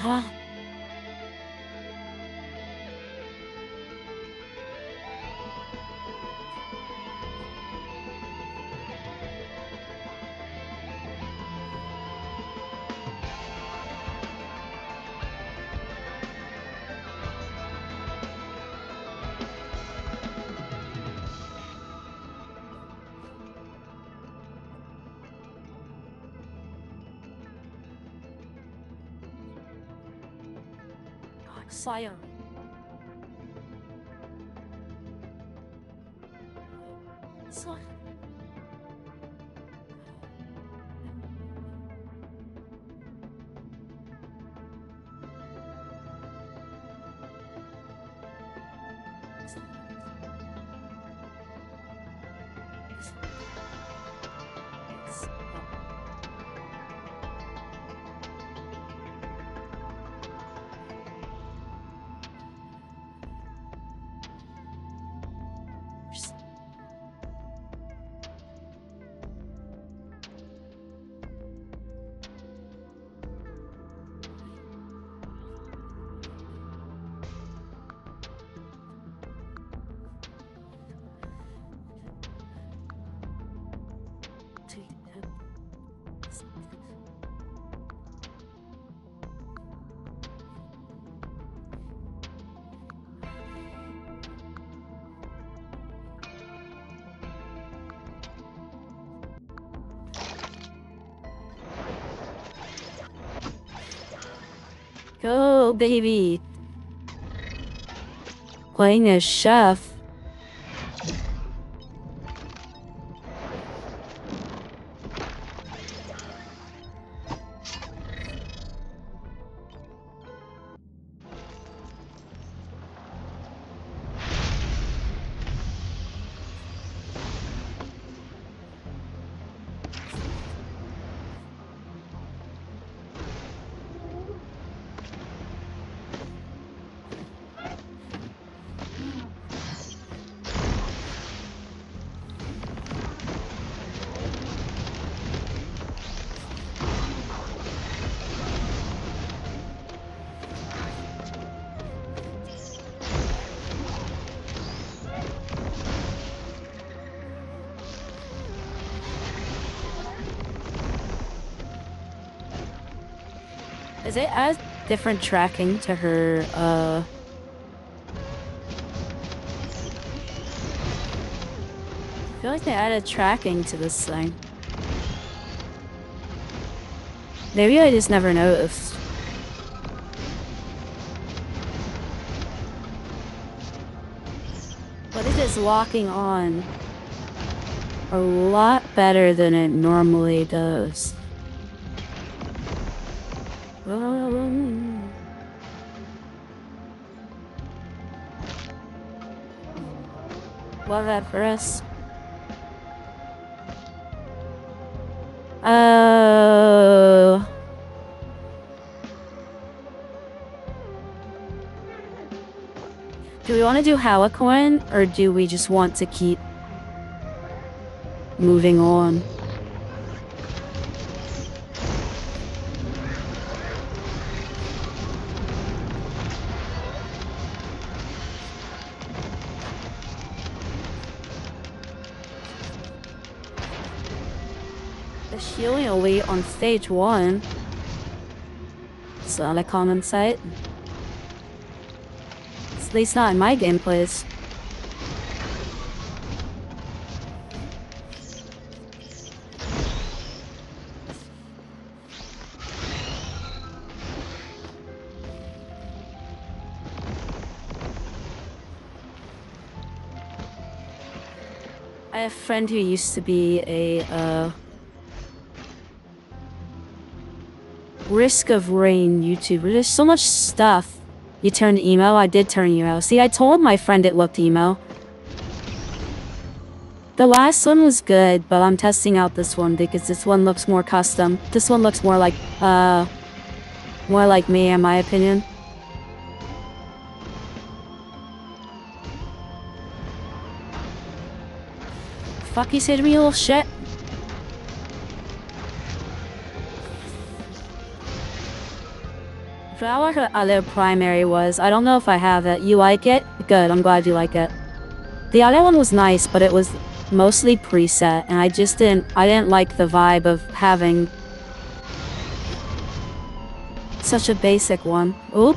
Huh? Sayang. Sayang. Go, baby. Playing as chef. Is it add different tracking to her, I feel like they added tracking to this thing. Maybe I just never noticed. But it is locking on a lot better than it normally does. Love that for us. Oh. Do we want to do Halicoin, or do we just want to keep moving on? The healing elite on stage 1. It's not a common sight. At least not in my gameplays. I have a friend who used to be a Risk of Rain YouTuber. There's so much stuff. You turned emo? I did turn emo. See, I told my friend it looked emo. The last one was good, but I'm testing out this one because this one looks more custom. This one looks more like me, in my opinion. Fuck, you said me, little shit. I forgot what her other primary was. I don't know if I have it. You like it? Good, I'm glad you like it. The other one was nice, but it was mostly preset, and I didn't like the vibe of having such a basic one. Oop.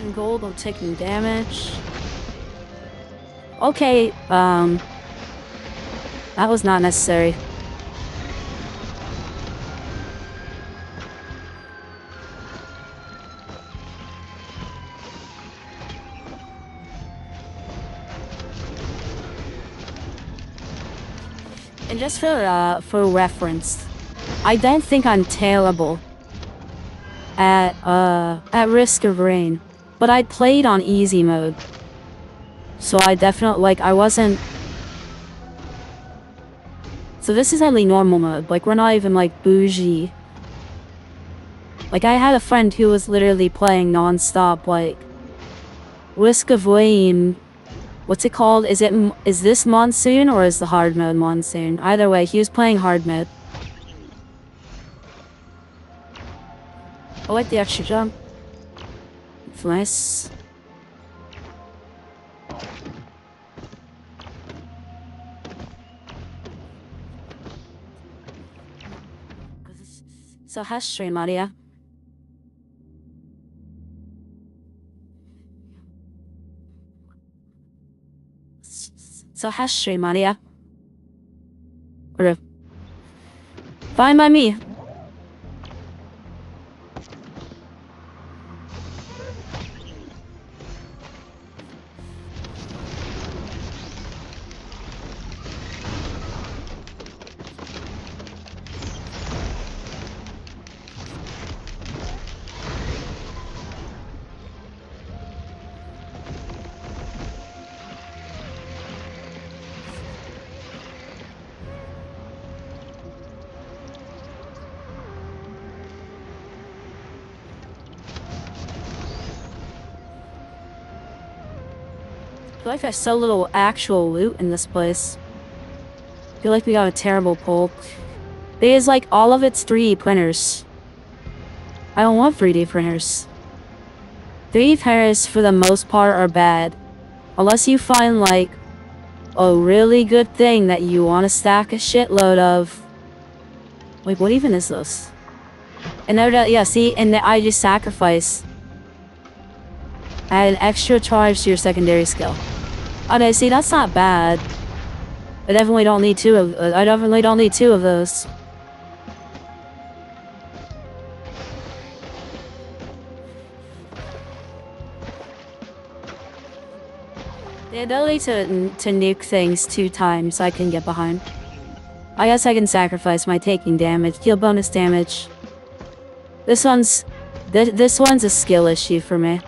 And gold, I'm taking damage. Okay, that was not necessary. And just for reference, I don't think I'm terrible at Risk of Rain, but I played on easy mode, so I definitely, like, I wasn't. So this is only normal mode. Like, we're not even like bougie. Like, I had a friend who was literally playing non-stop, like Risk of Rain. What's it called? Is this Monsoon or is the hard mode Monsoon? Either way, he was playing hard mode. I like the extra jump. It's nice. So hash stream, Maria. So hash stream, Maria. Or fine by me. I feel like there's so little actual loot in this place. I feel like we got a terrible pull. Because, like, all of it's 3D printers. I don't want 3D printers. 3D printers, for the most part, are bad. Unless you find, like, a really good thing that you want to stack a shitload of. Wait, what even is this? And yeah, see, and I just sacrifice. Add an extra charge to your secondary skill. Okay, see, that's not bad. I definitely don't need two of those. The ability to nuke things 2 times I can get behind. I guess I can sacrifice my taking damage, deal bonus damage. This one's a skill issue for me.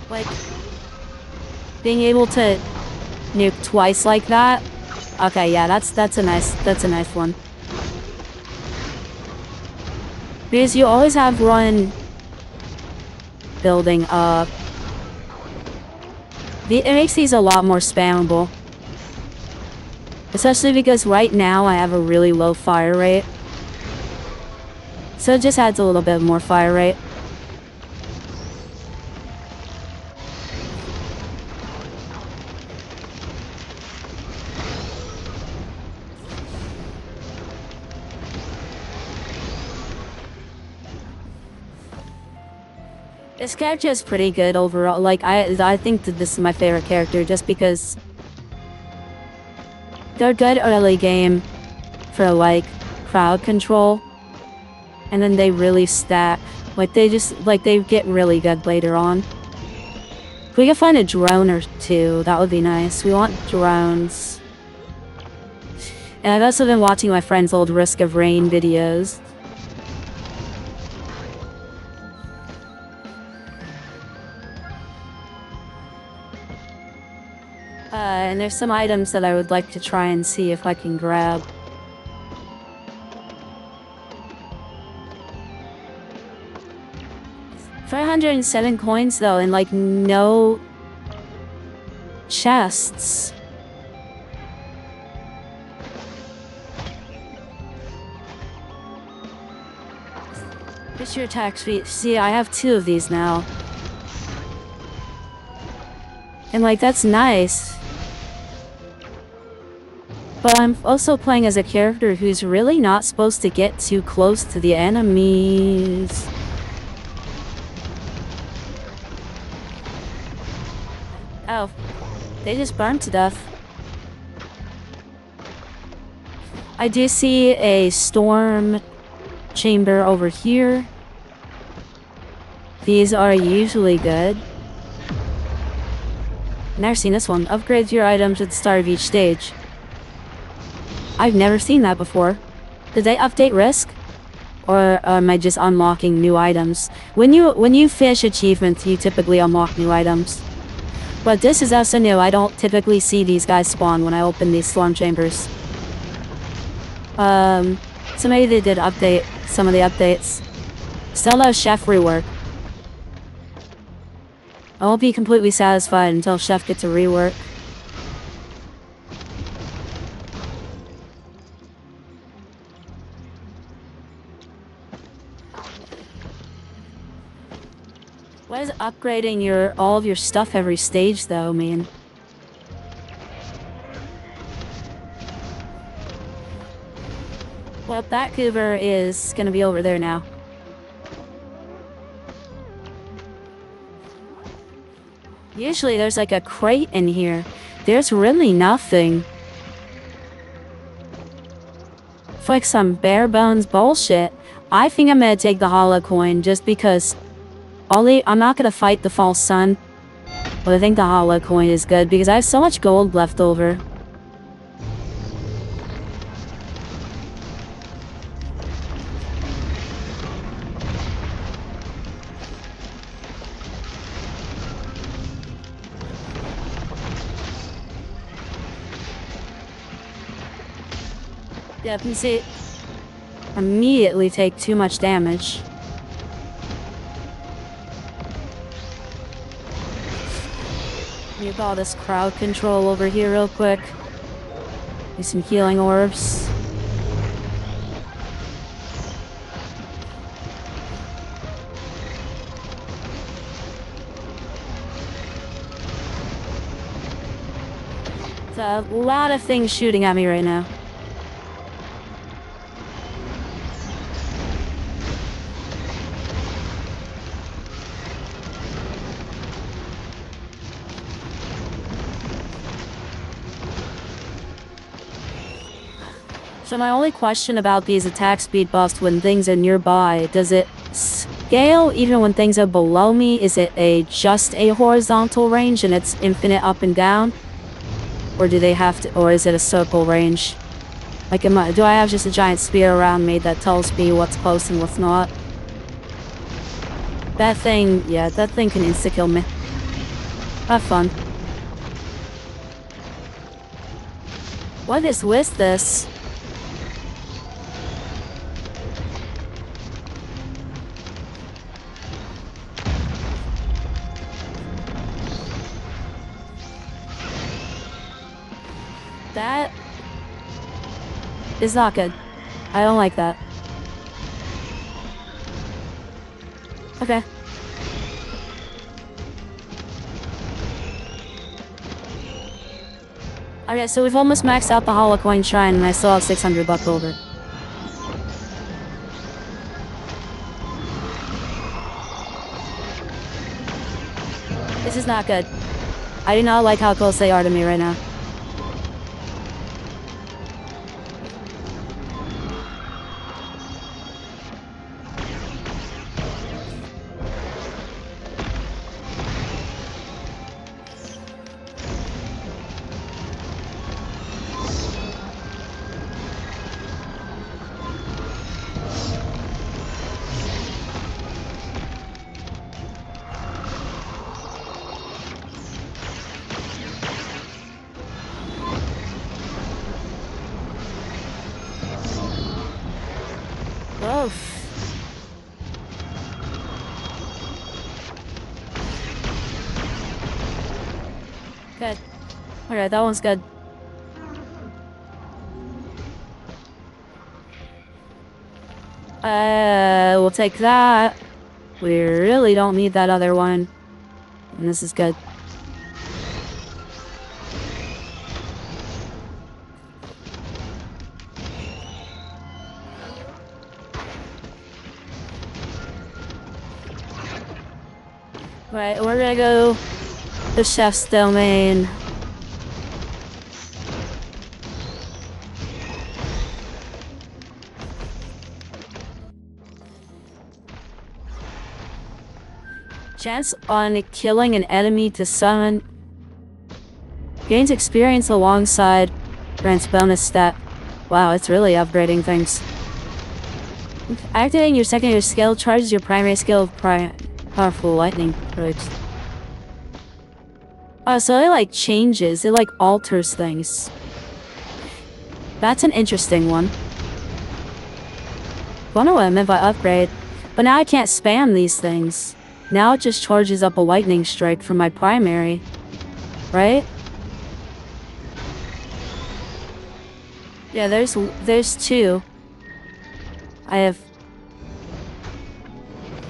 Like, being able to nuke twice like that. Okay, yeah, that's a nice one. Because you always have one building up. It makes these a lot more spammable. Especially because right now I have a really low fire rate. So it just adds a little bit more fire rate. This character is pretty good overall. Like, I think that this is my favorite character just because they're good early game for, like, crowd control. And then they really stack. Like, they get really good later on. If we could find a drone or 2, that would be nice. We want drones. And I've also been watching my friend's old Risk of Rain videos. And there's some items that I would like to try and see if I can grab. $507 coins though, and like no chests. What's your attack speed? See, I have 2 of these now. And like, that's nice. But I'm also playing as a character who's really not supposed to get too close to the enemies. Oh, they just burned to death. I do see a storm chamber over here. These are usually good. Never seen this one. Upgrade your items at the start of each stage. I've never seen that before. Did they update Risk? Or am I just unlocking new items? When you finish achievements, you typically unlock new items. But this is also new. I don't typically see these guys spawn when I open these storm chambers. So maybe they did update some of the updates. Still no Chef rework. I won't be completely satisfied until Chef gets a rework. What is upgrading all of your stuff every stage though mean? Well, that goober is gonna be over there now. Usually there's like a crate in here. There's really nothing. It's like some bare bones bullshit. I think I'm gonna take the hollow coin just because I'm not gonna fight the false sun. But I think the hollow coin is good because I have so much gold left over. Yeah, you can see it immediately take too much damage. Get all this crowd control over here real quick. Need some healing orbs. There's a lot of things shooting at me right now. So my only question about these attack speed buffs when things are nearby, does it scale even when things are below me? Is it just a horizontal range and it's infinite up and down? Or do they have to, or is it a circle range? Like, do I have just a giant spear around me that tells me what's close and what's not? That thing can insta-kill me. Have fun. What is with this? That is not good. I don't like that. Okay. Okay, so we've almost maxed out the Hollow Coin Shrine and I still have 600 left over. This is not good. I do not like how close they are to me right now. Good. Alright, that one's good. We'll take that. We really don't need that other one. And this is good. Right, we're gonna go the chef's domain. Chance on killing an enemy to summon. Gains experience alongside grants bonus stat. Wow, it's really upgrading things. Activating your secondary skill charges your primary skill of powerful lightning strikes. Oh, so it like changes, it like alters things. That's an interesting one. Don't know what I meant by upgrade, but now I can't spam these things. Now it just charges up a lightning strike from my primary, right? Yeah, there's two. I have.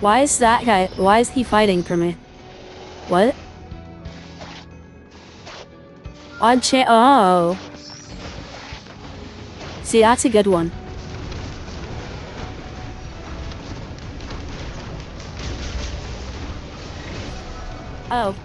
Why is that guy? Why is he fighting for me? What? Oh. See, that's a good one. Oh.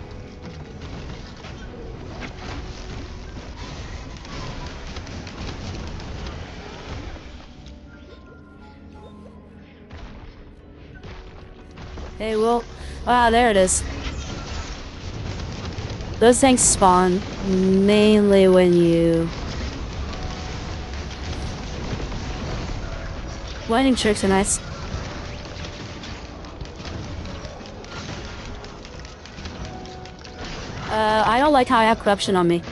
Hey, well, ah, there it is. Those things spawn mainly when you... Lightning tricks are nice. I don't like how I have corruption on me.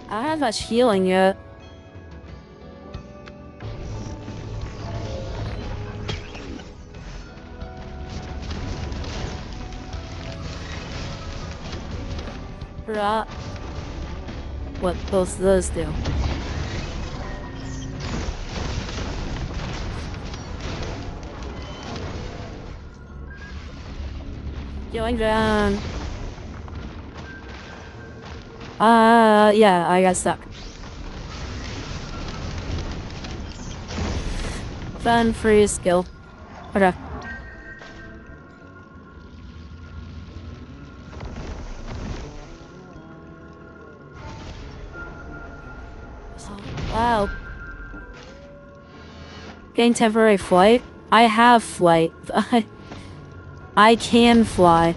I don't have much healing yet. What both of those do. Going down. Yeah, I got stuck. Fun free skill. Okay. Wow. Gain temporary flight? I have flight. I can fly.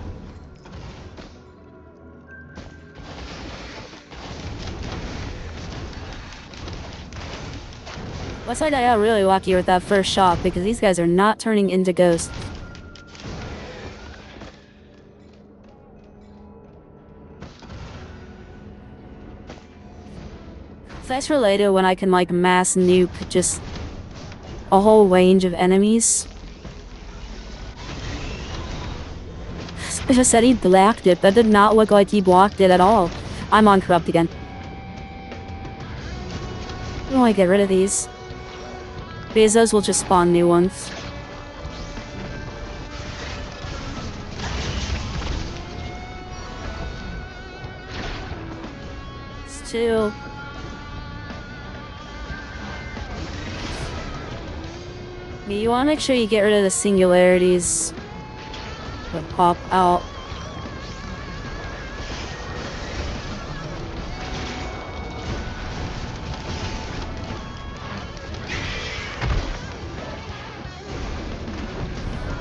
Looks like I got really lucky with that first shot because these guys are not turning into ghosts. So that's related when I can like mass nuke just a whole range of enemies. I just said he blocked it. That did not look like he blocked it at all. I'm on corrupt again. I don't want to get rid of these. Because those will just spawn new ones. It's two. You want to make sure you get rid of the singularities that pop out.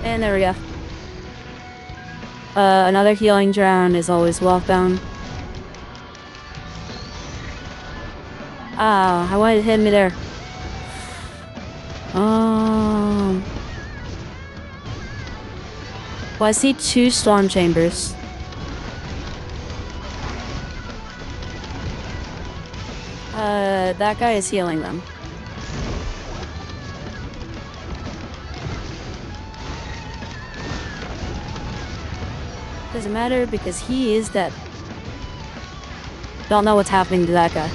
And there we go. Another healing drown is always welcome. Ah, I wanted to hit me there. Well, I see two storm chambers. That guy is healing them. Doesn't matter because he is dead. Don't know what's happening to that guy.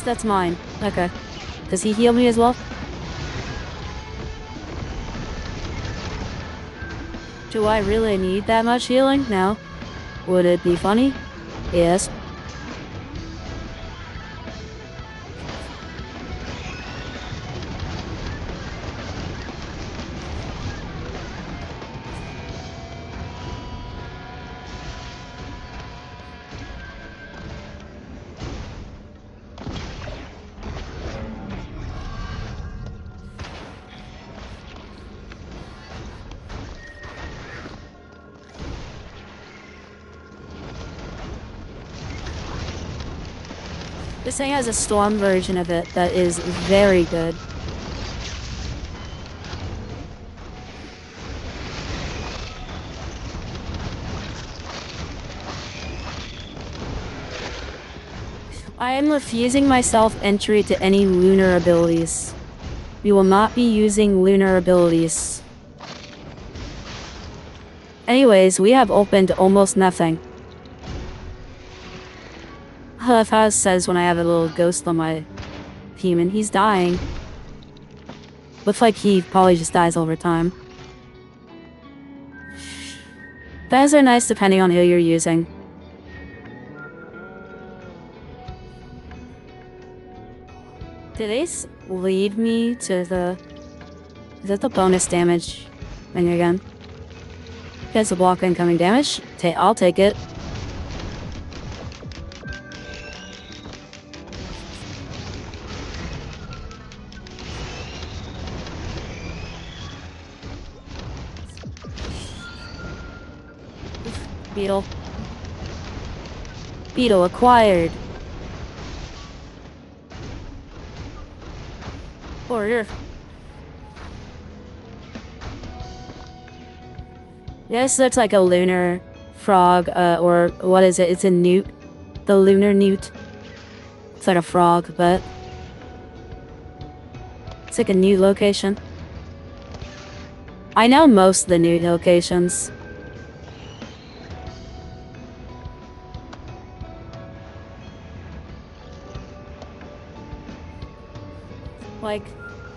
That's mine. Okay. Does he heal me as well? Do I really need that much healing? No. Would it be funny? Yes. This thing has a storm version of it that is very good. I am refusing myself entry to any lunar abilities. We will not be using lunar abilities. Anyways, we have opened almost nothing. Hufaz says when I have a little ghost on my team and he's dying. Looks like he probably just dies over time. Those are nice depending on who you're using. Did Ace lead me to the... Is that the bonus damage thing again? Gets a block incoming damage. I'll take it. Beetle. Beetle acquired. Warrior. This looks like a lunar frog, or what is it? It's a newt. The lunar newt. It's like a frog, but it's like a new location. I know most of the new locations. Like,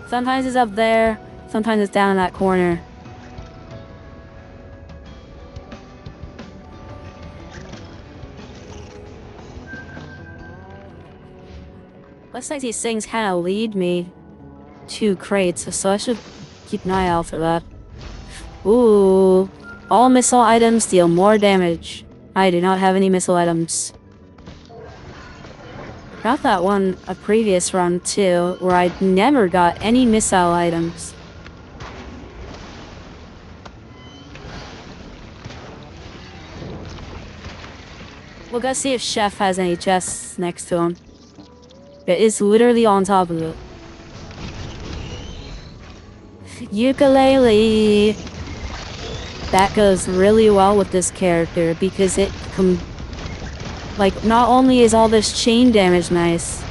sometimes it's up there, sometimes it's down in that corner. Looks like these things kind of lead me to crates, so I should keep an eye out for that. Ooh, all missile items deal more damage. I do not have any missile items. Got that one a previous run too, where I never got any missile items. We'll go see if Chef has any chests next to him. It is literally on top of it. Ukulele! That goes really well with this character because it like, not only is all this chain damage nice,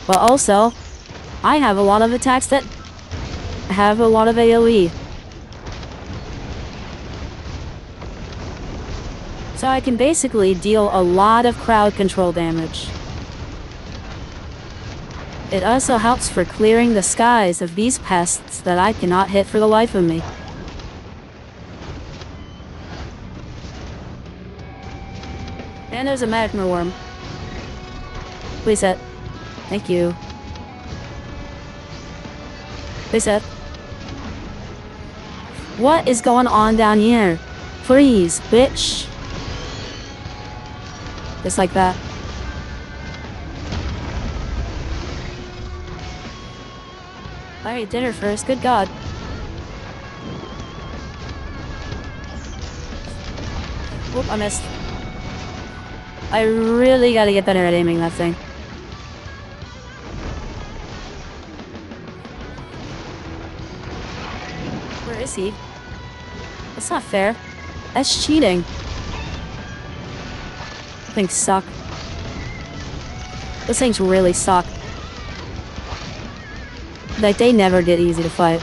but also, I have a lot of attacks that have a lot of AoE. So I can basically deal a lot of crowd control damage. It also helps for clearing the skies of these pests that I cannot hit for the life of me. And there's a magma worm. Please hit. Thank you. Please hit. What is going on down here? Freeze, bitch. Just like that. I ate dinner first, good God. Oop, I missed. I really gotta get better at aiming that thing. Where is he? That's not fair. That's cheating. Things suck. Those things really suck. Like, they never get easy to fight.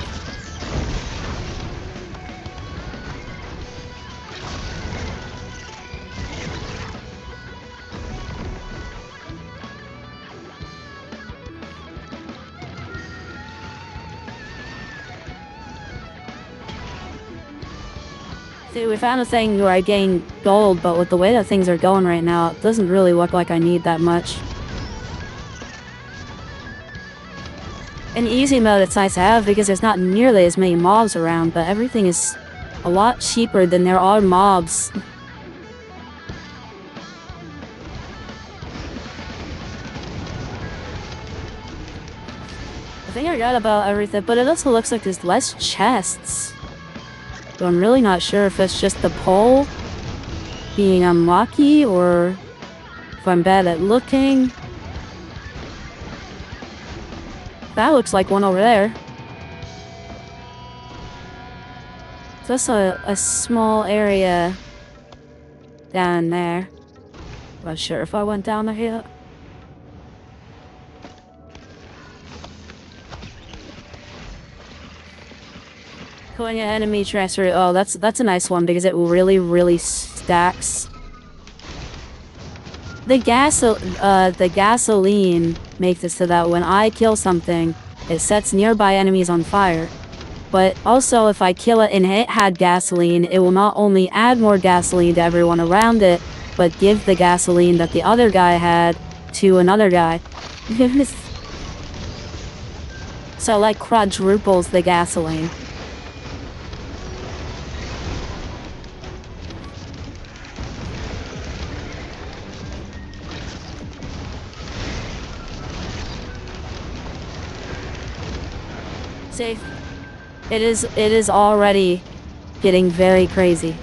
See, we found a thing where I gain gold, but with the way that things are going right now, it doesn't really look like I need that much. In easy mode, it's nice to have because there's not nearly as many mobs around, but everything is a lot cheaper than there are mobs. I think I got about everything, but it also looks like there's less chests. So I'm really not sure if it's just the pole being unlucky or if I'm bad at looking. That looks like one over there. Just a small area down there. Not sure if I went down there yet. Coin enemy transfer. Oh, that's a nice one because it really stacks. The gasoline makes it so that when I kill something, it sets nearby enemies on fire. But also, if I kill it and it had gasoline, it will not only add more gasoline to everyone around it, but give the gasoline that the other guy had to another guy. So, like, quadruples the gasoline. See, it is already getting very crazy.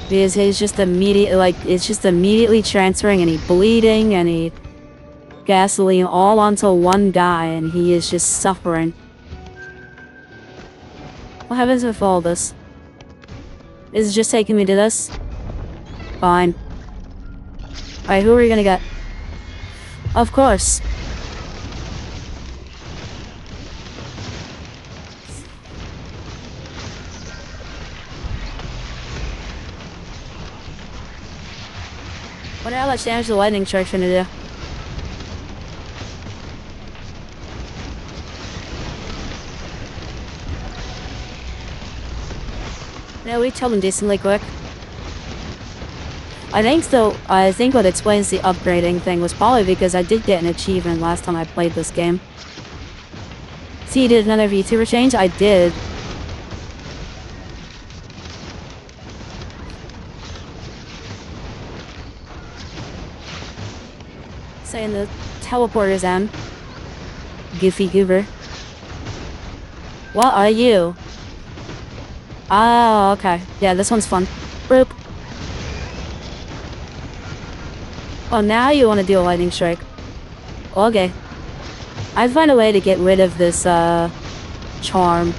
Because it's just immediately transferring any bleeding, any gasoline all onto one guy, and he is just suffering. What happens with all this? Is it just taking me to this? Fine. Alright, who are we gonna get? Of course. What how much damage the lightning strike gonna do? Yeah, we killed him decently quick. I think what explains the upgrading thing was probably because I did get an achievement last time I played this game. See, you did another VTuber change? I did. Saying the teleporter's on. Goofy goober. What are you? Oh, okay. Yeah, this one's fun. Boop. Oh, now you want to do a lightning strike. Okay. I'd find a way to get rid of this, charm.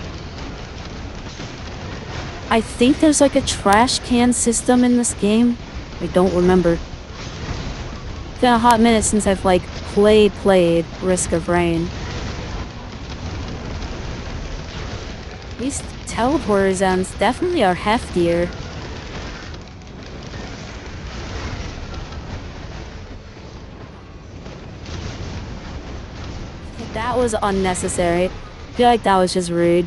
I think there's like a trash can system in this game. I don't remember. It's been a hot minute since I've, like, played Risk of Rain. These teleporter zones definitely are heftier. That was unnecessary. I feel like that was just rude.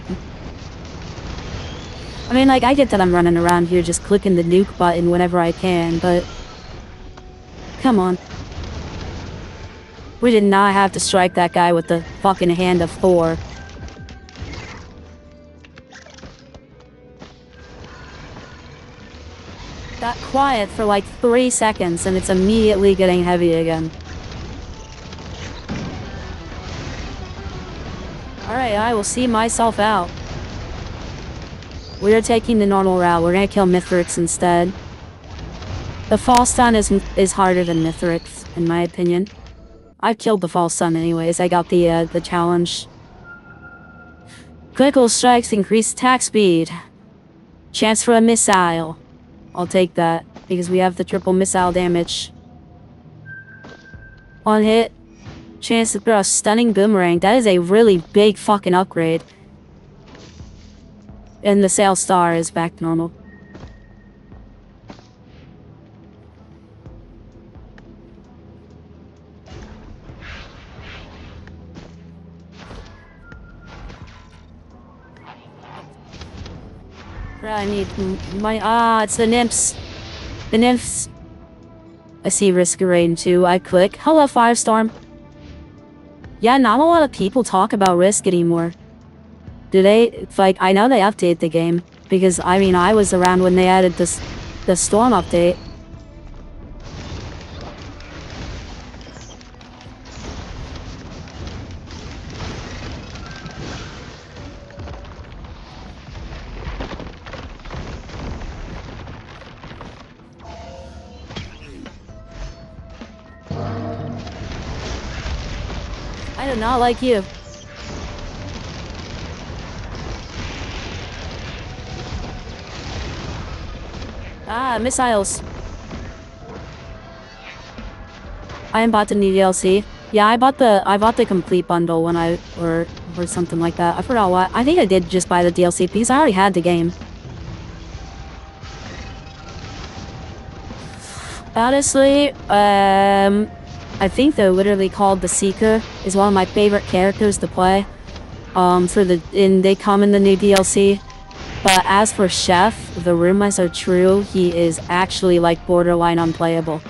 I mean, like, I get that I'm running around here just clicking the nuke button whenever I can, but... Come on. We did not have to strike that guy with the fucking hand of Thor. Got quiet for like 3 seconds and it's immediately getting heavy again. Alright, I will see myself out. We are taking the normal route. We're gonna kill Mithrix instead. The false stun is harder than Mithrix, in my opinion. I've killed the false stun anyways. I got the challenge. Critical strikes increase attack speed. Chance for a missile. I'll take that. because we have the triple missile damage. On hit, chance to throw a stunning boomerang. That is a really big fucking upgrade. And the Sail Star is back to normal. I need my it's the nymphs. The nymphs. I see Risk of Rain too. I click. Hello, Firestorm. Yeah, not a lot of people talk about Risk anymore. Do they? It's like, I know they update the game. Because, I mean, I was around when they added the Storm update. I do not like you. Missiles. I bought the new DLC. Yeah, I bought the complete bundle when or something like that. I forgot what. I think I did just buy the DLC because I already had the game. Honestly, I think they're literally called the Seeker is one of my favorite characters to play. They come in the new DLC. But as for Chef, the rumors are true. He is actually like borderline unplayable.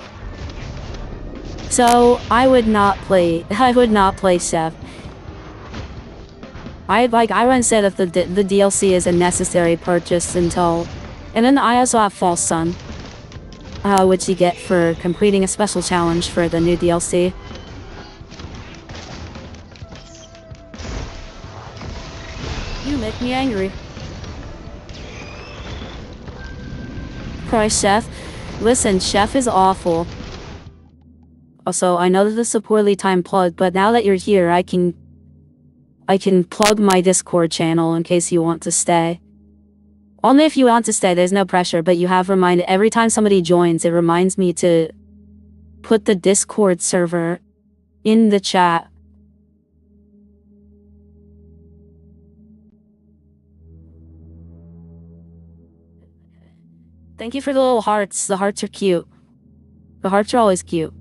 So I would not play Chef. I once said that the DLC is a necessary purchase until, and then I also have False Sun, which you get for completing a special challenge for the new DLC. You make me angry. Christ, Chef. Listen, Chef is awful. Also, I know that this is a poorly timed plug, but now that you're here, I can plug my Discord channel in case you want to stay. Only if you want to stay, there's no pressure, but you have reminded every time somebody joins, it reminds me to put the Discord server in the chat. Thank you for the little hearts. The hearts are cute. The hearts are always cute.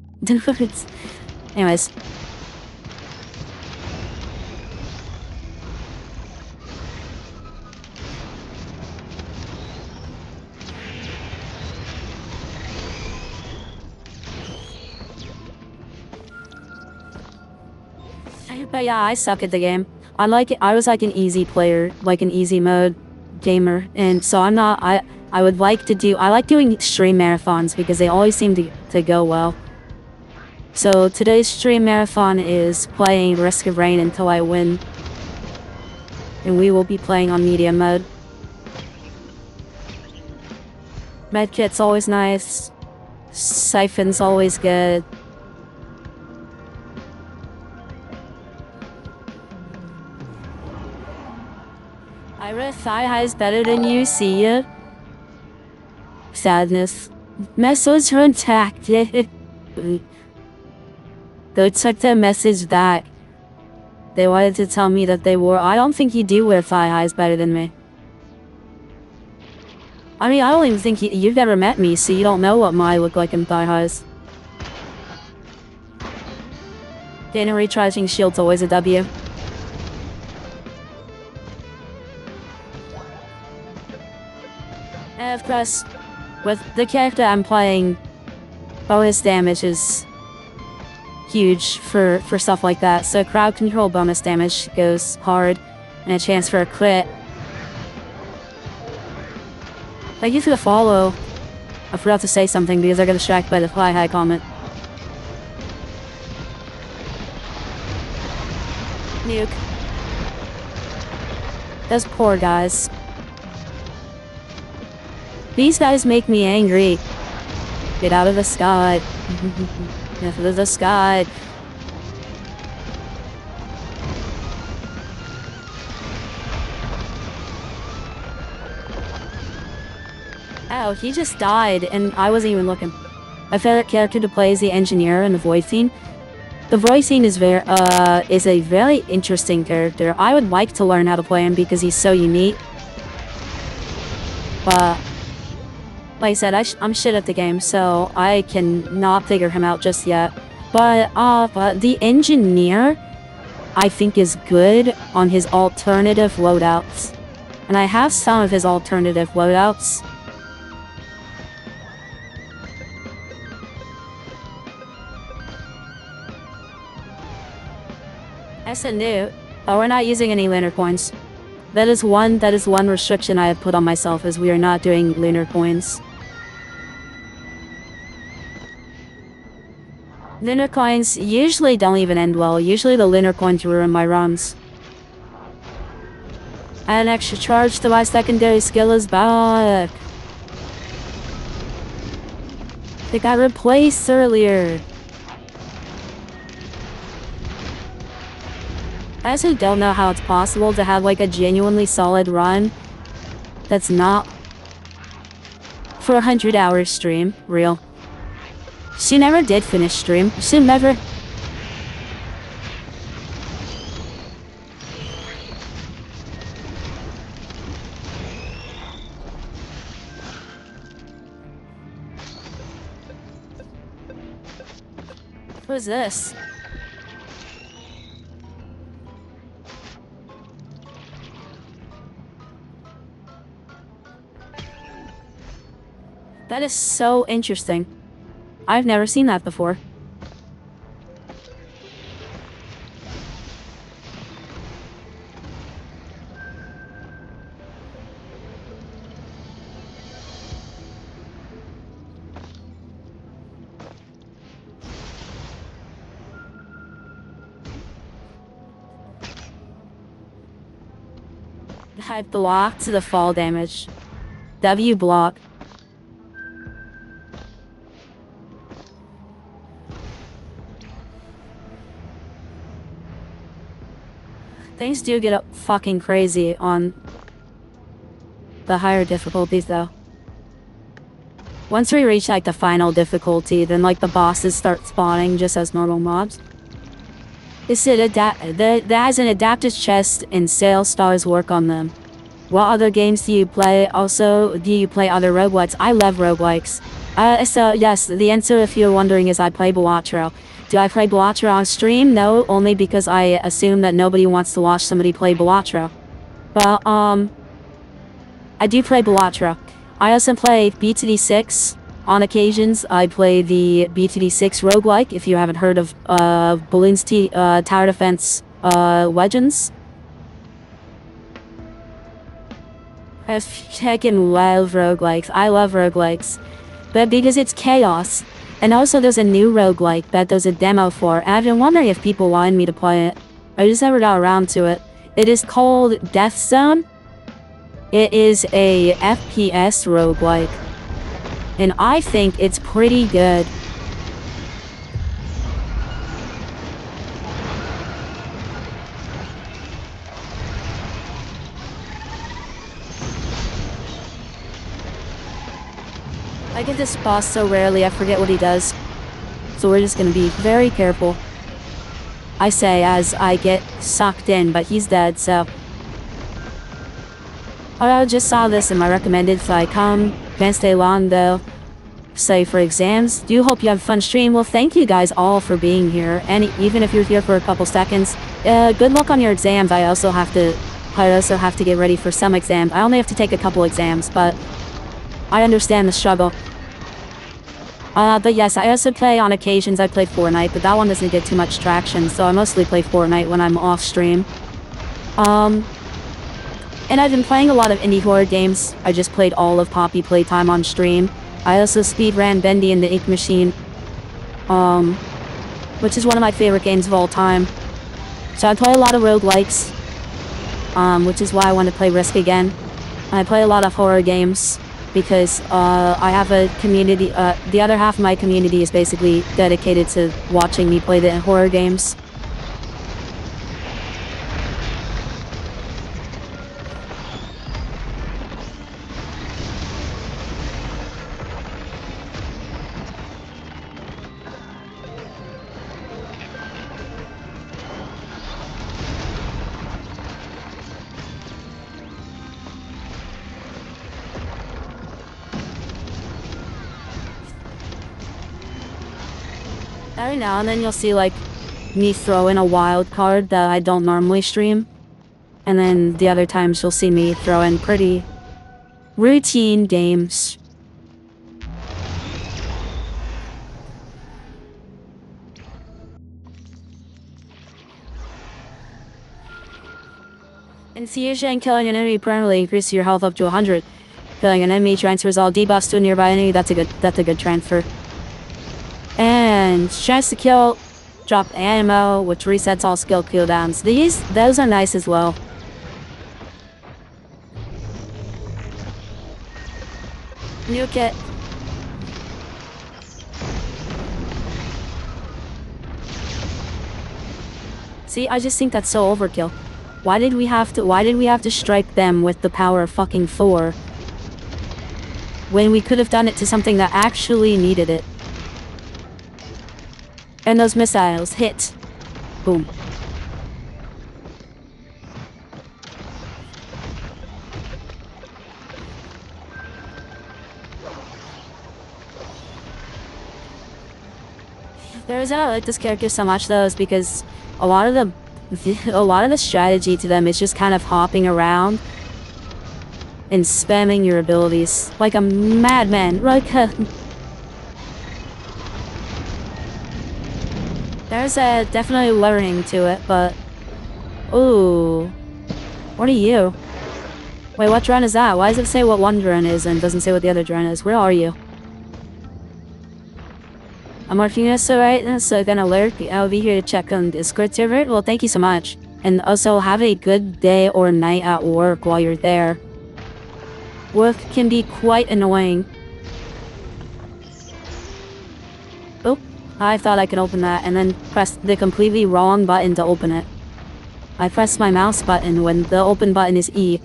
Anyways. But yeah, I suck at the game. I was like an easy player, like an easy mode gamer, and so I'm not. I like doing stream marathons because they always seem to go well. So today's stream marathon is playing Risk of Rain until I win. And we will be playing on medium mode. Medkit's always nice. Siphon's always good. Ira, Thigh High's better than you, see ya. Sadness. Message her intact. They took their message back. They wanted to tell me that they wore. I don't think you do wear thigh highs better than me. I mean, I don't even think you've never met me, so you don't know what I look like in thigh highs. Dana recharging shield's always a W. And of course, with the character I'm playing, bonus damage is huge for stuff like that. So crowd control bonus damage goes hard, and a chance for a crit. Thank you for the follow. I forgot to say something because I got distracted by the fly high comment. Nuke. Those poor guys. These guys make me angry. Get out of the sky. Get out of the sky. Oh, he just died, and I wasn't even looking. My favorite character to play is the engineer in the voice scene. The voice scene is a very interesting character. I would like to learn how to play him because he's so unique. But like I said, I'm shit at the game, so I can not figure him out just yet. But the engineer, I think, is good on his alternative loadouts. And I have some of his alternative loadouts. As a new, but we're not using any lunar coins. That is one restriction I have put on myself, is we are not doing lunar coins. Lunar coins usually don't even end well. Usually the lunar coins ruin my runs. Add an extra charge to my secondary skill is back. They got replaced earlier. I also don't know how it's possible to have like a genuinely solid run that's not for 100-hour stream. Real. She never did finish stream. She never. Who's this? That is so interesting. I've never seen that before. I block to the fall damage. W block. Things do get up fucking crazy on the higher difficulties though. Once we reach like the final difficulty, then like the bosses start spawning just as normal mobs. Is it that has an adaptive chest and sales stars work on them? What other games do you play? Also, do you play other roguelikes? I love roguelikes. So yes, the answer if you're wondering is I play Balatro. Do I play Balatro on stream? No, only because I assume that nobody wants to watch somebody play Balatro. But, I do play Balatro. I also play BTD6. On occasions, I play the BTD6 roguelike, if you haven't heard of, Bloons Tower Defense, Legends. I fucking love roguelikes. I love roguelikes. But because it's chaos. And also there's a new roguelike that there's a demo for, and I've been wondering if people wanted me to play it. I just never got around to it. It is called Death Zone. It is a FPS roguelike. And I think it's pretty good. I get this boss so rarely I forget what he does. So we're just gonna be very careful. I say as I get sucked in, but he's dead, so. I just saw this in my recommended, so I come. Can't stay long though. Say for exams. Do hope you have a fun stream. Well, thank you guys all for being here, and even if you're here for a couple seconds, good luck on your exams. I also have to get ready for some exams. I only have to take a couple exams, but I understand the struggle. But yes, I also play on occasions. I play Fortnite, but that one doesn't get too much traction, so I mostly play Fortnite when I'm off stream. And I've been playing a lot of indie horror games. I just played all of Poppy Playtime on stream. I also speedran Bendy and the Ink Machine, which is one of my favorite games of all time. So I play a lot of roguelikes, which is why I want to play Risk again. And I play a lot of horror games because I have a community. The other half of my community is basically dedicated to watching me play the horror games. Every now and then you'll see like me throw in a wild card that I don't normally stream. And then the other times you'll see me throw in pretty routine games. Infusion and killing an enemy permanently increases your health up to 100. Killing an enemy transfers all debuffs to a nearby enemy. That's a good transfer. And chance to kill, drop ammo, which resets all skill cooldowns. Those are nice as well. New kit. See, I just think that's so overkill. Why did we have to strike them with the power of fucking Thor? When we could have done it to something that actually needed it. And those missiles hit. Boom. The reason I like this character so much though is because a lot of the strategy to them is just kind of hopping around and spamming your abilities like a madman. Like there's a definitely learning to it, but ooh, what are you? Wait, what drone is that? Why does it say what one drone is and doesn't say what the other drone is? Where are you? I'm working this right, so gonna alert. I'll be here to check on Discord server. Well, thank you so much. And also have a good day or night at work while you're there. Work can be quite annoying. Oh, I thought I could open that and then press the completely wrong button to open it. I pressed my mouse button when the open button is E.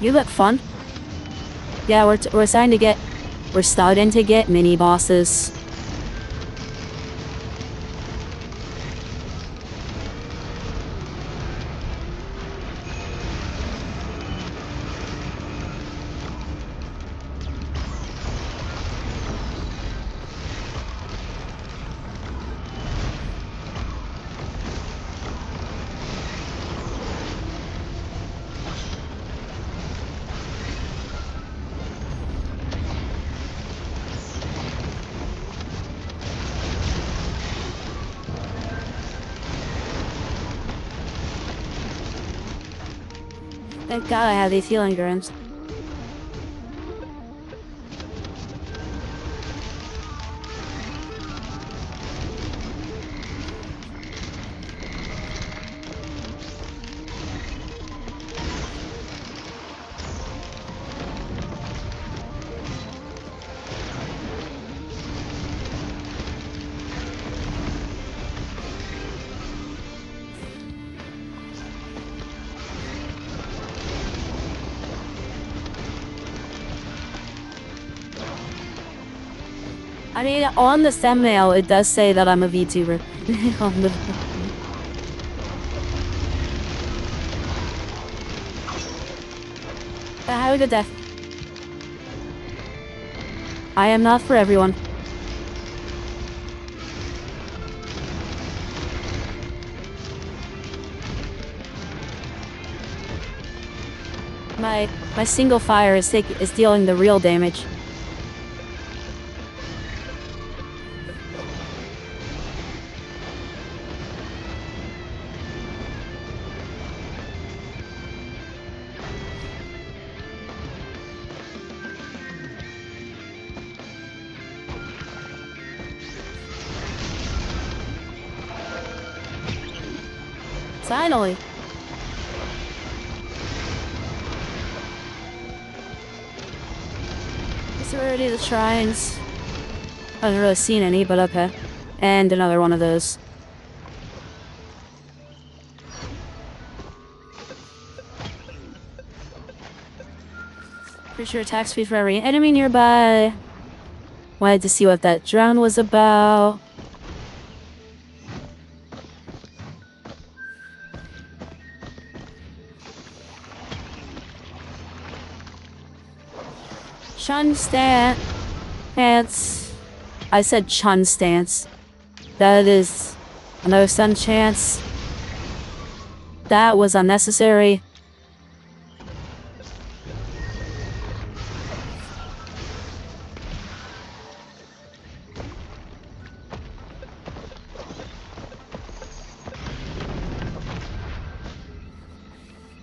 You look fun. Yeah, we're starting to get mini bosses. Thank God I have these healing drones. I mean, on the thumbnail, it does say that I'm a VTuber. Have a good day. I am not for everyone. My single fire is dealing the real damage. Finally. Is there already the shrines? I haven't really seen any, but okay. And another one of those. Pretty sure attack speed for every enemy nearby. Wanted to see what that drone was about. Shun stat. chance. I said Chun stance. That is another sun chance. That was unnecessary.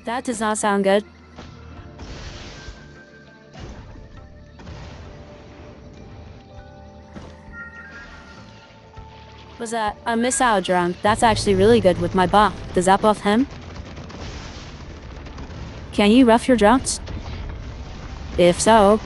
That does not sound good. Was that a miss out drone? That's actually really good with my buff. Does that buff him? Can you rough your drones? If so,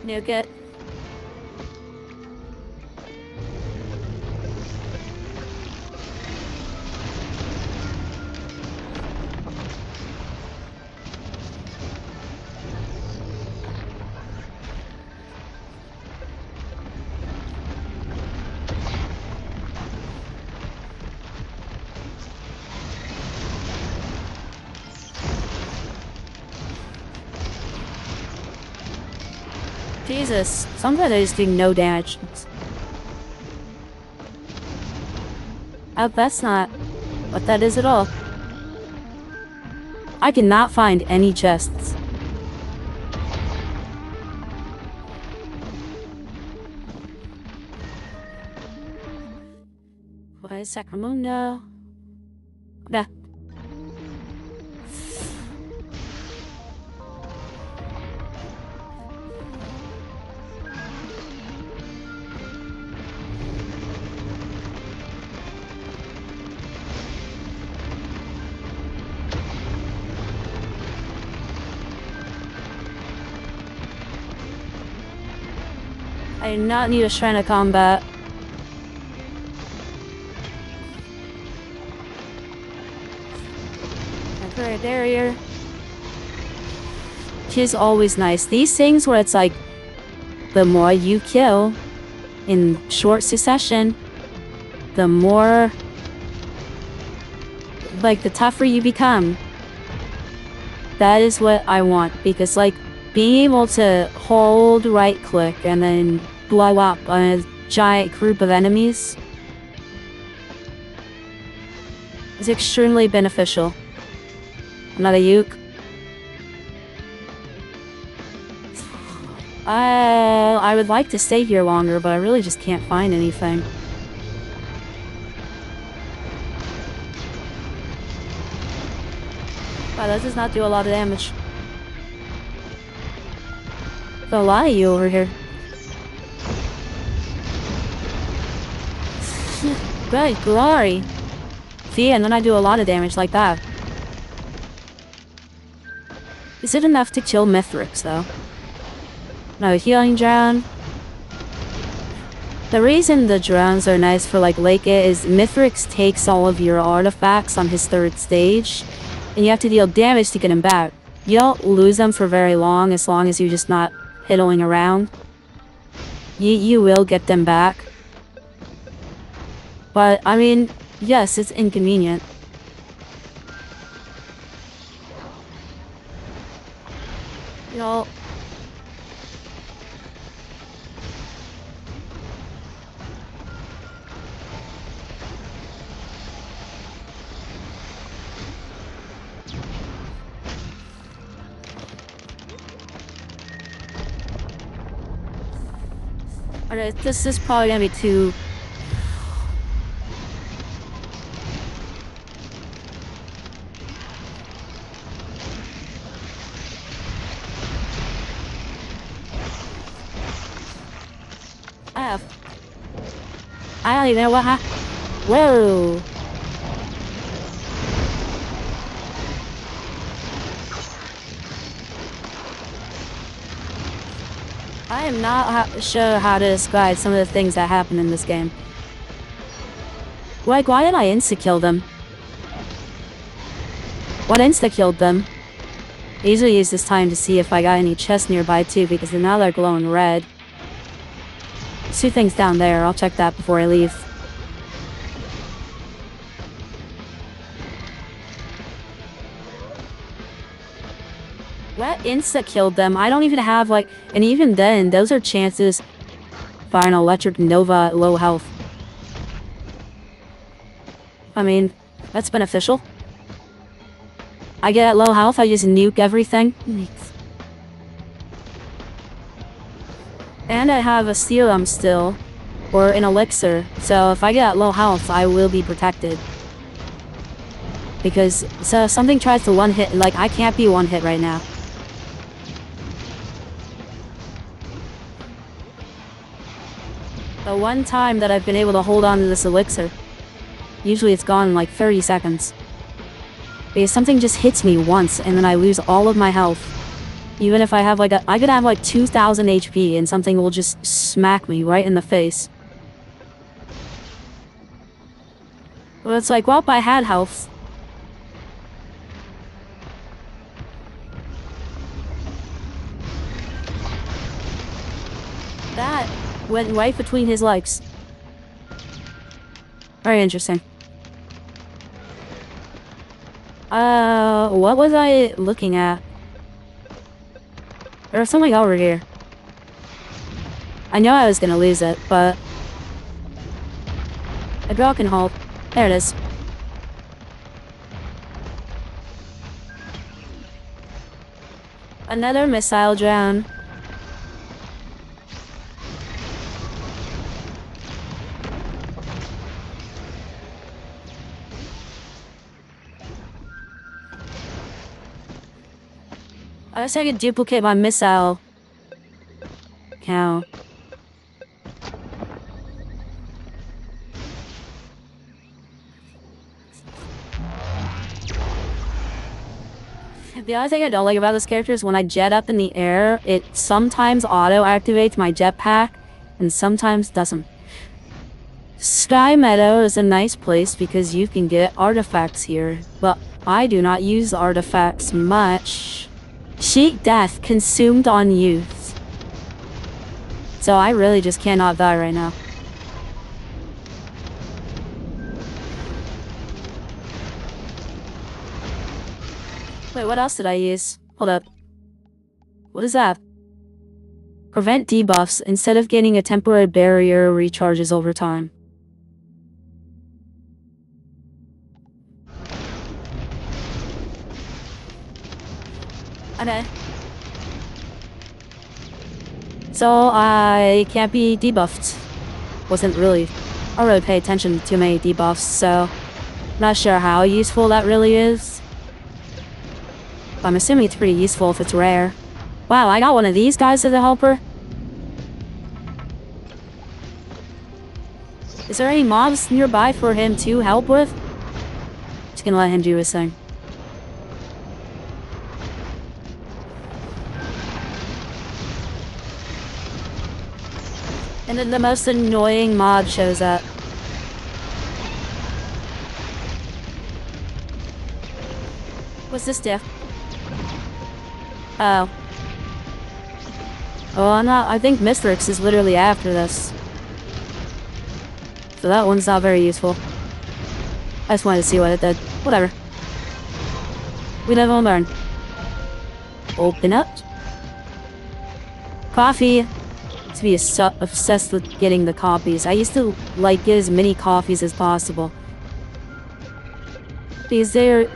nuke it. Jesus, sometimes I just do no damage. Oh, that's not what that is at all. I cannot find any chests. What is Sacramento? Yeah. I do not need a Shrine of Combat. Temporary barrier. Which is always nice. These things where it's like, the more you kill in short succession, the more, like, the tougher you become. That is what I want, because, like, being able to hold right click and then blow up a giant group of enemies is extremely beneficial. Another uke. I would like to stay here longer, but I really just can't find anything. Wow, that does not do a lot of damage. There's a lot of you over here. Good glory. See, and then I do a lot of damage like that. Is it enough to kill Mithrix, though? No, healing drone. The reason the drones are nice for, like, Lake It is Mithrix takes all of your artifacts on his third stage, and you have to deal damage to get him back. You don't lose them for very long as you're just not piddling around. You will get them back. But, I mean, yes, it's inconvenient. You know... Alright, this is probably gonna be too... have? I don't even know what happened. Whoa. I am not sure how to describe some of the things that happen in this game. Like, why did I insta-kill them? What insta-killed them? I usually use this time to see if I got any chests nearby too, because now they're glowing red. There's 2 things down there, I'll check that before I leave. What insta-killed them? I don't even have, like, and even then, those are chances. Fire an electric nova at low health. I mean, that's beneficial. I get at low health, I just nuke everything. And I have a serum still, or an elixir, so if I get at low health, I will be protected. Because, so if something tries to one-hit, like, I can't be one-hit right now. The one time that I've been able to hold on to this elixir, usually it's gone in like 30 seconds. Because something just hits me once and then I lose all of my health. Even if I have like I could have like 2,000 HP and something will just smack me right in the face. Well, it's like, well, I had health. That went right between his legs. Very interesting. What was I looking at? There's something over here. I know I was gonna lose it, but a draw can hold. There it is. Another missile drown. I guess I could duplicate my missile. Cow. The other thing I don't like about this character is when I jet up in the air, it sometimes auto-activates my jetpack, and sometimes doesn't. Sky Meadow is a nice place because you can get artifacts here, but I do not use artifacts much. Sheet death consumed on youth. So I really just cannot die right now. Wait, what else did I use? Hold up. What is that? Prevent debuffs. Instead of getting a temporary barrier, recharges over time. Okay. So I can't be debuffed. I don't really pay attention to many debuffs, so not sure how useful that really is. But I'm assuming it's pretty useful if it's rare. Wow, I got one of these guys as a helper. Is there any mobs nearby for him to help with? Just gonna let him do his thing. And then the most annoying mob shows up. What's this diff? Oh. Oh, I think Mistrix is literally after this. So that one's not very useful. I just wanted to see what it did. Whatever. We live and learn. Open up. Coffee. To be obsessed with getting the copies. I used to like get as many coffees as possible. Because it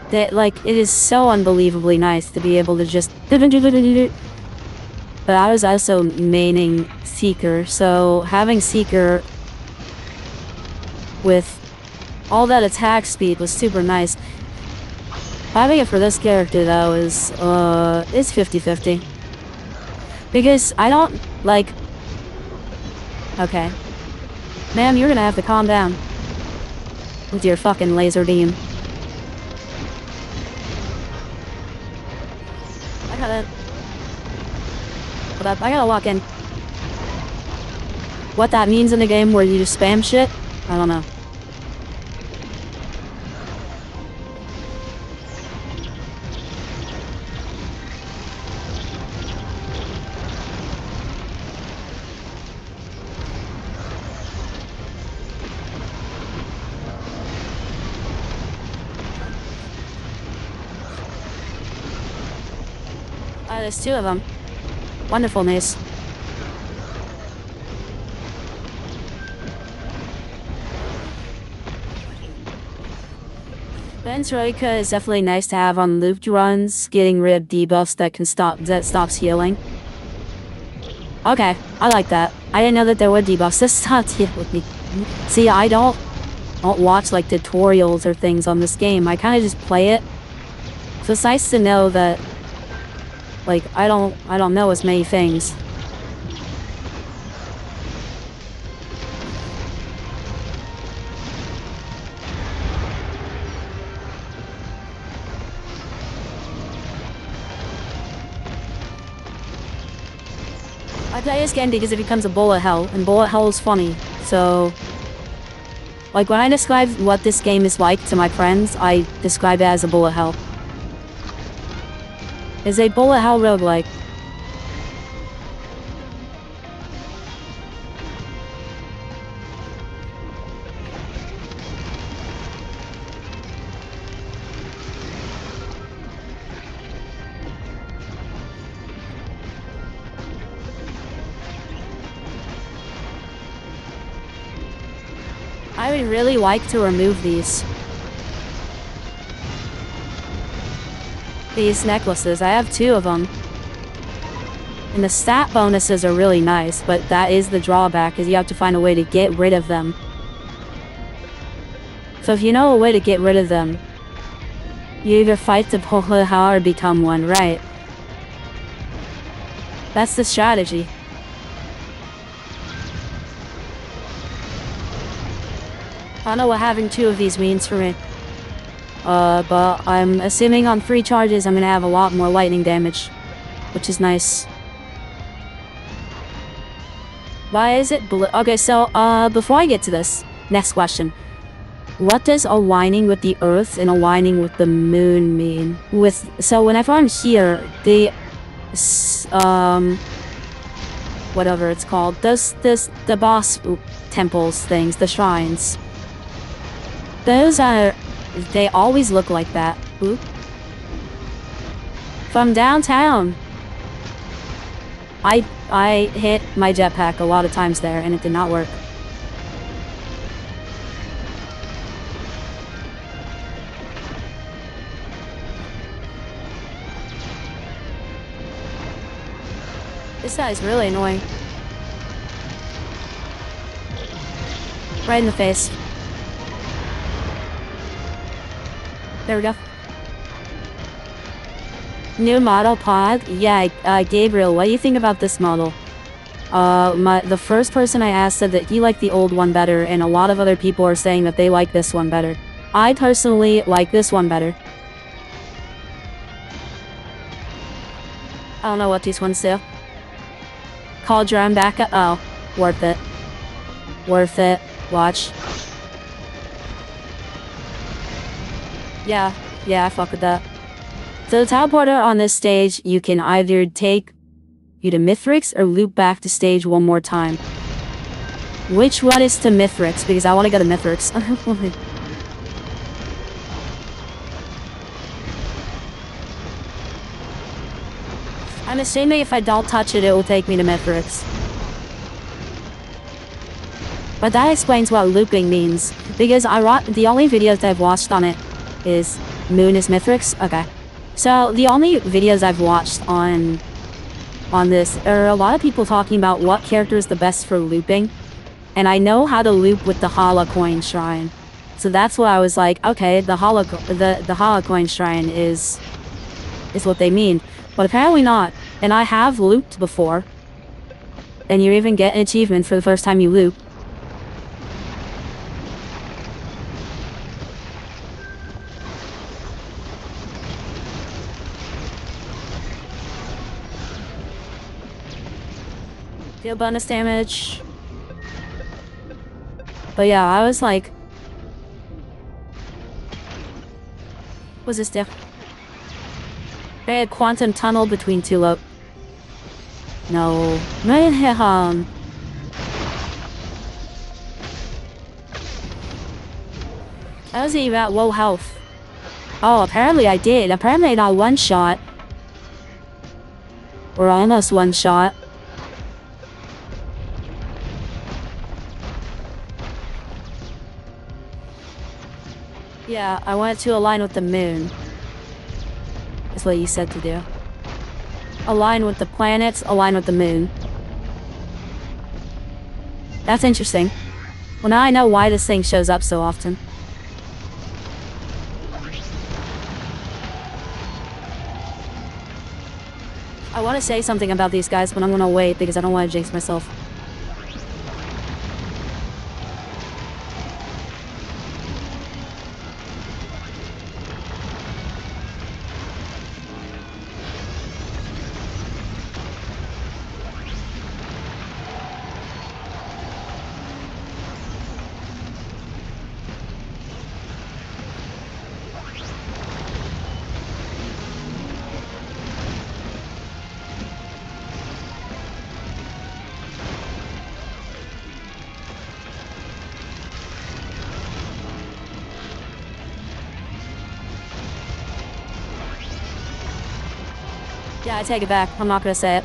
is so unbelievably nice to be able to just. But I was also maining Seeker, so having Seeker with all that attack speed was super nice. Having it for this character though is 50-50. Because I don't like. Okay. Ma'am, you're gonna have to calm down. With your fucking laser beam. Hold up, I gotta walk in. What that means in the game where you just spam shit? I don't know. There's two of them. Wonderful maze. Ben's Troika is definitely nice to have on looped runs, getting rid of debuffs that stops healing. Okay, I like that. I didn't know that there were debuffs that stopped healing. See, I don't watch like tutorials or things on this game. I kind of just play it. So it's nice to know that, like, I don't know as many things. I play this game because it becomes a bullet hell, and bullet hell is funny. So, like, when I describe what this game is like to my friends, I describe it as a bullet hell. It's a bullet hell roguelike. I would really like to remove these necklaces. I have two of them. And the stat bonuses are really nice, but that is the drawback, is you have to find a way to get rid of them. So if you know a way to get rid of them, you either fight the bullet hell or become one, right? That's the strategy. I don't know what having two of these means for me. But I'm assuming on 3 charges I'm gonna have a lot more lightning damage, which is nice. Why is it blue? Okay, so, before I get to this, next question. What does aligning with the Earth and aligning with the Moon mean? So whenever I'm here, the, whatever it's called, the boss temples things, the shrines. Those are, they always look like that. Oop. From downtown. I hit my jetpack a lot of times there and it did not work. This guy is really annoying. Right in the face. There we go. New model pod? Yeah, Gabriel, what do you think about this model? The first person I asked said that he liked the old one better, and a lot of other people are saying that they like this one better. I personally like this one better. I don't know what these ones do. Cauldron backup? Oh, worth it. Worth it. Watch. Yeah, I fuck with that. So the teleporter on this stage, you can either take you to Mithrix or loop back to stage one more time. Which one is to Mithrix? Because I want to go to Mithrix. I'm assuming if I don't touch it, it will take me to Mithrix. But that explains what looping means. Because the only videos I've watched on it is Moon is Mithrix? Okay. So, the only videos I've watched on this are a lot of people talking about what character is the best for looping. And I know how to loop with the Holocoin Shrine. So that's why I was like, okay, the Holocoin Shrine is what they mean. But apparently not. And I have looped before. And you even get an achievement for the first time you loop. Deal bonus damage. But yeah, I was like... What's this diff? They had quantum tunnel between two loop. No. Man, I was even at low health. Oh, apparently I did. Apparently I got one shot. Or almost one shot. Yeah, I wanted to align with the moon. That's what you said to do. Align with the planets, align with the moon. That's interesting. Well, now I know why this thing shows up so often. I want to say something about these guys, but I'm gonna wait because I don't want to jinx myself. Yeah, I take it back. I'm not gonna say it.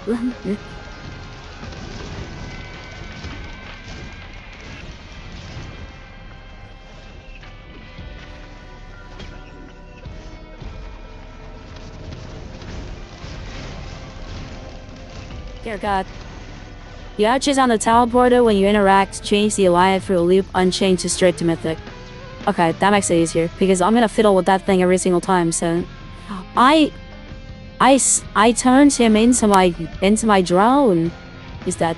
Dear God. The arches on the teleporter when you interact change the alliance for a loop, unchanged to straight to mythic. Okay, that makes it easier because I'm gonna fiddle with that thing every single time. So, I turned him into my drone. He's dead.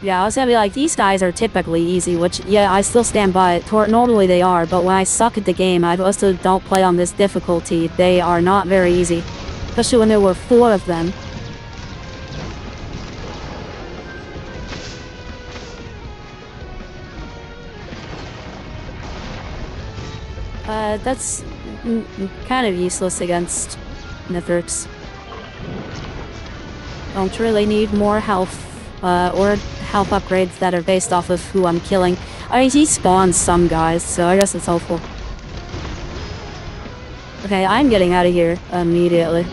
Yeah, I was gonna be like, these guys are typically easy, which, yeah, I still stand by it. Normally they are, but when I suck at the game, I also don't play on this difficulty. They are not very easy. Especially when there were 4 of them. That's kind of useless against Mithrix. Don't really need more health, or health upgrades that are based off of who I'm killing. I mean, he spawns some guys, so I guess it's helpful. Okay, I'm getting out of here immediately.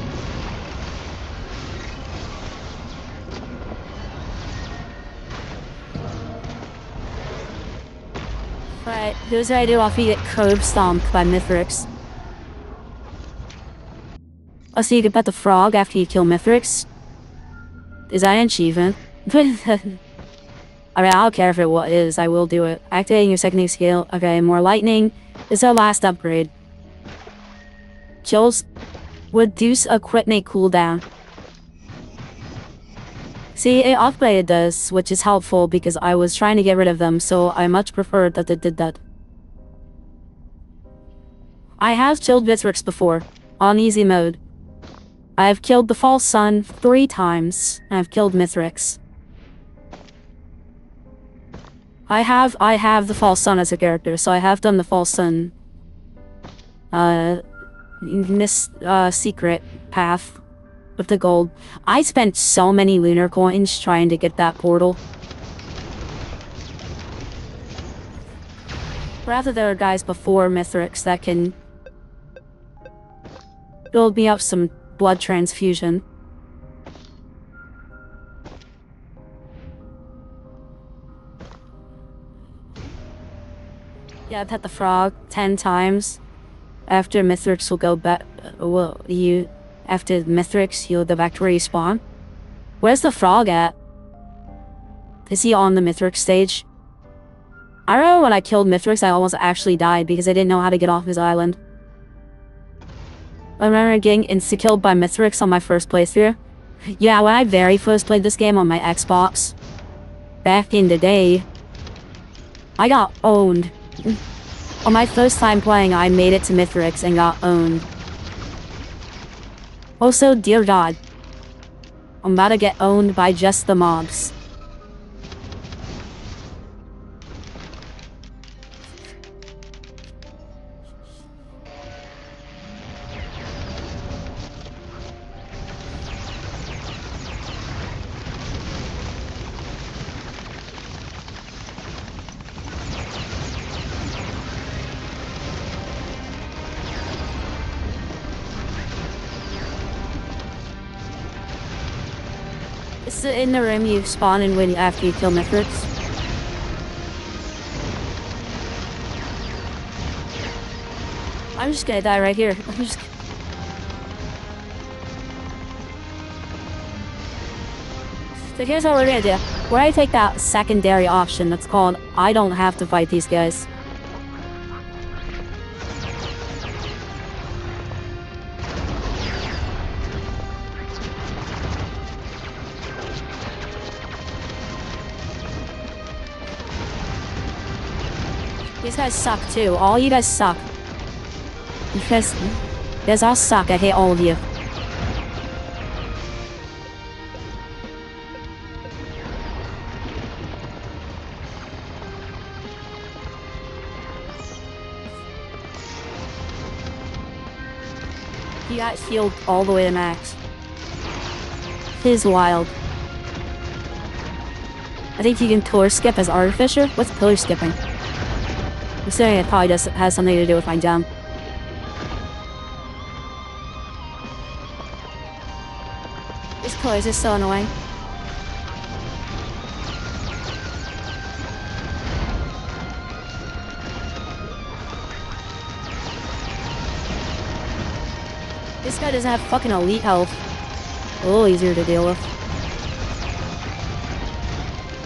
Alright, here's what I do after you get curb stomped by Mithrix. Oh, so you can pet the frog after you kill Mithrix? Is that an achievement? I mean, I don't care if it is, I will do it. Activating your second skill. Okay, more lightning. This is our last upgrade. Kills reduce a crit cooldown. See, it upgraded this, which is helpful because I was trying to get rid of them, so I much preferred that it did that. I have killed Mithrix before, on easy mode. I have killed the False Sun 3 times, and I've killed Mithrix. I have the False Sun as a character, so I have done the False Sun secret path with the gold. I spent so many lunar coins trying to get that portal. Rather, there are guys before Mithrix that can build me up some blood transfusion. Yeah, I've pet the frog 10 times. After Mithrix will go back. After Mithrix, you'll go back to where you spawn. Where's the frog at? Is he on the Mithrix stage? I remember when I killed Mithrix, I almost actually died because I didn't know how to get off his island. I remember getting insta-killed by Mithrix on my first playthrough. Yeah, when I very first played this game on my Xbox, back in the day, I got owned. On my first time playing, I made it to Mithrix and got owned. Also, dear God, I'm about to get owned by just the mobs. It's in the room you spawn in when after you kill Mithrix. I'm just gonna die right here. So here's what we're gonna do. We're gonna take that secondary option that's called I don't have to fight these guys. These guys suck too. All you guys suck. Because you guys all suck. I hate all of you. He got healed all the way to max. He's wild. I think you can pillar skip as Artificer. What's pillar skipping? I'm saying it probably has something to do with my jump. These pillars are so annoying. This guy doesn't have fucking elite health. A little easier to deal with.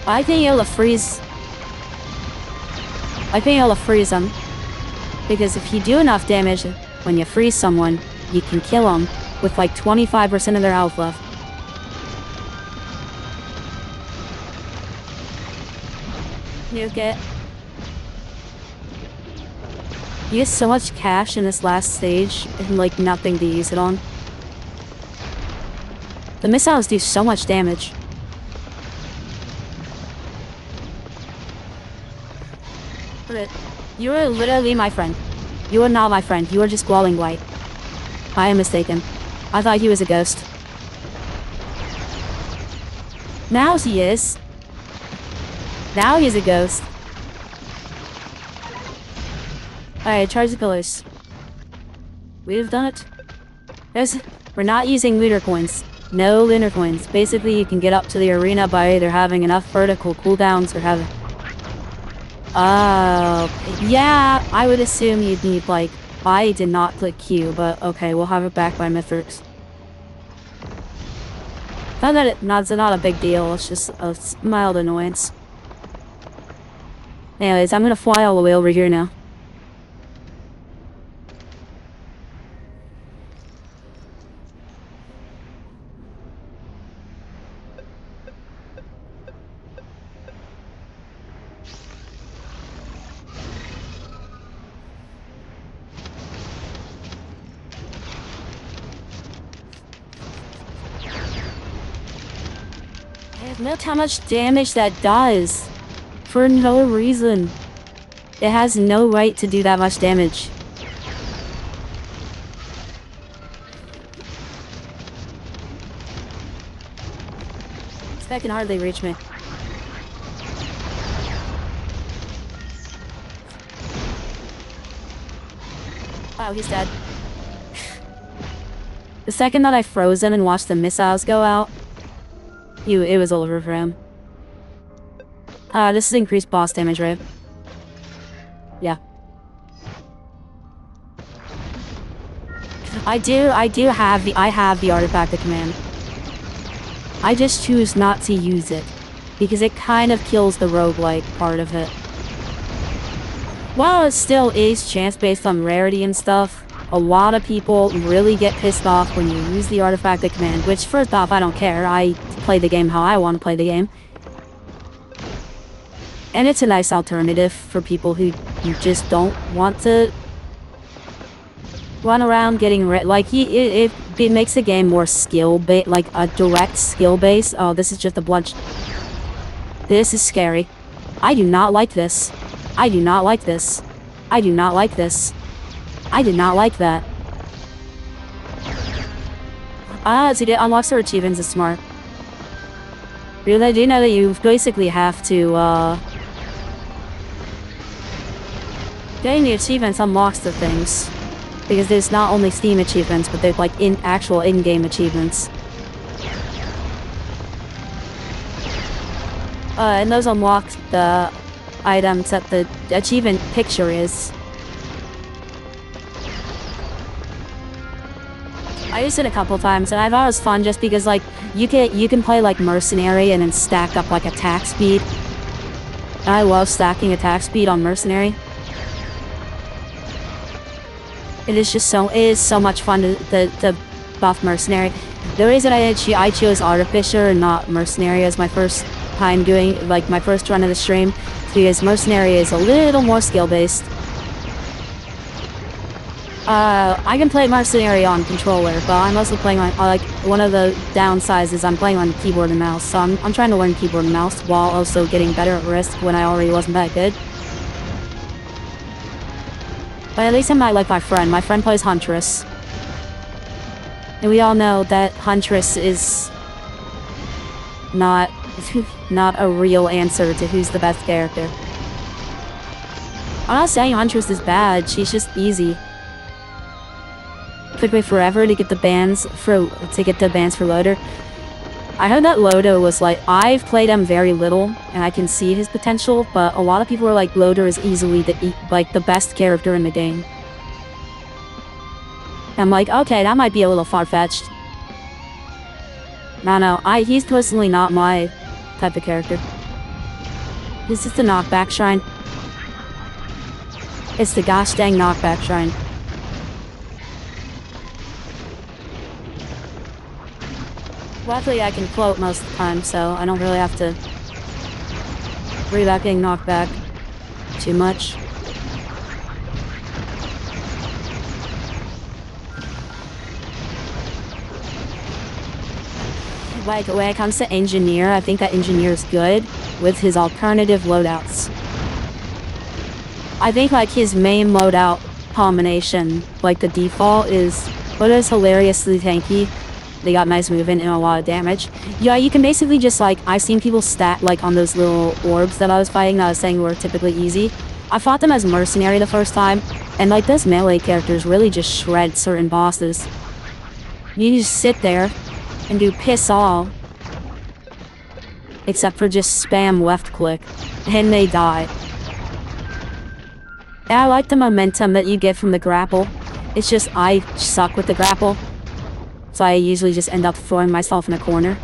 I think you'll freeze. I think you'll freeze them. Because if you do enough damage when you freeze someone, you can kill them with like 25% of their health left. Nuke it. You get so much cash in this last stage and like nothing to use it on. The missiles do so much damage. But you are literally my friend. You are not my friend. You are just glowing white. I am mistaken. I thought he was a ghost. Now he is. Now he's a ghost. Alright, charge the pillars. We've done it. We're not using lunar coins. No lunar coins. Basically, you can get up to the arena by either having enough vertical cooldowns or having... yeah, I would assume you'd need, like... I did not click Q, but okay, we'll have it back by Mithrix. Not that it's not a big deal, it's just a mild annoyance. Anyways, I'm gonna fly all the way over here now. Look how much damage that does. For no reason. It has no right to do that much damage. This guy can hardly reach me. Wow, he's dead. The second that I froze him and watched the missiles go out, it was over for him. This is increased boss damage, right? Yeah. I have the artifact of command. I just choose not to use it, because it kind of kills the roguelike part of it. While it still is chance based on rarity and stuff, a lot of people really get pissed off when you use the artifacted command, which first off, I don't care. I play the game how I want to play the game. And it's a nice alternative for people who just don't want to run around getting it makes the game more skill-based, like a direct skill-based. Oh, this is just a bludge. This is scary. I do not like this. I do not like this. I do not like this. I did not like that. See, it unlocks her achievements is smart. Because I do know that you basically have to, getting the achievements unlocks the things. Because there's not only Steam achievements, but there's like actual in-game achievements. And those unlock the items that the achievement picture is. I used it a couple times, and I thought it was fun just because, like, you can play like Mercenary and then stack up like attack speed. And I love stacking attack speed on Mercenary. It is so much fun to buff Mercenary. The reason I chose Artificer and not Mercenary as my first time doing, like, my first run of the stream, is because Mercenary is a little more skill-based. I can play Mercenary on controller, but I'm also playing on, like, one of the downsides is I'm playing on keyboard and mouse, so I'm trying to learn keyboard and mouse while also getting better at Risk when I already wasn't that good. But at least I'm not like my friend. My friend plays Huntress. And we all know that Huntress is not a real answer to who's the best character. I'm not saying Huntress is bad, she's just easy. Took me forever to get the bands for Loader. I heard that Loader was like, I've played him very little, and I can see his potential, but a lot of people are like, Loader is easily the best character in the game. I'm like, okay, that might be a little far-fetched. No, he's personally not my type of character. This is the knockback shrine. It's the gosh dang knockback shrine. Luckily, I can float most of the time, so I don't really have to worry about getting knocked back too much. Like, when it comes to Engineer, I think that Engineer is good with his alternative loadouts. I think, like, his main loadout combination, like, the default is hilariously tanky. They got nice movement and a lot of damage. Yeah, you can basically just, like, I've seen people stat, like, on those little orbs that I was fighting that I was saying were typically easy. I fought them as Mercenary the first time, and, like, those melee characters really just shred certain bosses. You just sit there and do piss all. Except for just spam left click, and they die. And I like the momentum that you get from the grapple. It's just, I suck with the grapple. So I usually just end up throwing myself in a corner.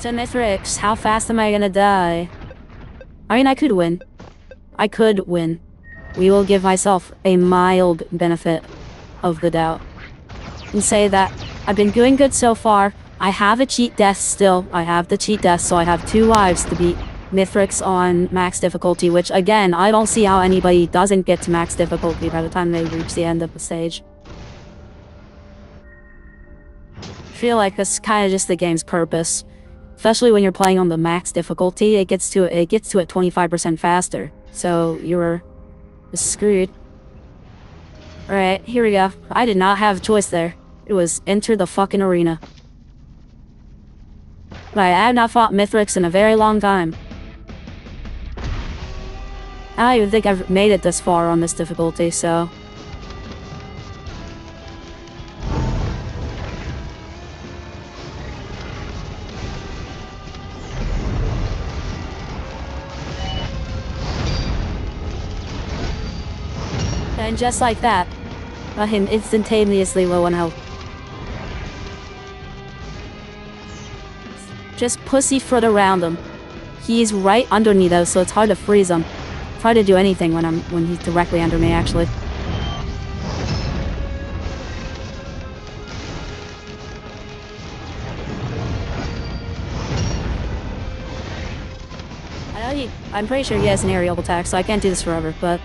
To Mithrix, how fast am I gonna die? I mean, I could win. I could win. We will give myself a mild benefit of the doubt. And say that I've been doing good so far. I have a cheat death still. I have the cheat death, so I have 2 lives to beat Mithrix on max difficulty, which again, I don't see how anybody doesn't get to max difficulty by the time they reach the end of the stage. I feel like that's kind of just the game's purpose. Especially when you're playing on the max difficulty, it gets to it 25% faster. So you're screwed. Alright, here we go. I did not have a choice there. It was enter the fucking arena. Right, I have not fought Mithrix in a very long time. I don't even think I've made it this far on this difficulty, so... And just like that, I am instantaneously low on health. Just pussyfoot around them. He's right under me though, so it's hard to freeze him. It's hard to do anything when he's directly under me, actually. I'm pretty sure he has an aerial attack, so I can't do this forever, but...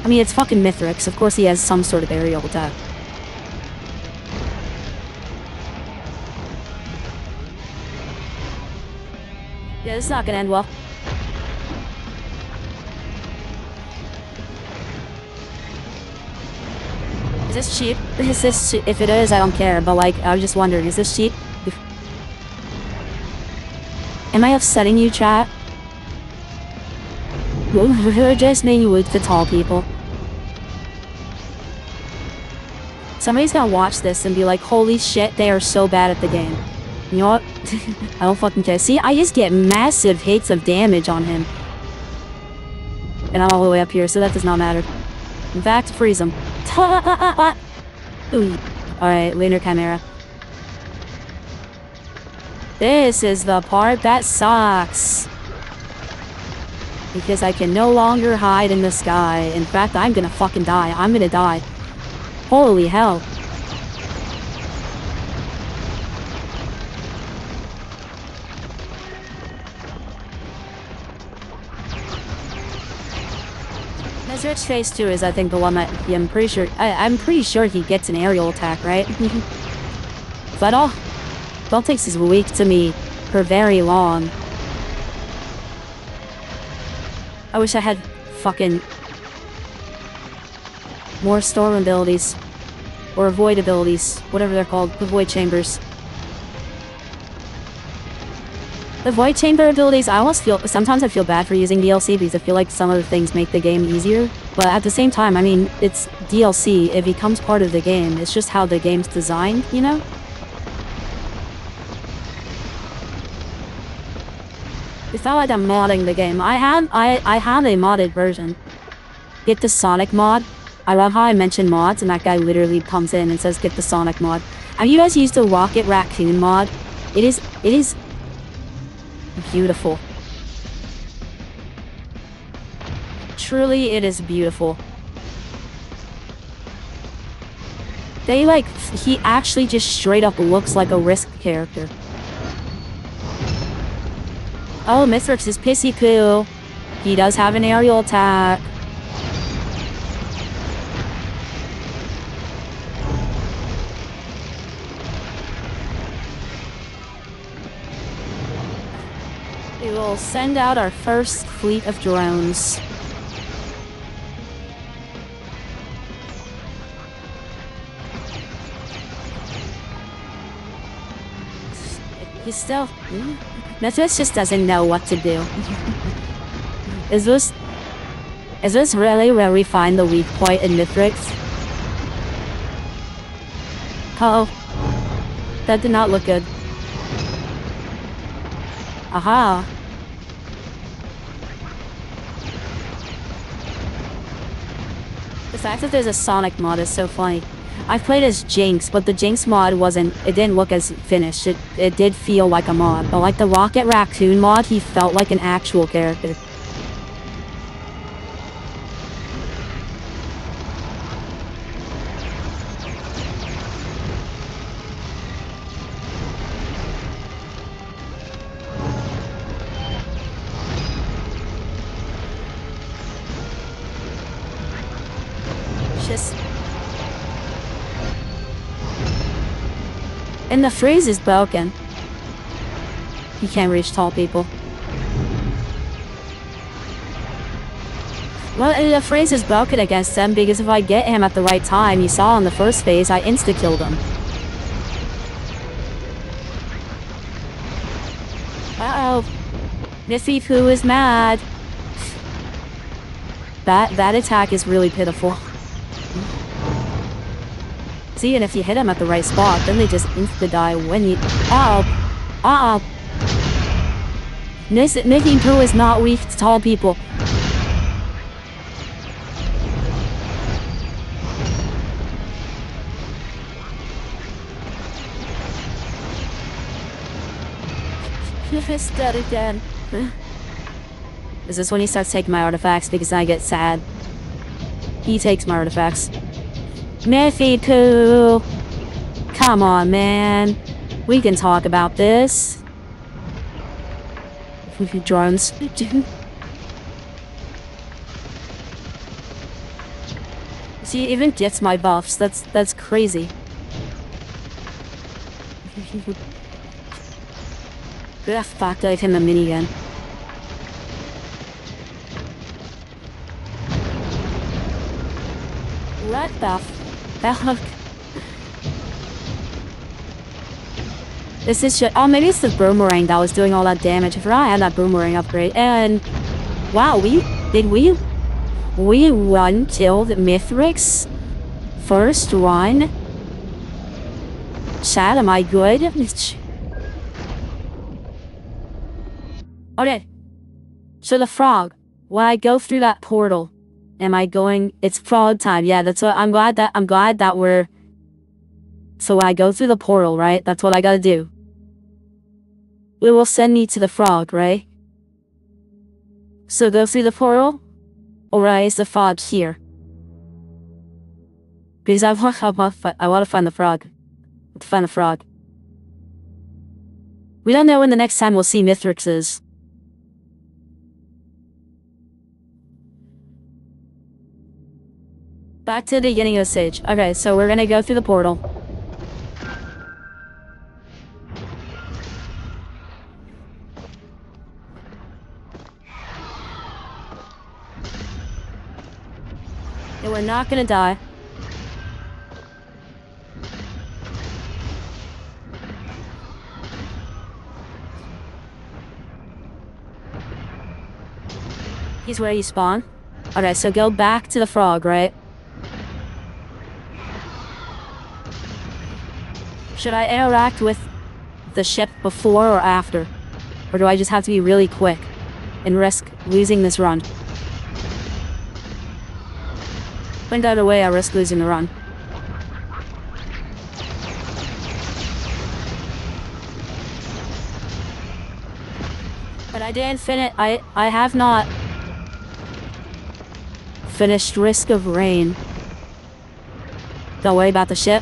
I mean, it's fucking Mithrix. Of course he has some sort of aerial attack. Yeah, this is not gonna end well. Is this cheap? If it is, I don't care, but like, I was just wondering, is this cheap? Am I upsetting you, chat? Just maybe with the tall people. Somebody's gonna watch this and be like, holy shit, they are so bad at the game. You know what? I don't fucking care. See, I just get massive hits of damage on him. And I'm all the way up here, so that does not matter. In fact, freeze him. Alright, Lunar Chimera. This is the part that sucks. Because I can no longer hide in the sky. In fact, I'm gonna fucking die. I'm gonna die. Holy hell. Mithrix phase 2 is, I think, the one that I'm pretty sure he gets an aerial attack, right? But Baltix is weak to me for very long. I wish I had fucking more storm abilities. Or avoid abilities. Whatever they're called. The void chambers. The void chamber abilities, sometimes I feel bad for using DLC because I feel like some of the things make the game easier. But at the same time, I mean, it's DLC. It becomes part of the game. It's just how the game's designed, you know? It's not like I'm modding the game. I have a modded version. Get the Sonic mod. I love how I mention mods and that guy literally comes in and says get the Sonic mod. Have you guys used the Rocket Raccoon mod? It is beautiful. Truly, it is beautiful. He actually just straight up looks like a Risk character. Oh, Mithrix is pissy poo. He does have an aerial attack. We will send out our first fleet of drones. He's still... Mithrix just doesn't know what to do. Is this really where we find the weak point in Mithrix? Oh. That did not look good. Aha. The fact that there's a Sonic mod is so funny. I've played as Jinx, but the Jinx mod didn't look as finished. It did feel like a mod, but like the Rocket Raccoon mod, he felt like an actual character. And the freeze is broken. He can't reach tall people. Well, the freeze is broken against them because if I get him at the right time, you saw in the first phase, I insta-killed him. Uh-oh. Missy Poo is mad. That attack is really pitiful. See, and if you hit them at the right spot, then they just insta-die when you... Missy Poo is not weak to tall people. It's dead again. Is this when he starts taking my artifacts because I get sad? He takes my artifacts. Mythical! Come on, man. We can talk about this. Drones. See, even gets my buffs. That's crazy. Ugh, fuck, gave him a minigun. What the fuck? This is shit. Oh, maybe it's the boomerang that was doing all that damage. If I had that boomerang upgrade, and wow, we won killed Mithrix first run. Chad, am I good? Okay. So the frog. When I go through that portal, am I going? It's frog time. Yeah, that's what I'm glad that we're. So when I go through the portal, right? That's what I gotta do. It will send me to the frog, right? So go through the portal, or is the frog here? Because I want to find the frog. Find the frog. We don't know when the next time we'll see Mithrixes. Back to the beginning of the stage. Okay, so we're gonna go through the portal. And we're not gonna die. He's where you spawn. Okay, so go back to the frog, right? Should I interact with the ship before or after? Or do I just have to be really quick and risk losing this run? When either way, I risk losing the run. But I didn't finish. I have not finished Risk of Rain. Don't worry about the ship.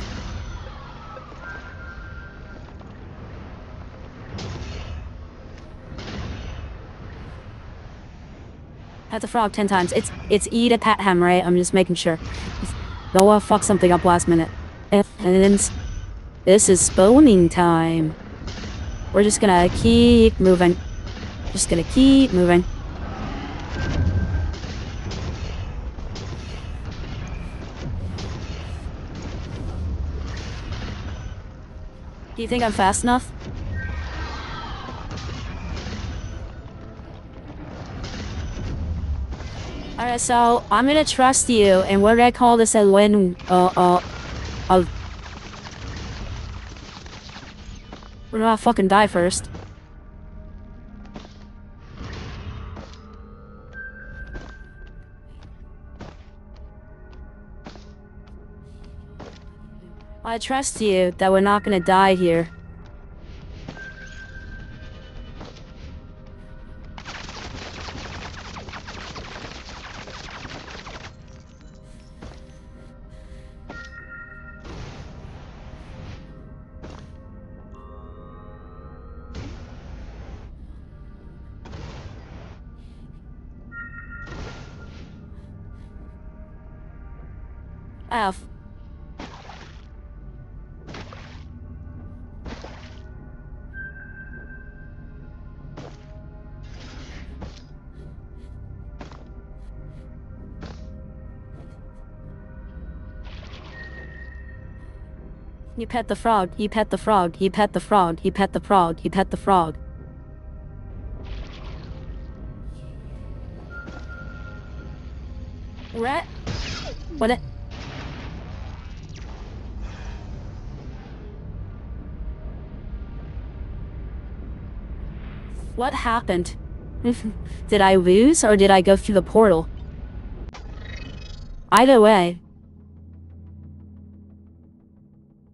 Pet the frog 10 times. It's E to pet him, right? I'm just making sure. Don't want to fuck something up last minute. And this is spawning time. We're just gonna keep moving. Just gonna keep moving. Do you think I'm fast enough? Alright, so I'm gonna trust you, and what did I call this a win? We're gonna fucking die first. I trust you that we're not gonna die here. F. You pet the frog, you pet the frog, you pet the frog, you pet the frog, you pet the frog. What? What it? What happened? Did I lose or did I go through the portal? Either way.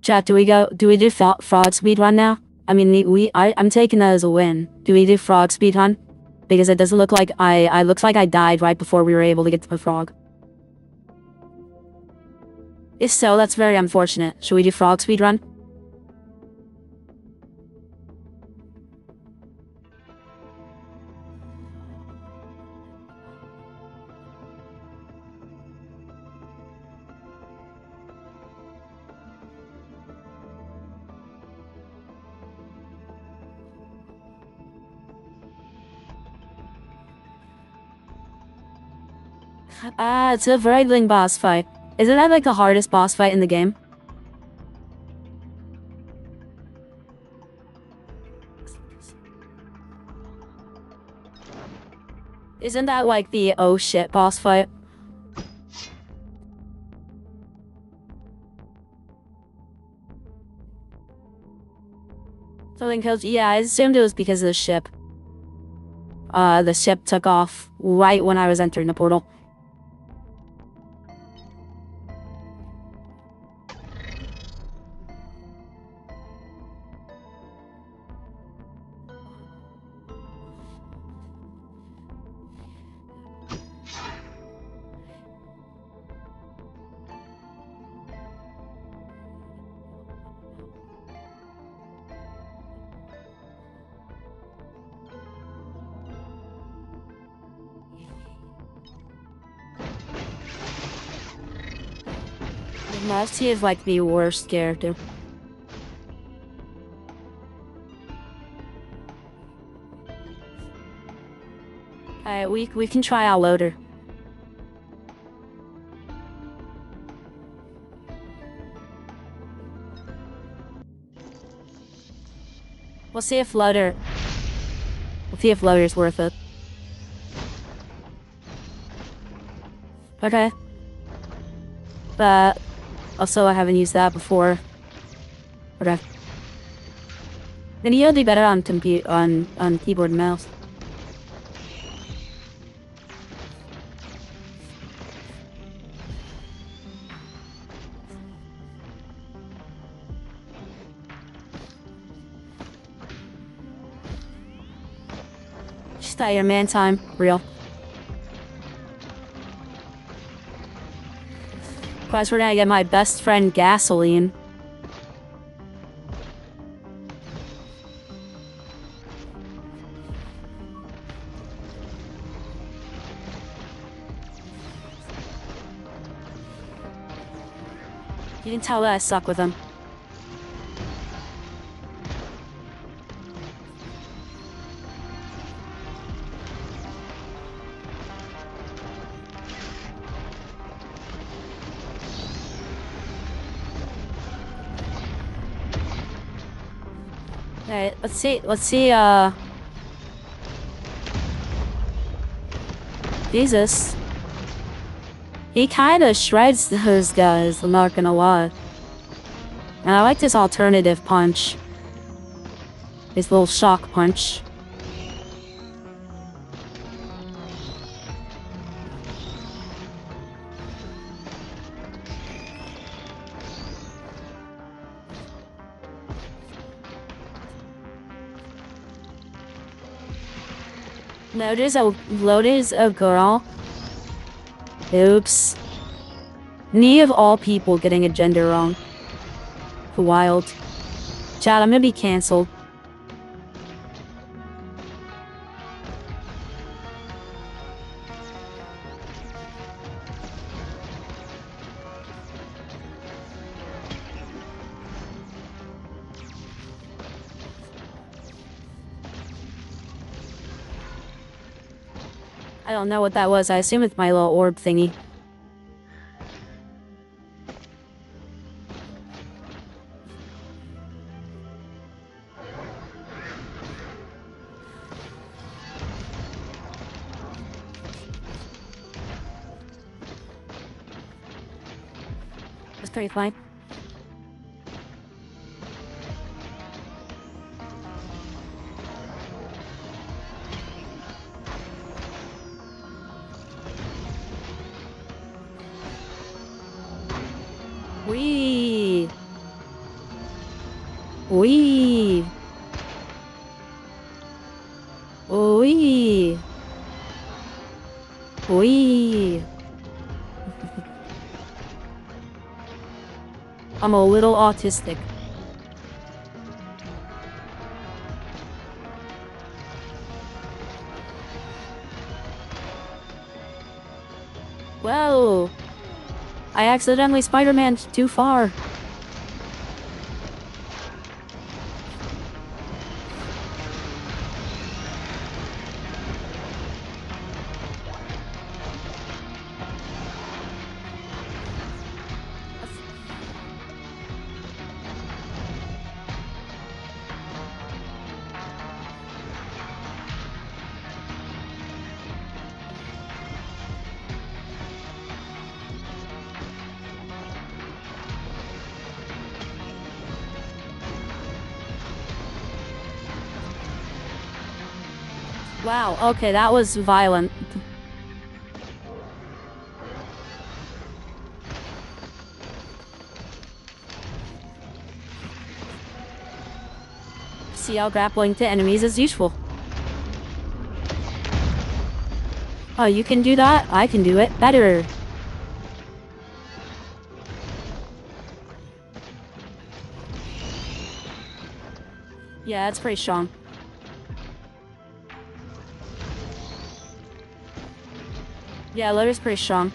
Chat, do we do frog speed run now? I mean, I'm taking that as a win. Do we do frog speedrun? Because it doesn't look like I looks like I died right before we were able to get to the frog. If so, that's very unfortunate. Should we do frog speedrun? It's a very long boss fight. Isn't that like the hardest boss fight in the game? Isn't that like the oh shit boss fight? Something kills. Yeah, I assumed it was because of the ship. The ship took off right when I was entering the portal. Musty is like the worst character. Alright, we can try our loader. We'll see if loader is worth it. Okay. But also I haven't used that before. Okay. Then you'll be better on keyboard and mouse. Just Iron Man time, real. Plus, we're gonna get my best friend gasoline. You can tell that I suck with him. Alright, let's see, Jesus. He kinda shreds those guys, I'm not gonna lie. And I like this alternative punch. This little shock punch. Notice a girl. Oops. Me of all people getting a gender wrong. Wild. Chad, I'm gonna be cancelled. I don't know what that was. I assume it's my little orb thingy. That's pretty fine. Wee. I'm a little autistic. Well, I accidentally Spider-Man'd too far. Wow, okay, that was violent. See how grappling to enemies is useful. Oh, you can do that? I can do it better. Yeah, that's pretty strong. Yeah, Loader's pretty strong.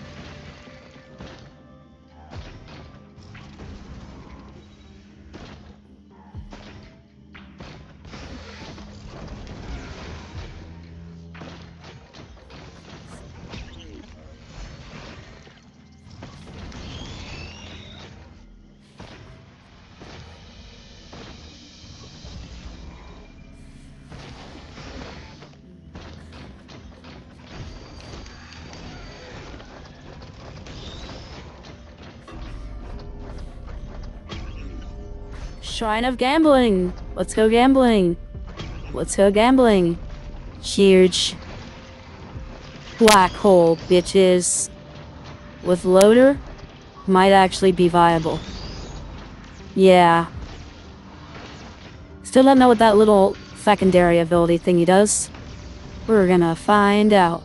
Shrine of Gambling. Let's go gambling. Let's go gambling. Huge. Black hole, bitches. With Loader, might actually be viable. Yeah. Still don't know what that little secondary ability thingy does. We're gonna find out.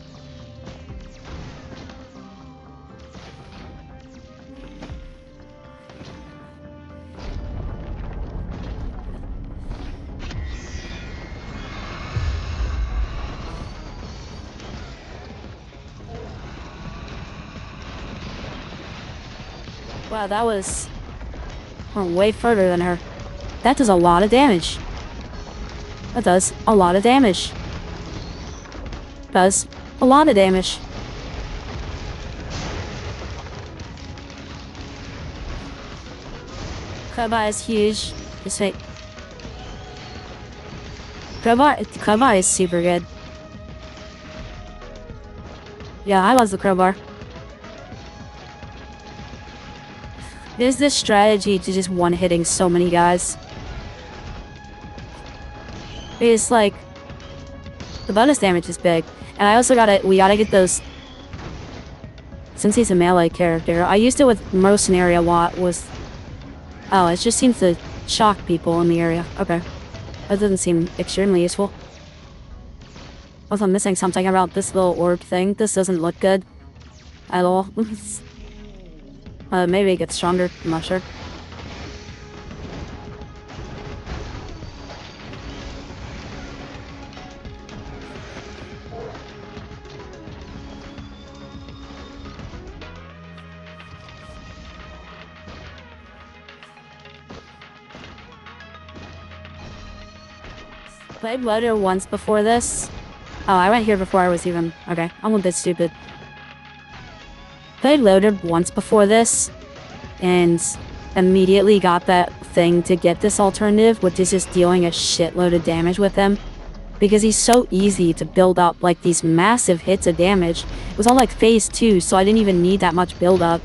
Wow, that was way further than her. That does a lot of damage. That does a lot of damage. Does a lot of damage. Crowbar is huge. Just wait. Crowbar is super good. Yeah, I love the crowbar. There's this strategy to just one-hitting so many guys. It's like the bonus damage is big, and I also we gotta get those. Since he's a melee character, I used it with Mercenary a lot. Oh, it just seems to shock people in the area. Okay, that doesn't seem extremely useful. Also, I'm missing something about this little orb thing. This doesn't look good at all. Maybe it gets stronger. I'm not sure. Played Loader once before this. Oh, I went here before I was even... Okay, I'm a bit stupid. Played Loader once before this, and immediately got that thing to get this alternative, which is just dealing a shitload of damage with him. Because he's so easy to build up, like, these massive hits of damage. It was all like phase 2, so I didn't even need that much build up.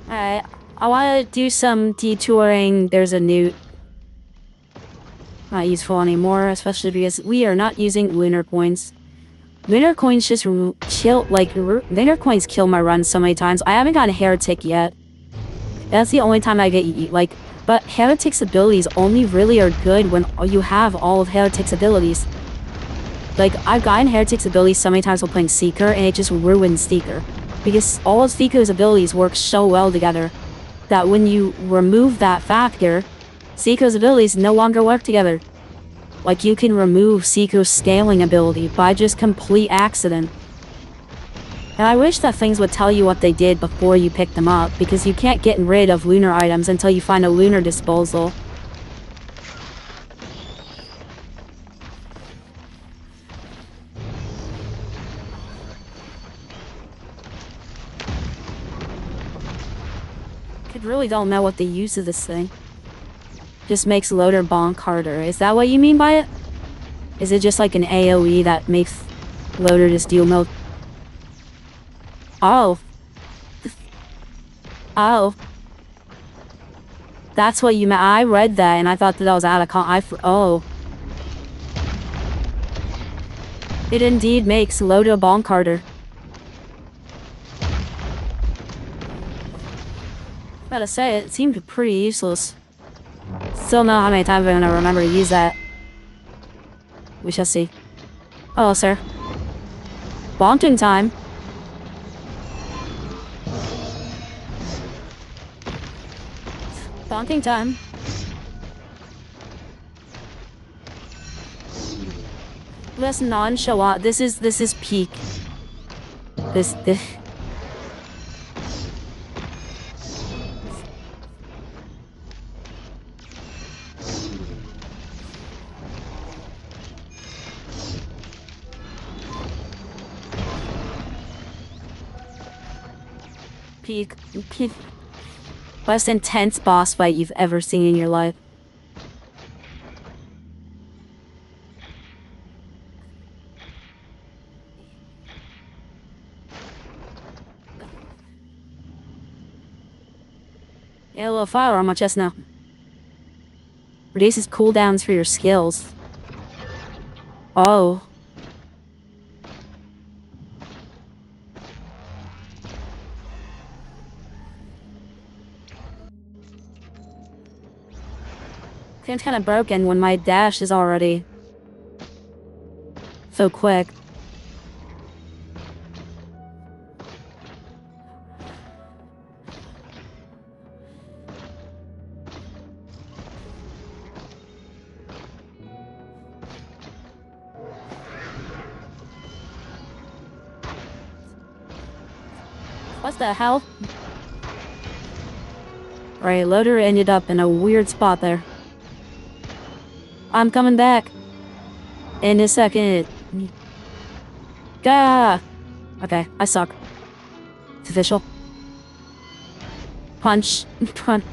Alright, I want to do some detouring. There's a newt. Not useful anymore, especially because we are not using lunar coins. Lunar coins just kill, lunar coins kill my run so many times. I haven't gotten a Heretic yet. That's the only time I get, but Heretic's abilities only really are good when you have all of Heretic's abilities. Like, I've gotten Heretic's abilities so many times while playing Seeker, and it just ruins Seeker. Because all of Seeker's abilities work so well together that when you remove that factor, Seeker's abilities no longer work together. Like, you can remove Seeker's scaling ability by just complete accident. And I wish that things would tell you what they did before you pick them up, because you can't get rid of lunar items until you find a lunar disposal. I really don't know what the use of this thing. Just makes loader bonk harder. Is that what you mean by it? Is it just like an AoE that makes loader just deal mode? Oh. Oh. That's what you meant. I read that and I thought that was out of oh. It indeed makes loader bonk harder. Gotta say, it seemed pretty useless. Still know how many times I'm gonna remember to use that. We shall see. Hello, sir. Bonking time. Bonking time. This nonchalant. This is peak. This. Peak. Most intense boss fight you've ever seen in your life. Yeah, a little fire on my chest now. Reduces cooldowns for your skills. Oh. Seems kind of broken when my dash is already so quick. What the hell? Right, loader ended up in a weird spot there. I'm coming back in a second. Gah! Okay, I suck. It's official. Punch. Punch.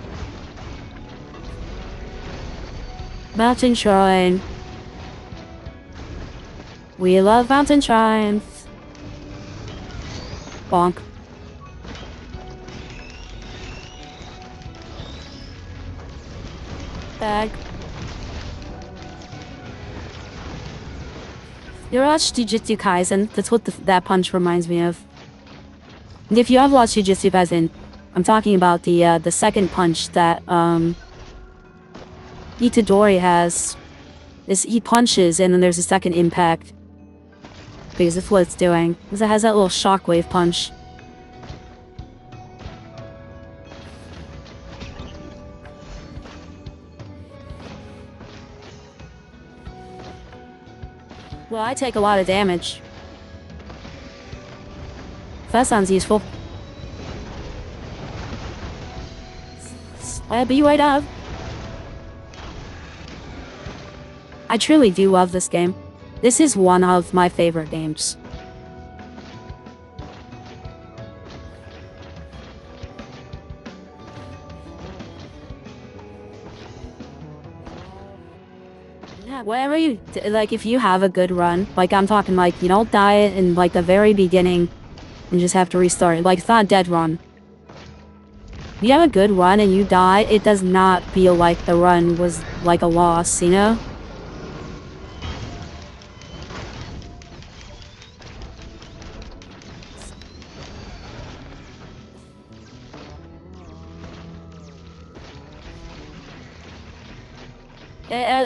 Mountain Shrine. We love mountain shrines. Bonk. Bag. You ever watched Jujutsu Kaisen? That's what that punch reminds me of. And if you have watched Jujutsu Kaisen, I'm talking about the second punch that Itadori has. He punches and then there's a second impact. Because that's what it's doing. Because it has that little shockwave punch. Well, I take a lot of damage. That sounds useful. Be right up. I truly do love this game. This is one of my favorite games. Yeah, whatever you like, if you have a good run, like I'm talking like you don't die in like the very beginning and just have to restart. Like it's not a dead run. If you have a good run and you die, it does not feel like the run was like a loss, you know?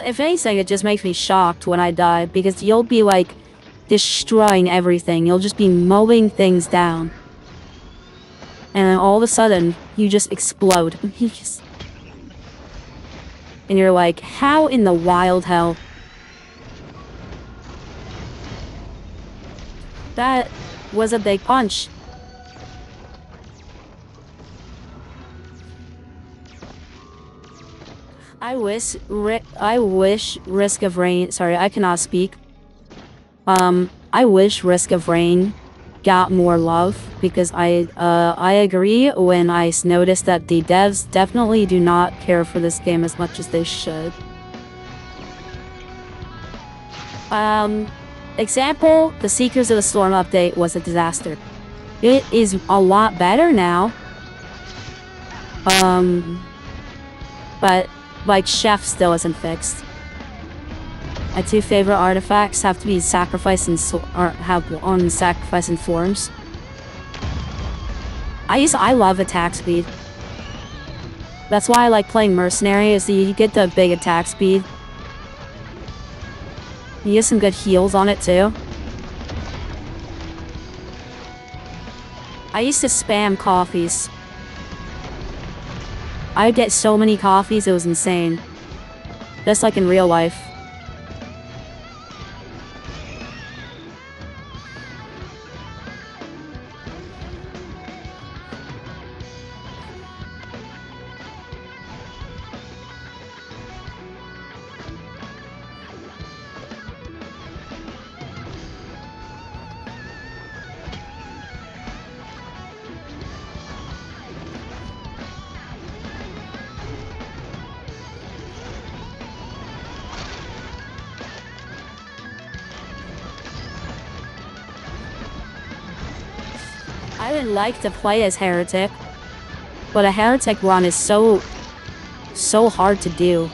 If anything, it just makes me shocked when I die, because you'll be like destroying everything. You'll just be mowing things down. And then all of a sudden, you just explode. And you're like, how in the wild hell? That was a big punch. I wish Risk of Rain. Sorry, I cannot speak. I wish Risk of Rain got more love because I agree when I noticed that the devs definitely do not care for this game as much as they should. Example, the Seekers of the Storm update was a disaster. It is a lot better now. But like Chef still isn't fixed. My two favorite artifacts have to be Sacrifice and Sacrifice and Forms. I love attack speed. That's why I like playing Mercenary, is you get the big attack speed. You get some good heals on it too. I used to spam coffees. I'd get so many coffees, it was insane. Just like in real life. I would like to play as Heretic, but a Heretic run is so hard to do.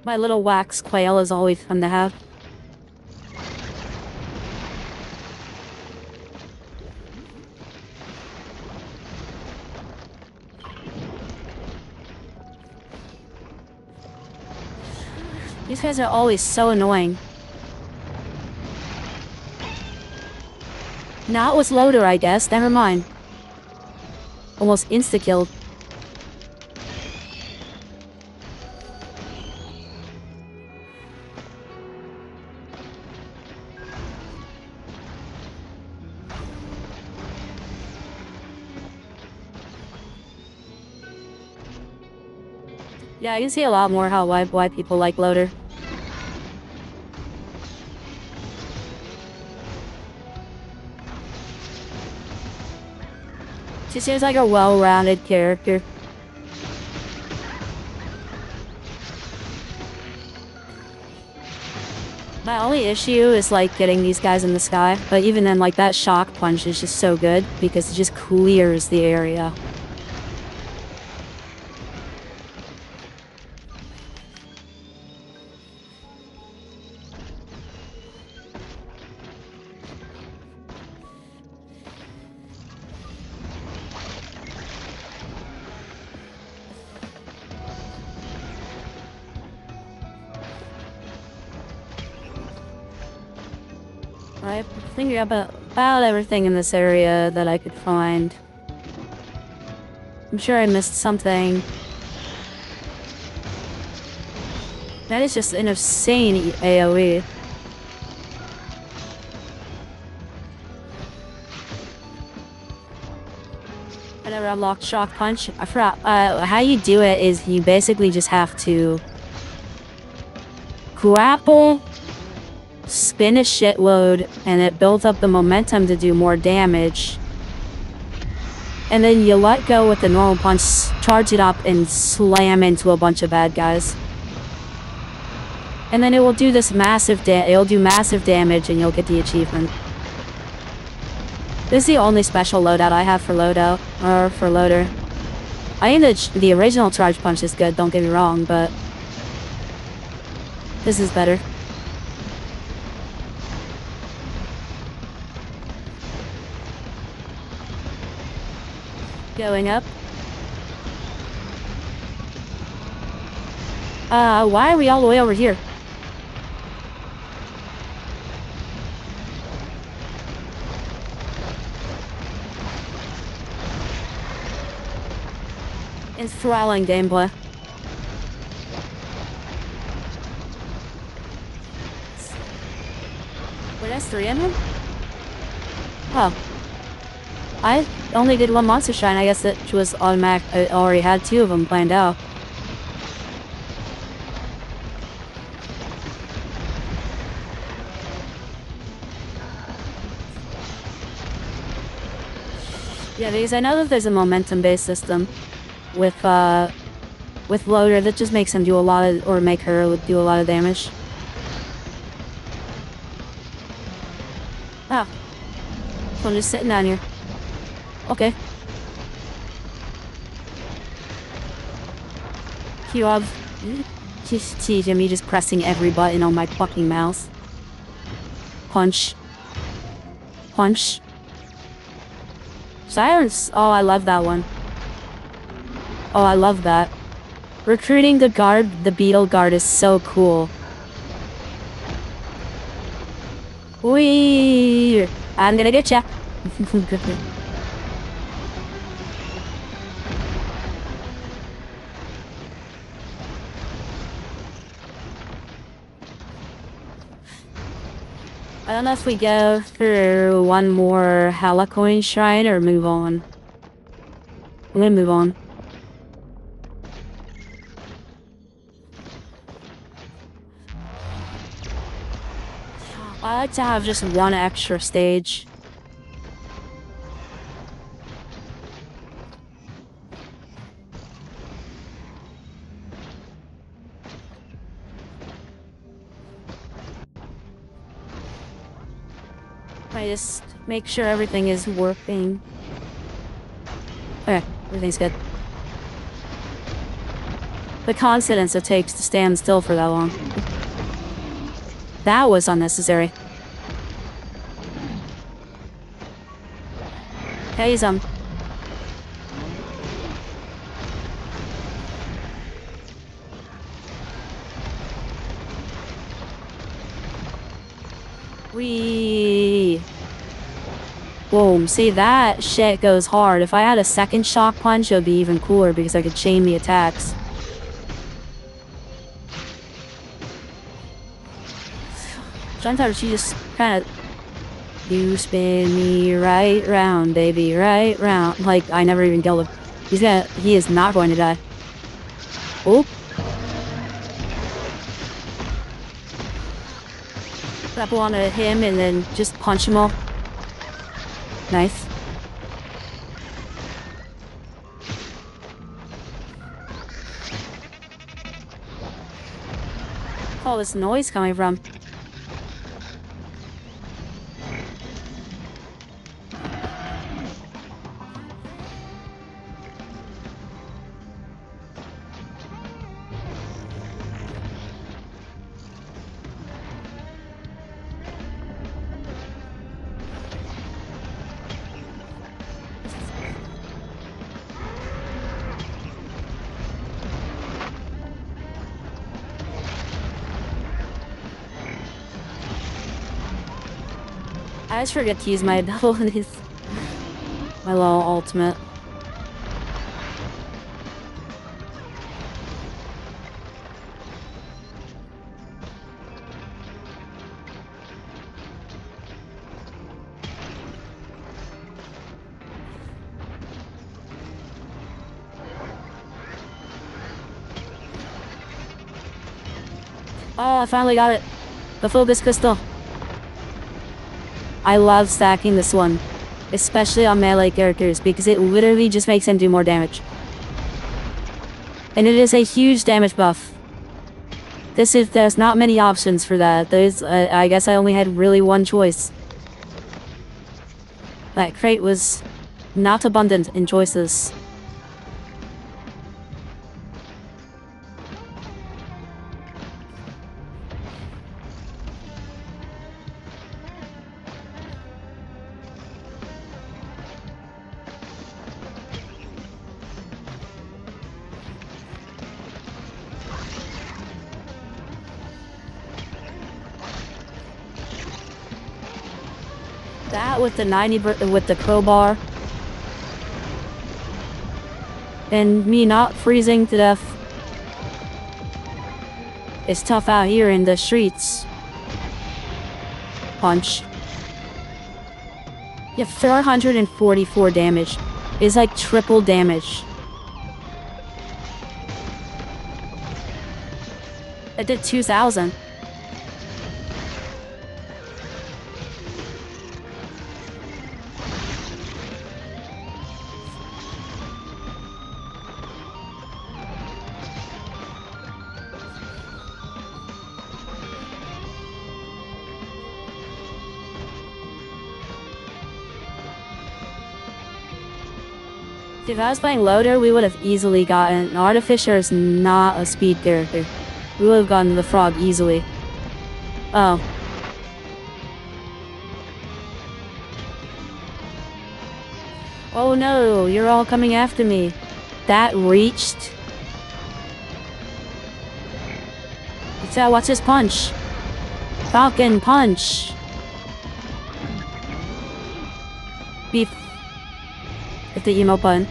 My little wax quail is always fun to have. These guys are always so annoying. Now it was Loader, I guess. Never mind. Almost insta-killed. Yeah, I can see a lot more why people like Loader. She seems like a well-rounded character. My only issue is like getting these guys in the sky, but even then, like, that shock punch is just so good because it just clears the area. I'm thinking about everything in this area that I could find. I'm sure I missed something. That is just an insane AoE. I never unlocked Shock Punch. I forgot. How you do it is you basically just have to grapple, spin a shitload, and it builds up the momentum to do more damage. And then you let go with the normal punch, charge it up, and slam into a bunch of bad guys. And then it will do this it'll do massive damage and you'll get the achievement. This is the only special loadout I have for loadout, or for loader. I think the original charge punch is good, don't get me wrong, but this is better. Going up. Why are we all the way over here? Enthralling gameplay. Wait, that's 3 in them? Oh. I only did 1 monster shine. I guess it was automatic. I already had 2 of them planned out. Yeah, because I know that there's a momentum-based system with loader that just makes him do a lot of, or make her do a lot of damage. Oh. So I'm just sitting down here. Okay. You have just me just pressing every button on my fucking mouse. Punch. Punch. Sirens. Oh, I love that one. Oh, I love that. Recruiting the beetle guard is so cool. Wee! I'm gonna get ya. I don't know if we go through one more Halacoin shrine or move on. I'm gonna move on. I like to have just 1 extra stage. I just make sure everything is working. Okay, everything's good. The confidence it takes to stand still for that long. That was unnecessary. Hey, Wee. Boom. See, that shit goes hard. If I had a second shock punch, it would be even cooler because I could chain the attacks. Sometimes she just kind of... You spin me right round, baby, right round. Like, I never even killed him. He is not going to die. Oop. Grapple onto him and then just punch him all. Nice. All this noise coming from. I always forget to use my abilities. My little ultimate. Oh, I finally got it. The Phobos Crystal. I love stacking this one. especially on melee characters, because it literally just makes them do more damage. And it is a huge damage buff. There's not many options for that. I guess I only had really one choice. That crate was not abundant in choices. That with the 90 with the crowbar, and me not freezing to death. It's tough out here in the streets. Punch. Yeah, 444 damage is like triple damage. I did 2,000. If I was playing Loader, we would have easily gotten... Artificer is not a speed character. We would have gotten the frog easily. Oh. Oh no, you're all coming after me. That reached. Watch his punch. Falcon punch. Beef. With the emo button.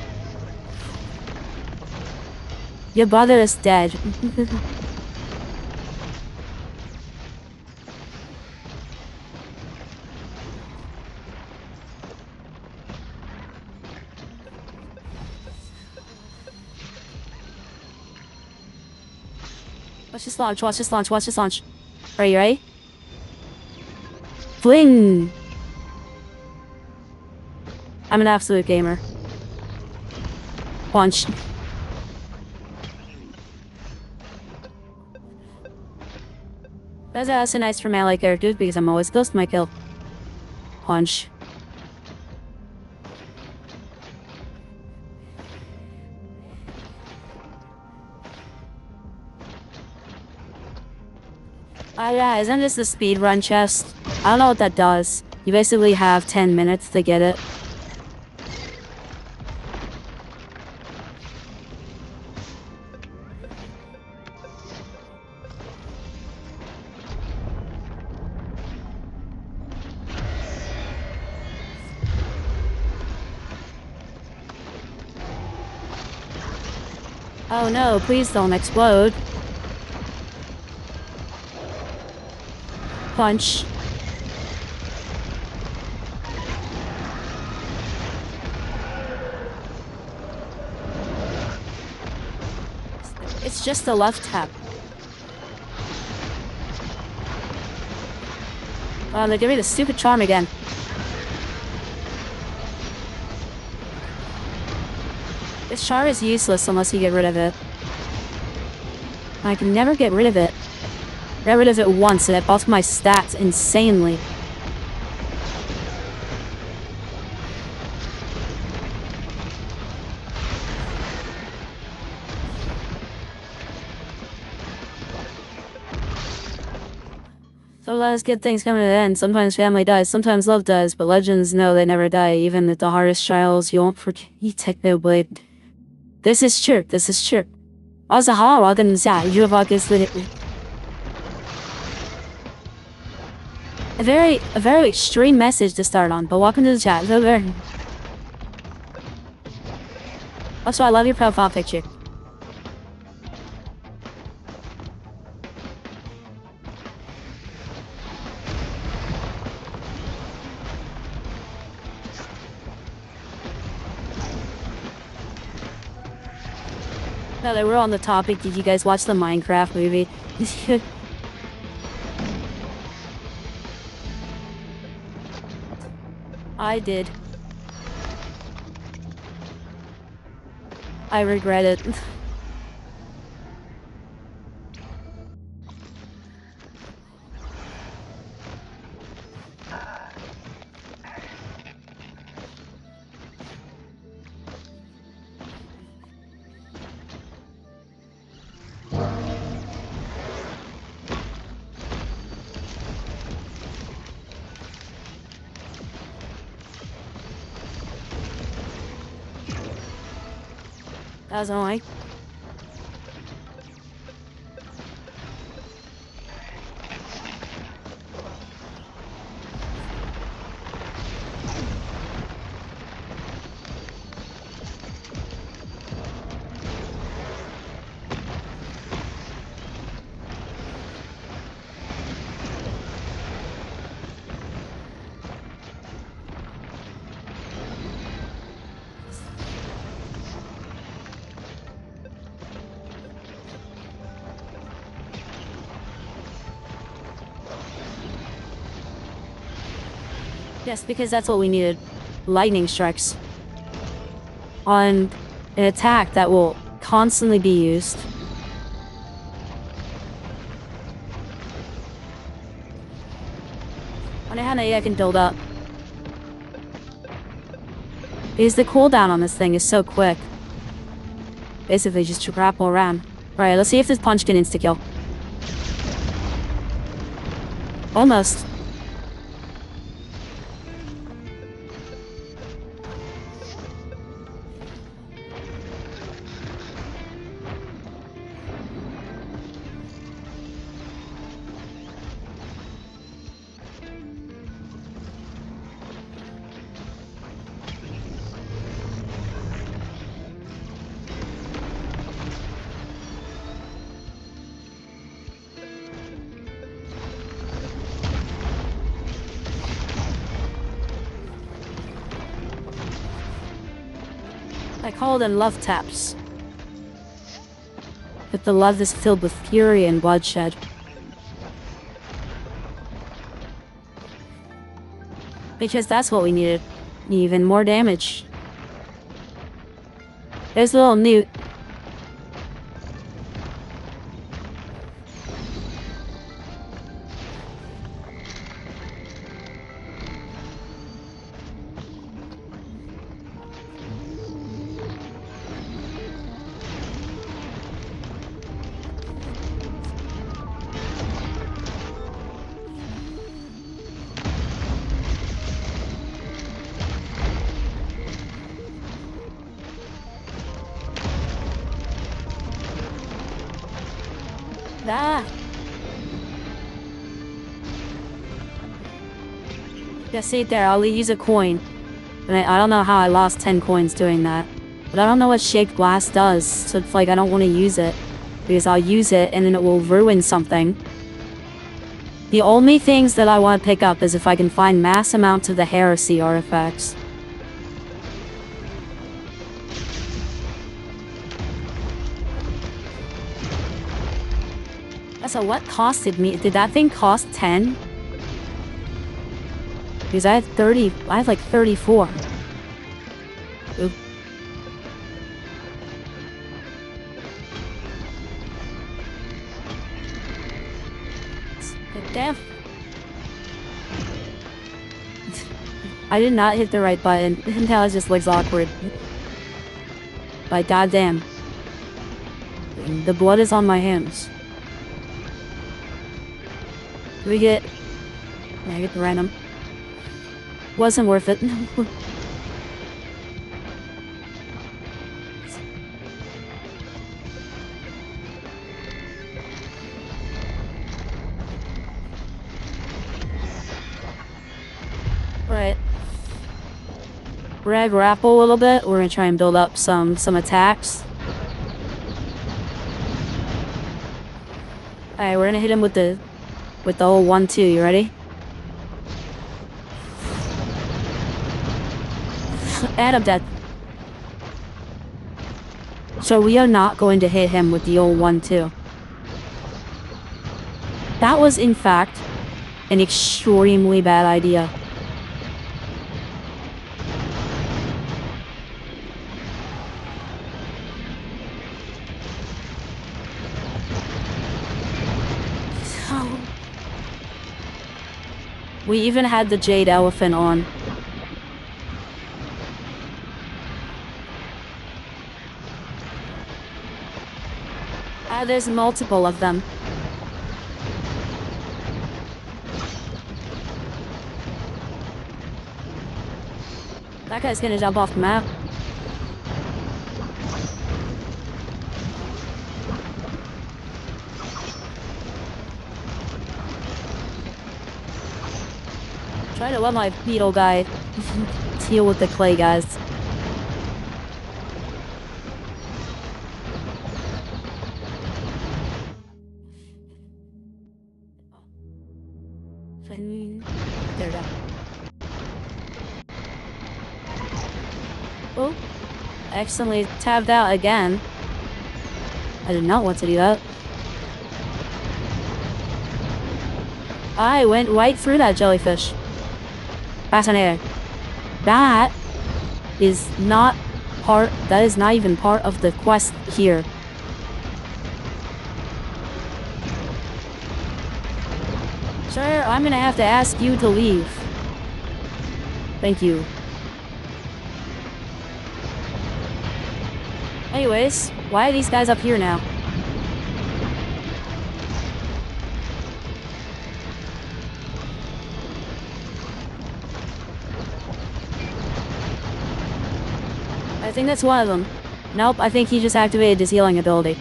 Your brother is dead. Watch this launch, watch this launch, watch this launch. Are you ready? Fling! I'm an absolute gamer. Punch. That's also nice for melee characters because I'm always close to my kill. Punch. Yeah, isn't this the speedrun chest? I don't know what that does. You basically have 10 minutes to get it. Oh no, please don't explode. Punch. It's just a left tap. Oh, they give me the stupid charm again. This char is useless unless you get rid of it. I can never get rid of it. Got rid of it once and it buffed my stats insanely. So let's get things coming to an end. Sometimes family dies, sometimes love dies, but legends know they never die. Even at the hardest trials, you won't forget Technoblade. This is true, this is true. Also, hello, welcome to you have a very extreme message to start on, but welcome to the chat. So there. Also, I love your profile picture. Now that we're on the topic, did you guys watch the Minecraft movie? I did. I regret it. That was annoying. Yes, because that's what we needed. Lightning strikes. On an attack that will constantly be used. Wonder how many I can build up. Because the cooldown on this thing is so quick. Basically just to grapple around. Alright, let's see if this punch can insta-kill. Almost. I call them love taps. But the love is filled with fury and bloodshed. Because that's what we needed. Even more damage. There's a little newt. Ah! Just see it there, I'll use a coin. And I don't know how I lost 10 coins doing that. But I don't know what Shaped Glass does, so it's like I don't want to use it. Because I'll use it and then it will ruin something. The only things that I want to pick up is if I can find mass amounts of the Heresy artifacts. So what costed me? Did that thing cost 10? Because I had 30, I have like 34. Oop. Damn. I did not hit the right button. Now it just looks awkward. But goddamn. The blood is on my hands. We get... Yeah, I get the random. Wasn't worth it. Right. We're gonna grapple a little bit. We're gonna try and build up some attacks. Alright, we're gonna hit him with the whole 1-2, you ready? And I'm dead. So we are not going to hit him with the old 1-2. That was, in fact, an extremely bad idea. We even had the jade elephant on. There's multiple of them. That guy's gonna jump off the map. Try to let my beetle guy deal with the clay guys. There we go. Oh, I accidentally tabbed out again. I did not want to do that. I went right through that jellyfish. Fascinating. That is not even part of the quest here. Sir, I'm gonna have to ask you to leave. Thank you. Anyways, why are these guys up here now? I think that's one of them. Nope, I think he just activated his healing ability.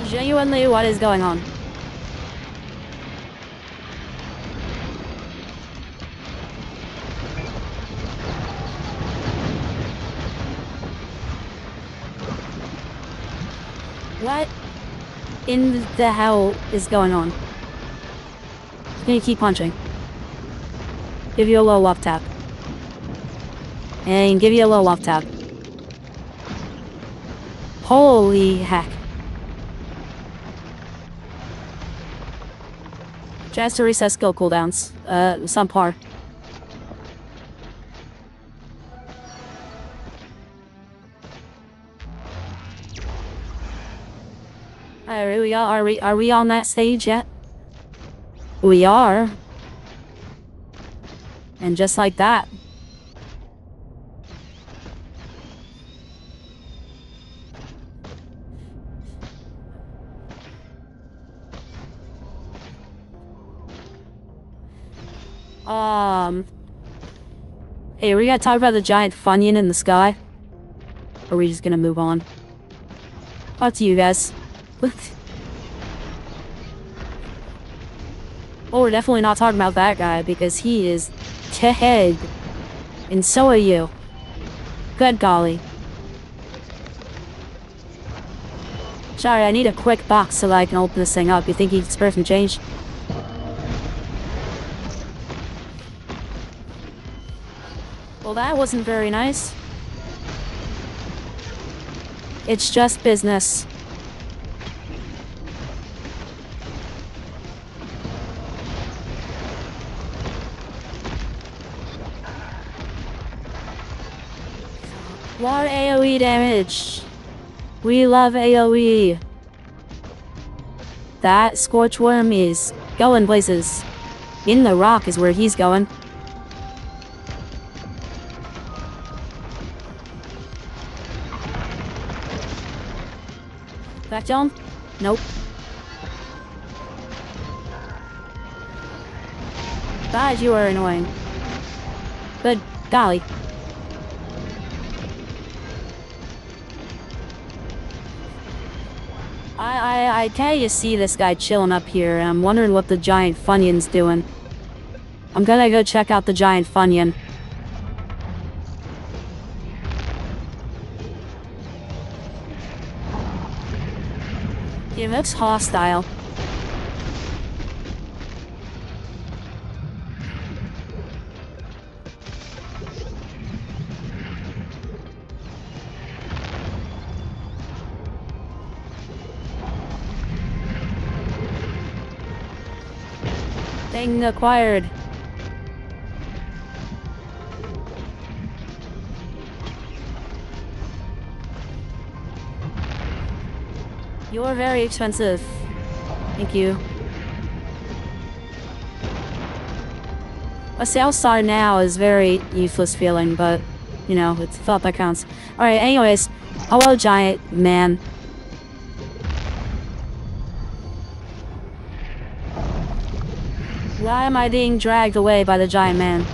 Genuinely, what is going on? What in the hell is going on? Can you keep punching? Give you a low left tap. And give you a low left tap. Holy heck. Just to reset skill cooldowns. Some par. Are we on that stage yet? We are. And just like that. Hey, we gotta talk about the giant Funyun in the sky? Or are we just gonna move on? Up to you guys. Well, we're definitely not talking about that guy because he is dead. And so are you. Good golly. Sorry, I need a quick box so that I can open this thing up. You think he can spare some change? Well, that wasn't very nice. It's just business. More AoE damage. We love AoE. That Scorchworm is going places. In the rock is where he's going. Back down? Nope. God, you are annoying. Good golly. I can't you see this guy chilling up here, and I'm wondering what the giant Funyun's doing. I'm gonna go check out the giant Funyun. He looks hostile. Thing acquired. You're very expensive. Thank you. A sales star now is very useless feeling, but, you know, it's the thought that counts. Alright, anyways. Hello, giant man. Why am I being dragged away by the giant man?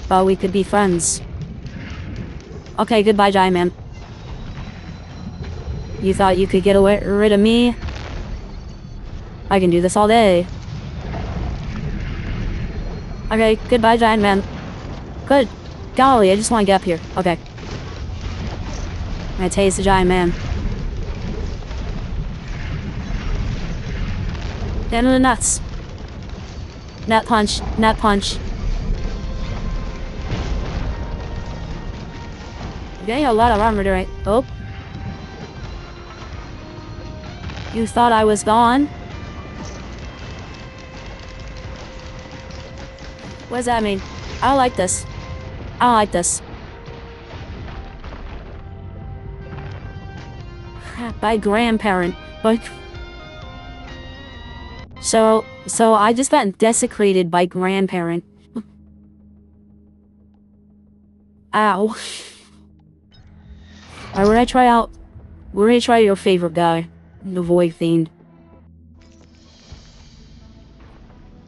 But we could be friends. Okay, goodbye, giant man. You thought you could get rid of me? I can do this all day. Okay, goodbye, giant man. Good. Golly, I just want to get up here. Okay. I'm gonna taste the giant man. Down to the nuts. Nut punch. Nut punch. You're getting a lot of armor right. Oh. You thought I was gone? What does that mean? I don't like this. I don't like this. By grandparent. But so I just got desecrated by grandparent. Ow. Alright, we're gonna try your favorite guy. The Void Fiend.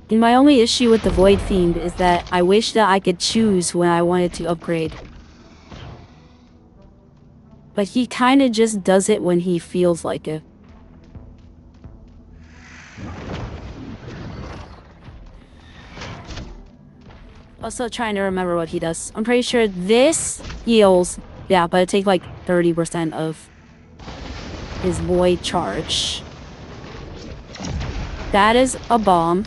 And my only issue with the Void Fiend is that I wish that I could choose when I wanted to upgrade. But he kinda just does it when he feels like it. Also trying to remember what he does. I'm pretty sure this heals. Yeah, but it takes like 30% of his void charge. That is a bomb.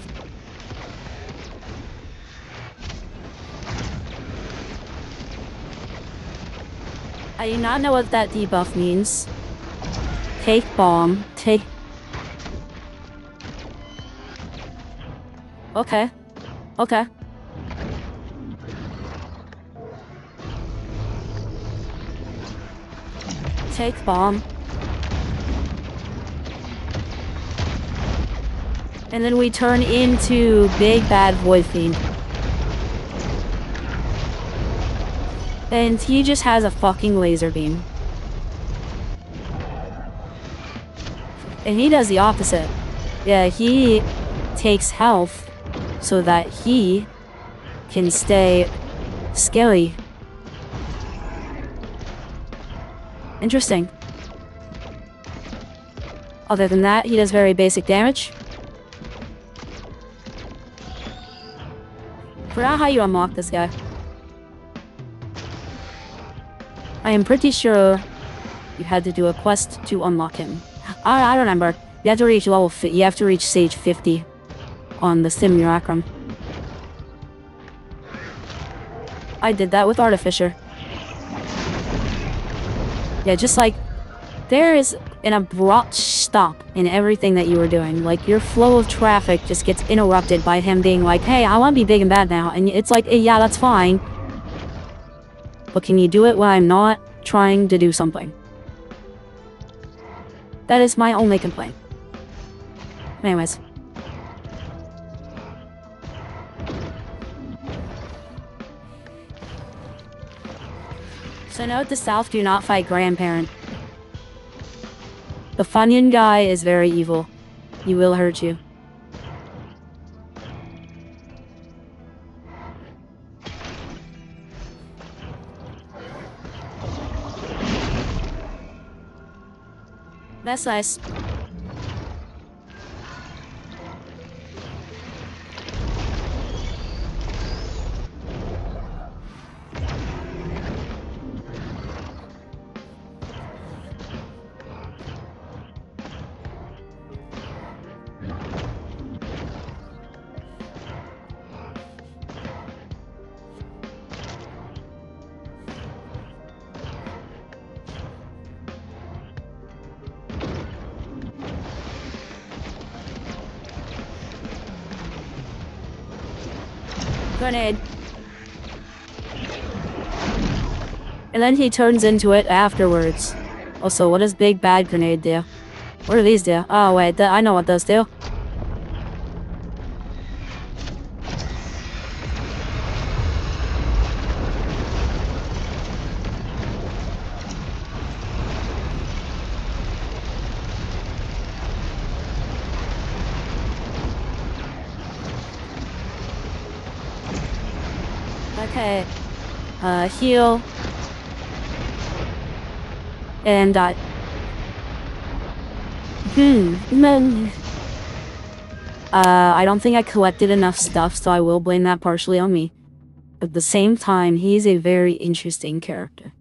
I do not know what that debuff means. Take bomb. Take... Okay. Okay. Take bomb. And then we turn into Big Bad Void Fiend. And he just has a fucking laser beam. And he does the opposite. Yeah, he takes health so that he can stay scary. Interesting. Other than that, he does very basic damage. Forgot how you unlock this guy. I am pretty sure you had to do a quest to unlock him. I don't remember. You have to reach you have to reach stage 50 on the Simulacrum. I did that with Artificer. Yeah, just like there is an abrupt stop in everything that you were doing. Like your flow of traffic just gets interrupted by him being like, "Hey, I want to be big and bad now," and it's like, "Yeah, that's fine. But can you do it when I'm not trying to do something?" That is my only complaint. Anyways. So note the South do not fight grandparent. The Funyun guy is very evil. He will hurt you. That's nice. Grenade. And then he turns into it afterwards. Also, what does Big Bad Grenade do? What do these do? Oh, wait, I know what those do. Okay. Heal. And, I don't think I collected enough stuff, so I will blame that partially on me. At the same time, he's a very interesting character.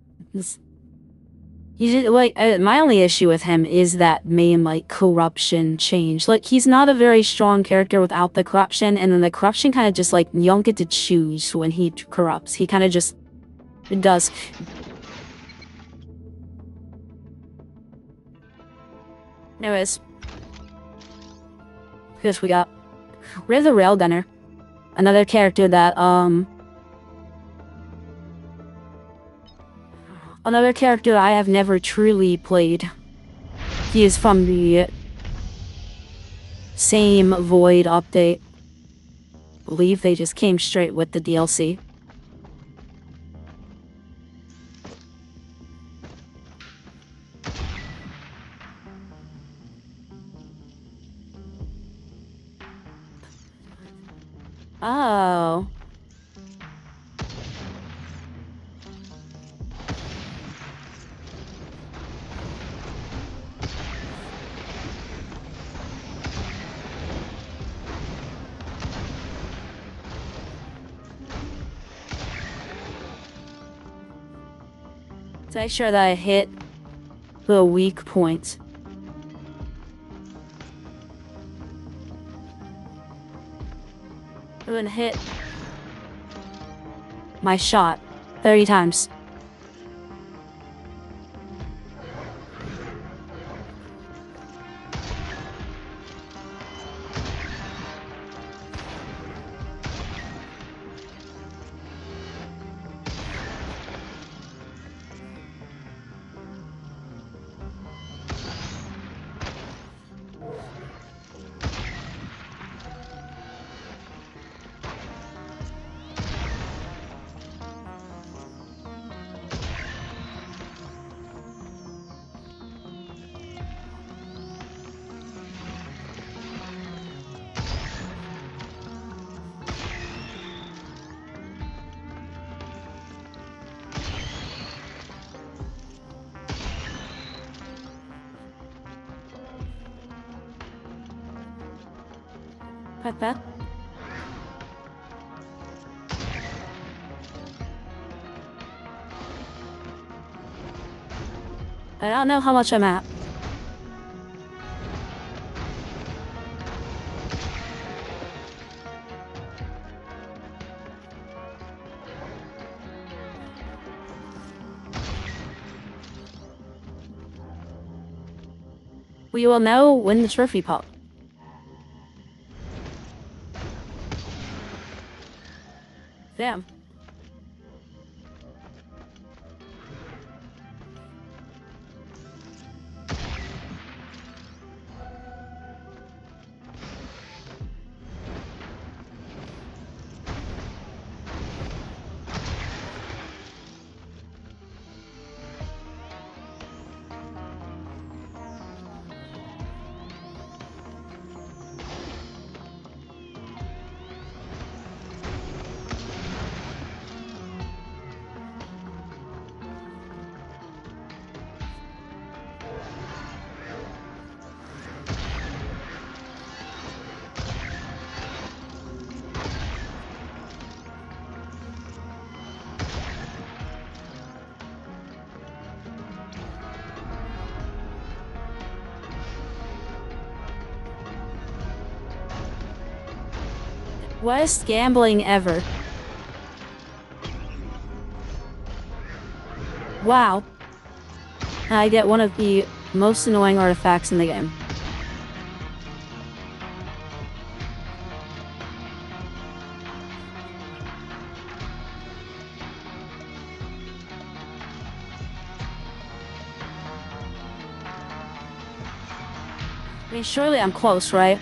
He did, like, my only issue with him is that main, like, corruption change. Like, he's not a very strong character without the corruption, and then the corruption kind of just, like, you don't get to choose when he corrupts. He kind of just does. Anyways. Because we got River Railgunner. Another character that, another character I have never truly played. He is from the same Void update. I believe they just came straight with the DLC. Oh. To make sure that I hit the weak point. I'm gonna hit my shot 30 times. Like that. I don't know how much I'm at. We will know when the trophy pop. Damn. Worst gambling ever. Wow. I get one of the most annoying artifacts in the game. I mean, surely I'm close, right?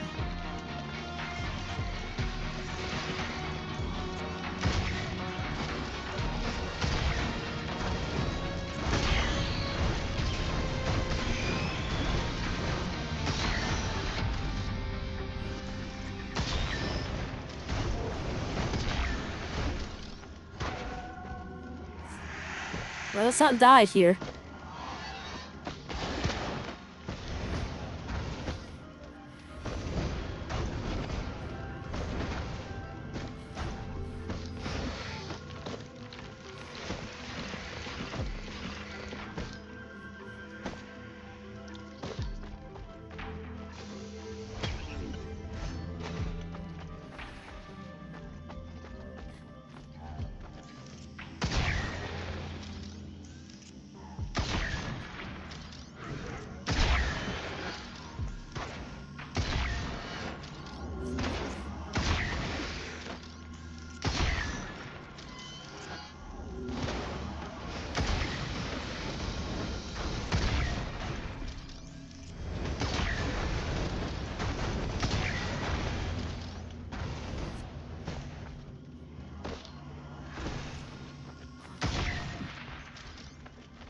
Well, let's not die here.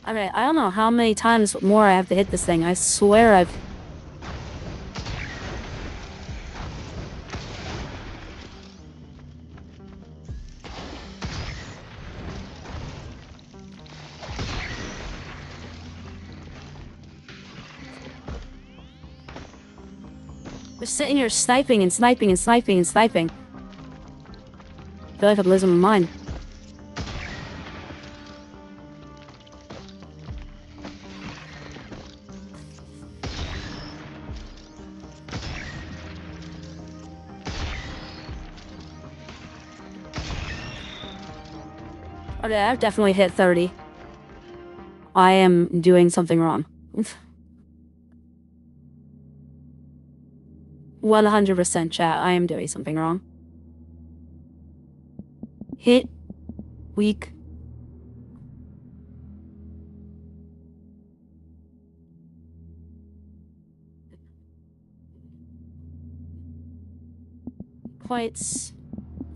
I mean, I don't know how many times more I have to hit this thing. I swear I've... We're sitting here sniping and sniping and sniping and sniping. I feel like I'm losing my mind. Okay, I've definitely hit 30. I am doing something wrong. 100% chat, I am doing something wrong. Hit. Weak. Points.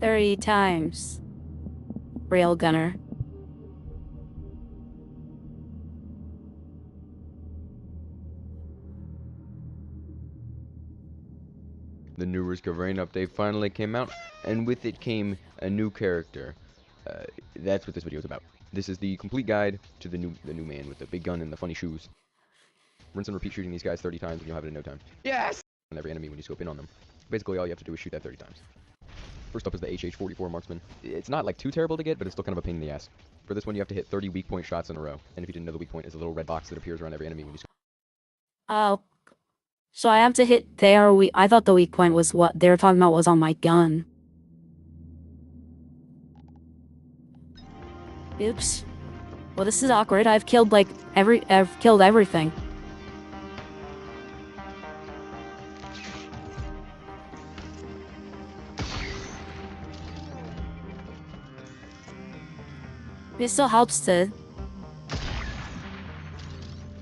30 times. Railgunner. The new Risk of Rain update finally came out, and with it came a new character. That's what this video is about. This is the complete guide to the new man with the big gun and the funny shoes. Rinse and repeat shooting these guys 30 times and you'll have it in no time. Yes! On every enemy when you scope in on them. Basically all you have to do is shoot that 30 times. First up is the HH-44 Marksman. It's not like too terrible to get, but it's still kind of a pain in the ass. For this one you have to hit 30 weak point shots in a row. And if you didn't know, the weak point is a little red box that appears around every enemy when you scope. Oh. So I have to hit their weak... I thought the weak point was what they were talking about was on my gun. Oops. Well, this is awkward. I've killed, like, I've killed everything. It still helps to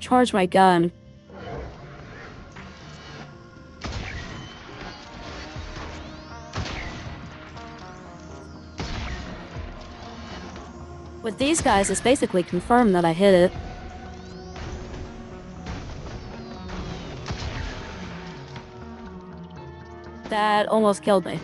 charge my gun. With these guys, it's basically confirmed that I hit it. That almost killed me.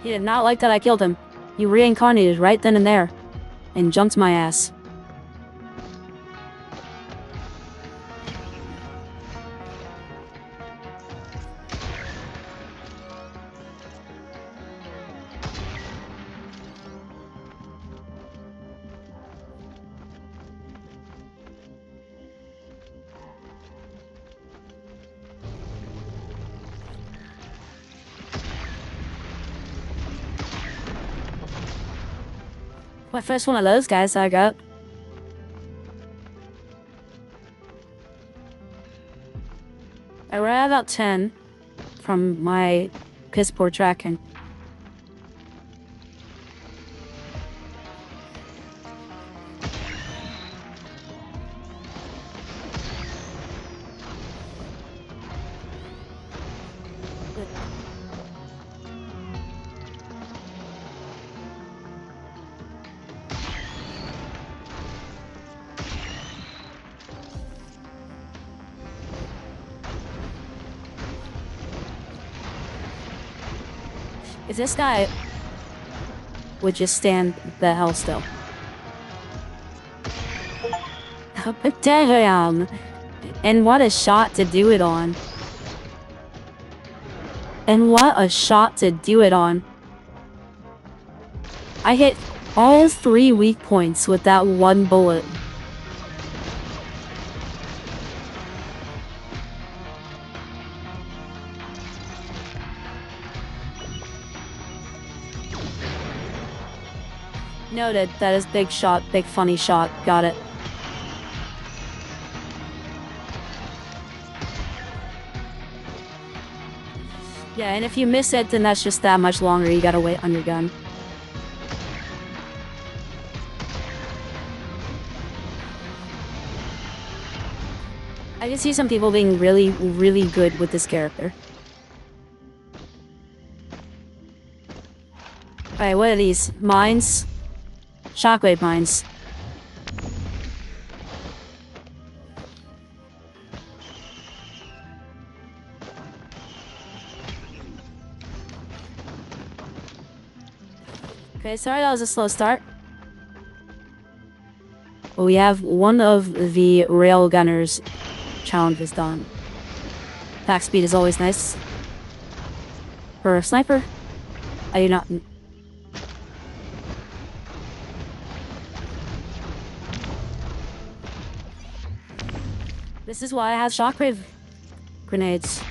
He did not like that I killed him. He reincarnated right then and there, and jumped my ass. My first one of those guys I got. I ran about 10 from my piss poor tracking. If this guy would just stand the hell still. But damn! And what a shot to do it on. And what a shot to do it on. I hit all 3 weak points with that one bullet. Noted. That is big shot, big funny shot. Got it. Yeah, and if you miss it, then that's just that much longer you gotta wait on your gun. I can see some people being really, really good with this character. Alright, what are these? Mines? Shockwave mines. Okay, sorry that was a slow start. But we have one of the railgunners challenges done. Attack speed is always nice. For a sniper, I do not... This is why I have shockwave grenades.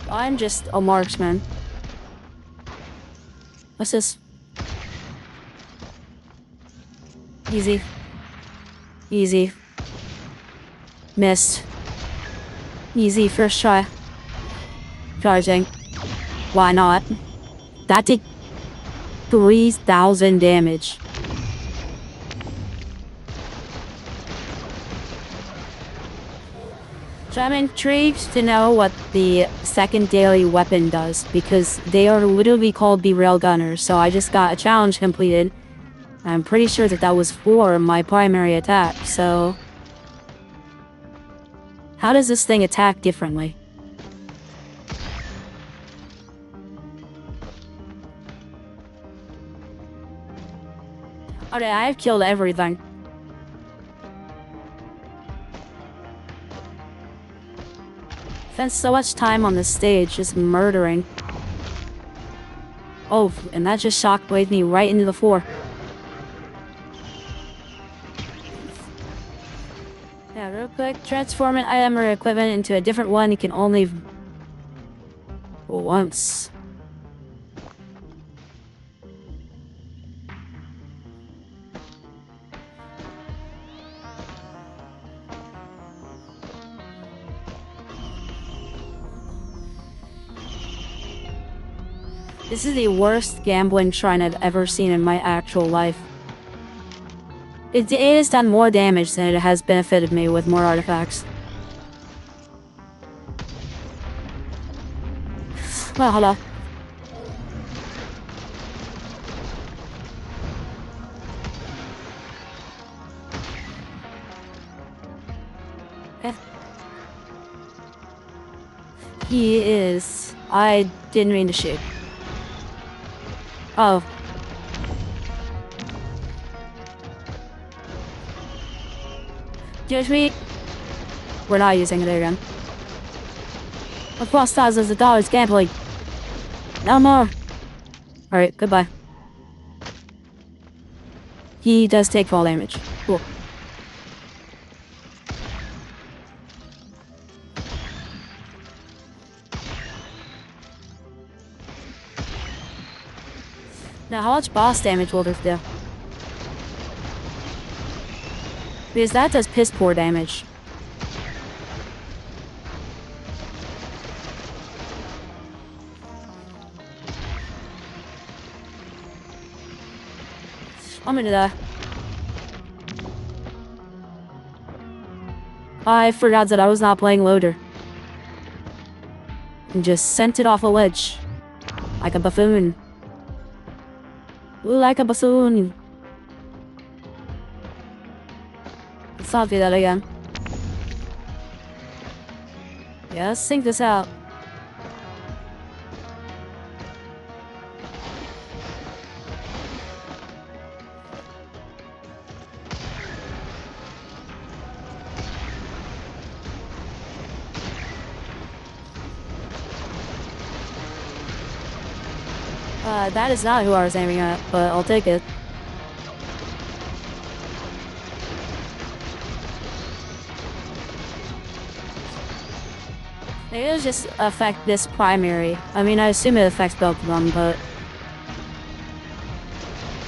I'm just a marksman. What's this? Easy. Easy. Missed. Easy first try. Charging. Why not? That did 3,000 damage. So I'm intrigued to know what the second daily weapon does, because they are literally called the railgunners, so I just got a challenge completed. I'm pretty sure that that was for my primary attack, so... How does this thing attack differently? Okay, I've killed everything. Spent so much time on this stage just murdering. Oh, and that just shockwaved me right into the floor. Yeah, real quick, transform an item or equipment into a different one. You can only... once. This is the worst gambling shrine I've ever seen in my actual life. It has done more damage than it has benefited me with more artifacts. Well, hold on. He is... I didn't mean to shoot. Oh. Excuse me. We're not using it again. Across thousands of dollars gambling. No more. Alright, goodbye. He does take fall damage. Cool. Now, how much boss damage will this do? Because that does piss poor damage. I'm gonna die. I forgot that I was not playing loader. And just sent it off a ledge. Like a buffoon. Ooh, like a buffoon. Let's not do that again. Yeah, let's sync this out. That is not who I was aiming at, but I'll take it. Maybe it'll just affect this primary. I mean, I assume it affects both of them, but...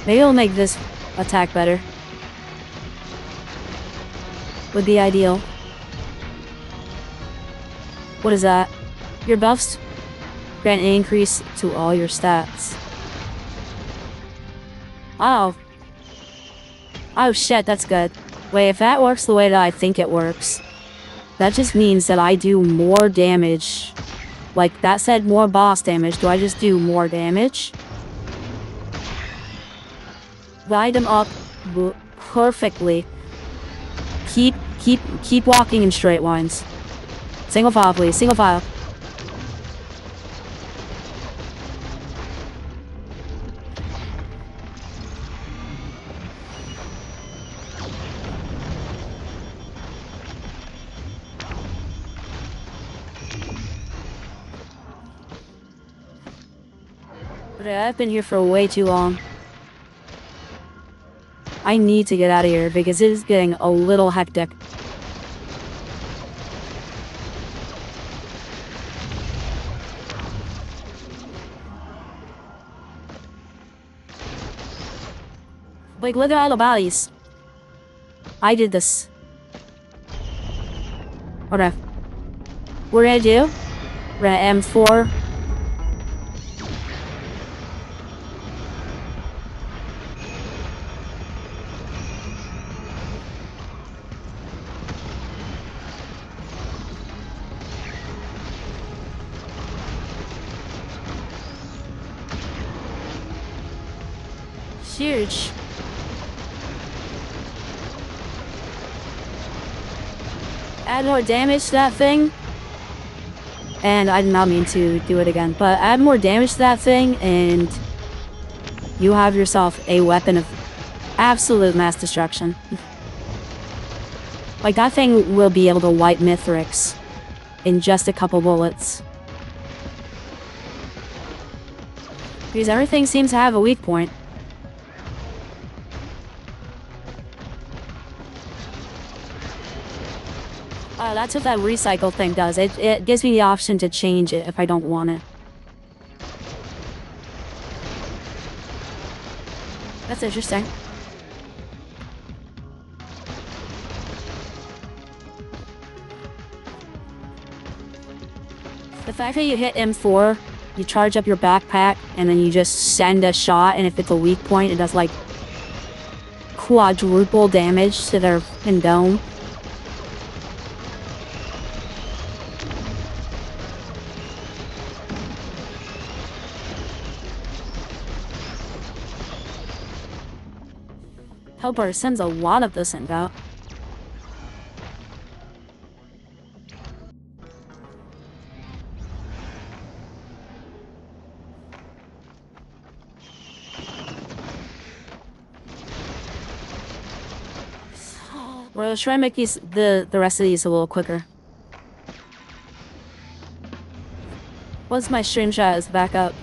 maybe it'll make this attack better. Would be ideal. What is that? Your buffs grant an increase to all your stats. Oh. Oh shit, that's good. Wait, if that works the way that I think it works, that just means that I do more damage. Like, that said more boss damage. Do I just do more damage? Ride them up perfectly. Keep walking in straight lines. Single file, please. Single file. I've been here for way too long. I need to get out of here because it is getting a little hectic. Like, look at all the bodies. I did this. Okay. We're gonna do? We're gonna M4. Huge. Add more damage to that thing. And I did not mean to do it again, but add more damage to that thing and you have yourself a weapon of absolute mass destruction. Like, that thing will be able to wipe Mithrix in just a couple bullets. Because everything seems to have a weak point. That's what that recycle thing does. It gives me the option to change it if I don't want it. That's interesting. The fact that you hit M4, you charge up your backpack, and then you just send a shot, and if it's a weak point, it does like quadruple damage to their dome. Helper sends a lot of this out. We'll try and make these the rest of these a little quicker. Once my stream shot is back up.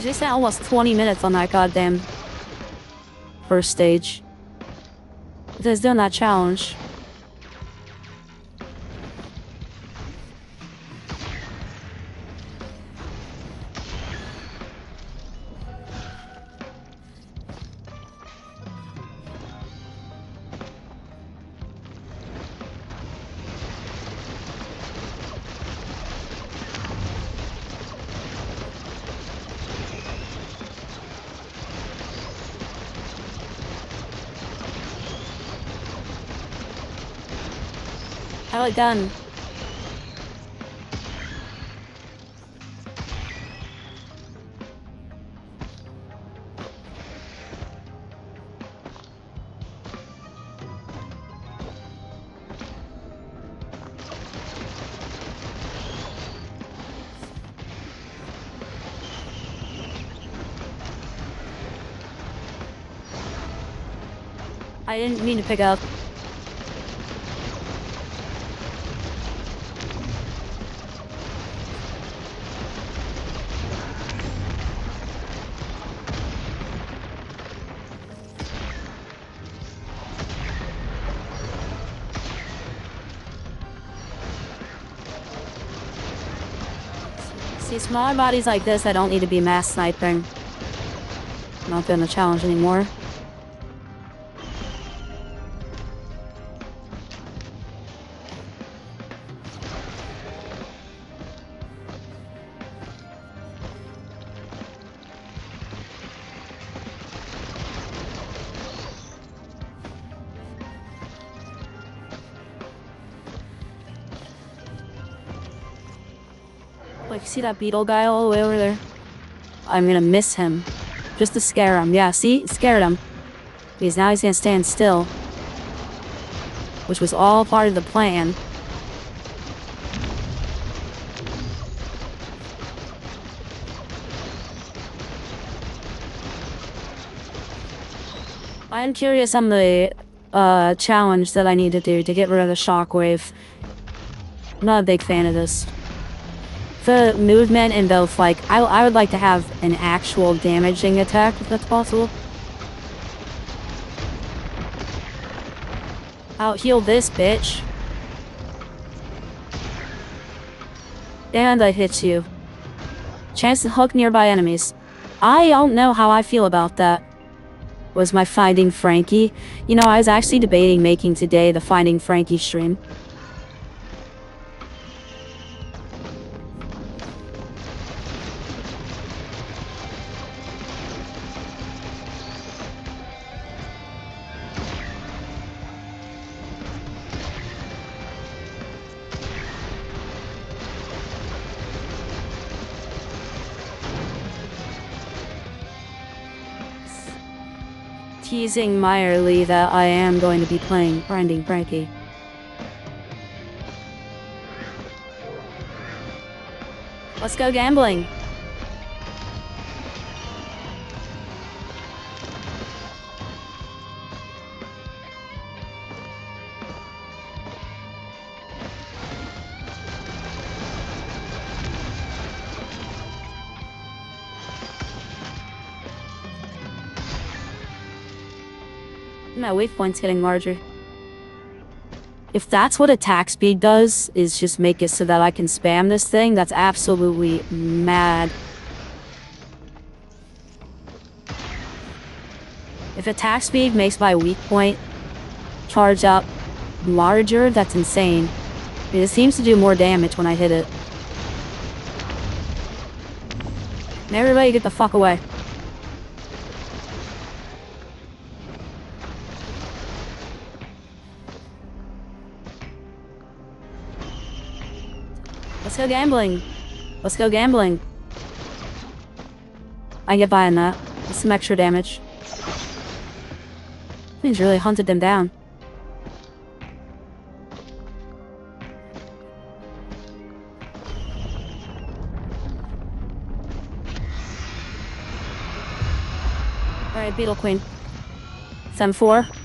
just spent almost 20 minutes on that goddamn first stage. Just doing that challenge. How it done? I didn't mean to pick up. See, smaller bodies like this, I don't need to be mass sniping. I'm not doing the challenge anymore. Like, see that beetle guy all the way over there? I'm gonna miss him. Just to scare him. Yeah, see? Scared him. Because now he's gonna stand still. Which was all part of the plan. I'm curious on the challenge that I need to do to get rid of the shockwave. I'm not a big fan of this. The movement in both, like, I would like to have an actual damaging attack if that's possible. I'll heal this bitch. And I hit you. Chance to hook nearby enemies. I don't know how I feel about that. Was my Finding Frankie? You know, I was actually debating making today the Finding Frankie stream. Teasing Meyerly that I am going to be playing Finding Frankie. Let's go gambling. My waypoint's getting larger. If that's what attack speed does, is just make it so that I can spam this thing, that's absolutely mad. If attack speed makes my weak point charge up larger, that's insane. It seems to do more damage when I hit it. And everybody get the fuck away. Let's go gambling. Let's go gambling. I can get by on that. That's some extra damage. Means really hunted them down. Alright, Beetle Queen. 7-4.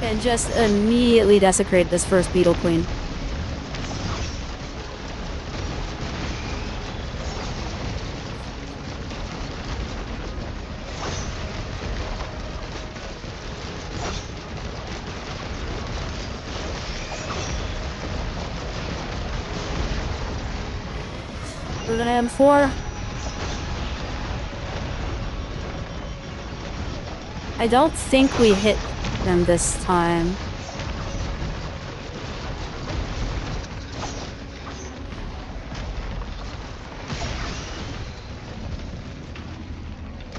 And just immediately desecrate this first Beetle Queen. We're gonna M4. I don't think we hit them this time.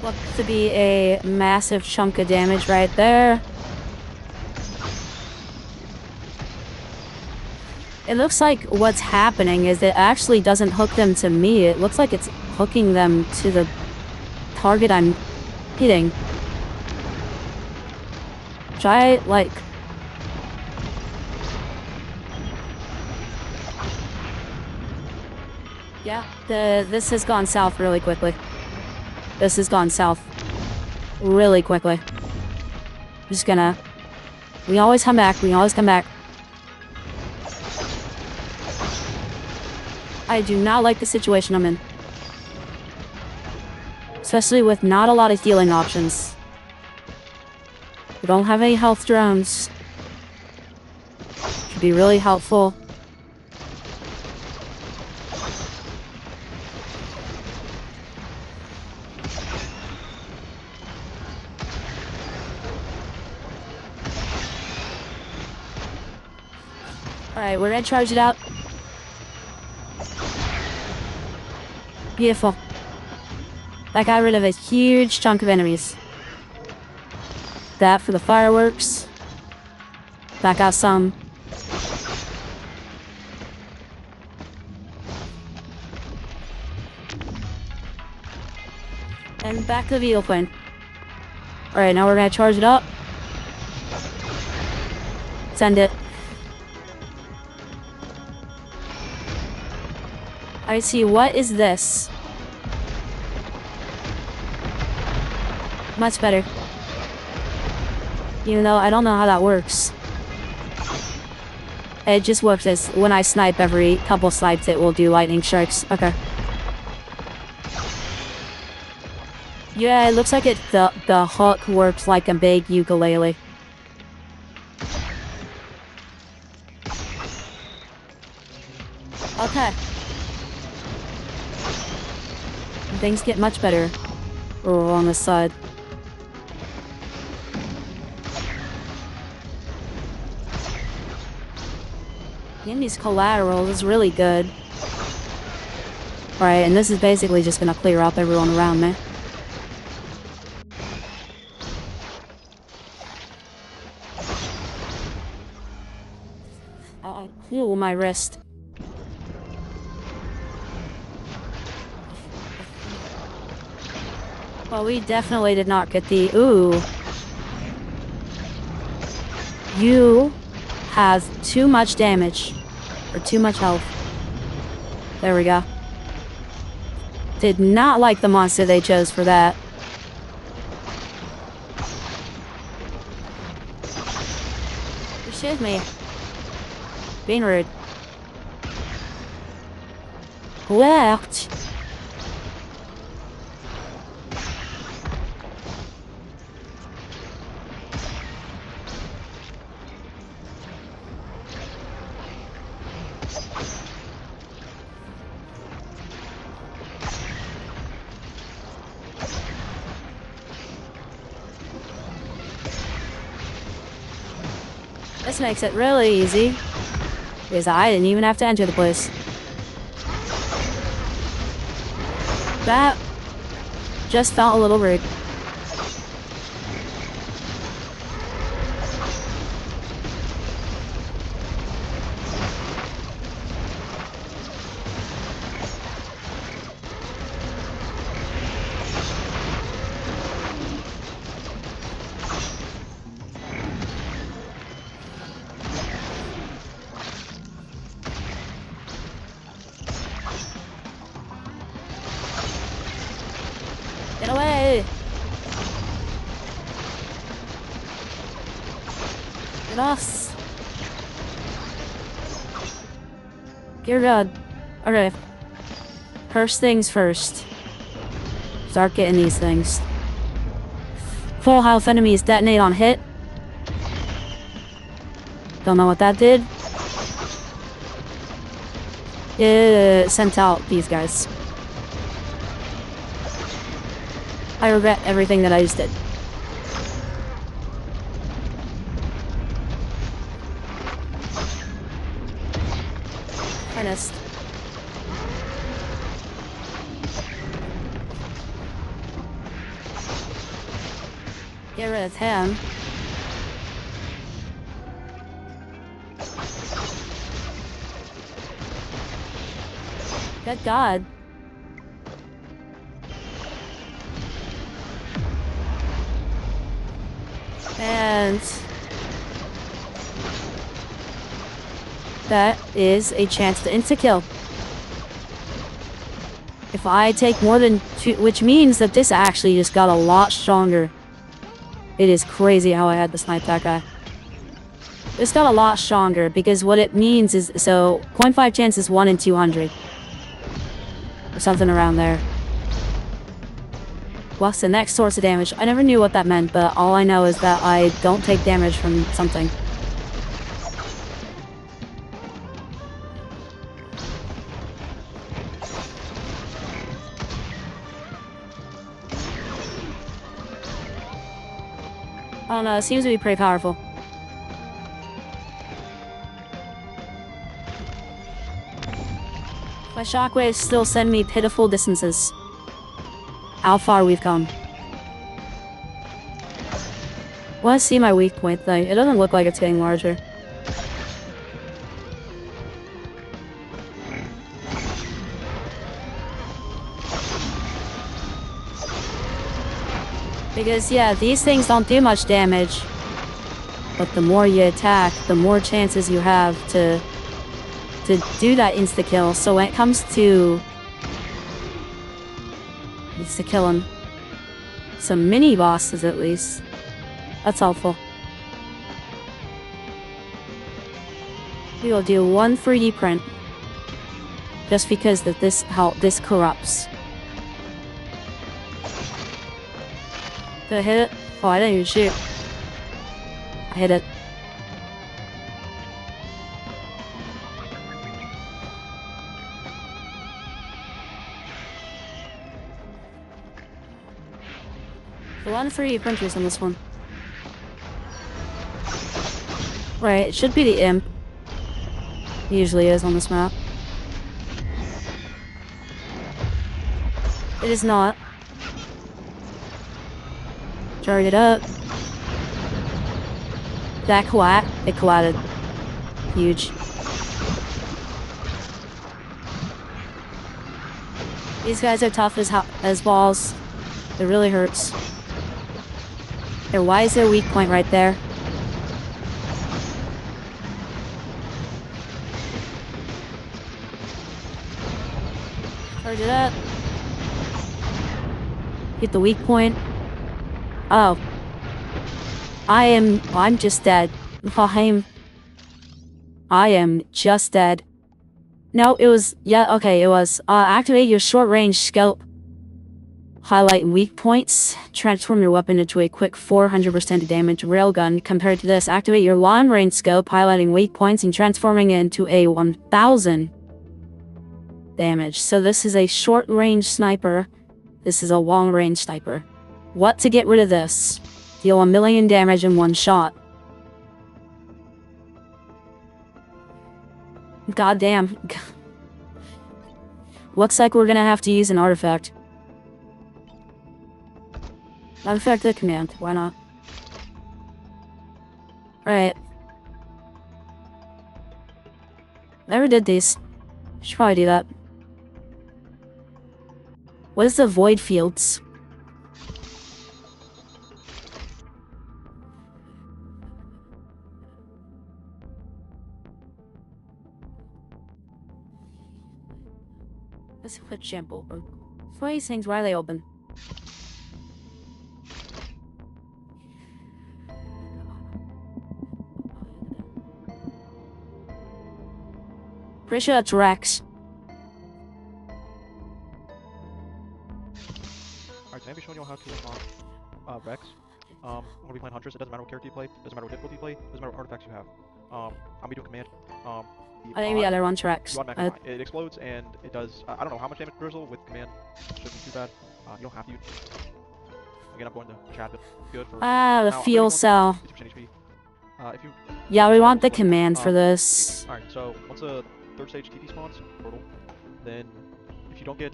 Looks to be a massive chunk of damage right there. It looks like what's happening is it actually doesn't hook them to me. It looks like it's hooking them to the target I'm hitting. Try, like... Yeah, this has gone south really quickly. This has gone south really quickly. I'm just gonna... We always come back, we always come back. I do not like the situation I'm in. Especially with not a lot of healing options. We don't have any health drones. Should be really helpful. Alright, we're gonna charge it out. Beautiful. That got rid of a huge chunk of enemies. That for the fireworks. Back out some. And back to the Beetle Queen. Alright, now we're gonna charge it up. Send it. I see, what is this? Much better. Even though I don't know how that works. It just works as when I snipe every couple snipes it will do lightning strikes. Okay. Yeah, it looks like the hook works like a big ukulele. Okay. Things get much better on this side. Getting these collaterals is really good. Alright, and this is basically just gonna clear up everyone around me. Ooh, my wrist. Well, we definitely did not get the... Ooh. You have too much damage. Or too much health. There we go. Did not like the monster they chose for that. Excuse me. Being rude. Left. This makes it really easy. Because I didn't even have to enter the place. That just felt a little rude. Get away! us. Dear God. Okay. First things first. Start getting these things. Full health enemies detonate on hit. Don't know what that did. It sent out these guys. I regret everything that I just did. I missed. Get rid of him. Good God. And that is a chance to insta-kill. If I take more than 2, which means that this actually just got a lot stronger. It is crazy how I had to snipe that guy. This got a lot stronger because what it means is, so 0.5 chance is 1 in 200. Or something around there. What's the next source of damage? I never knew what that meant, but all I know is that I don't take damage from something. I don't know, it seems to be pretty powerful. My shockwaves still send me pitiful distances. How far we've come. Want to see my weak point thing? It doesn't look like it's getting larger. Because, yeah, these things don't do much damage. But the more you attack, the more chances you have to do that insta-kill. So when it comes to insta-killing some mini-bosses, at least, that's helpful. We will do 1 3D print. Just because that this corrupts. Did I hit it? Oh, I didn't even shoot. I hit it. A lot of 3D printers on this one. Right, it should be the imp. It usually is on this map. It is not. Charge it up. That collat. It collided. Huge. These guys are tough as balls. It really hurts. There, why is there a weak point right there? Charge it up. Hit the weak point. Oh. I'm just dead. I am just dead. No, it was, yeah, okay, it was, activate your short-range scope. Highlight weak points. Transform your weapon into a quick 400% damage railgun. Compared to this, activate your long-range scope, highlighting weak points and transforming it into a 1000 damage. So this is a short-range sniper. This is a long-range sniper. What to get rid of this? Deal 1,000,000 damage in 1 shot. Goddamn. Looks like we're gonna have to use an artifact. Artifact the command, why not? Alright. Never did these. Should probably do that. What is the void fields? Let's put shampoo. Why these things, why are they open? Pretty sure that's Rex. Alright, today I'll be showing you how to unlock Rex. When we play Huntress, it doesn't matter what character you play, doesn't matter what difficulty you play, doesn't matter what artifacts you have. I'll be doing command. I think the other one's Rex. You automatically die. It explodes and it does, I don't know how much damage drizzle with command. Shouldn't be too bad. You don't have to use. Again, I'm going to chat, but good for. The now, fuel cell. 50% HP. If you. Yeah, we want the command for this. Alright, so once a third stage TP spawns, portal, then if you don't get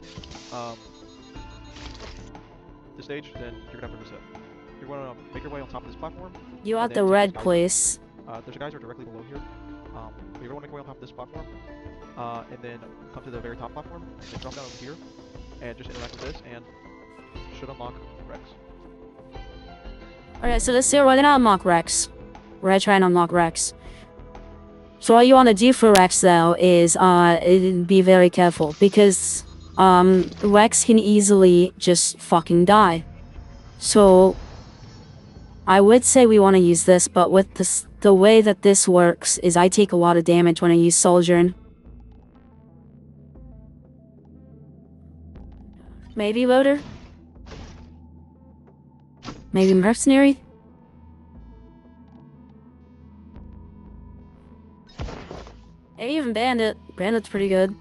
this stage, then you're gonna have to reset. You're gonna make your way on top of this platform. You want then the take red these guys. place. There's a guys who are directly below here. You're gonna make your way on top of this platform, and then come to the very top platform, and then drop down over here, and just interact with this, and should unlock Rex. Alright, so this year we're gonna unlock Rex. We're gonna try and unlock Rex. So all you wanna do for Rex though is be very careful because Rex can easily just fucking die. So I would say we wanna use this, but with this, the way that this works is I take a lot of damage when I use Sojourn. Maybe Loader? Maybe Mercenary? Maybe even Bandit. Bandit's pretty good.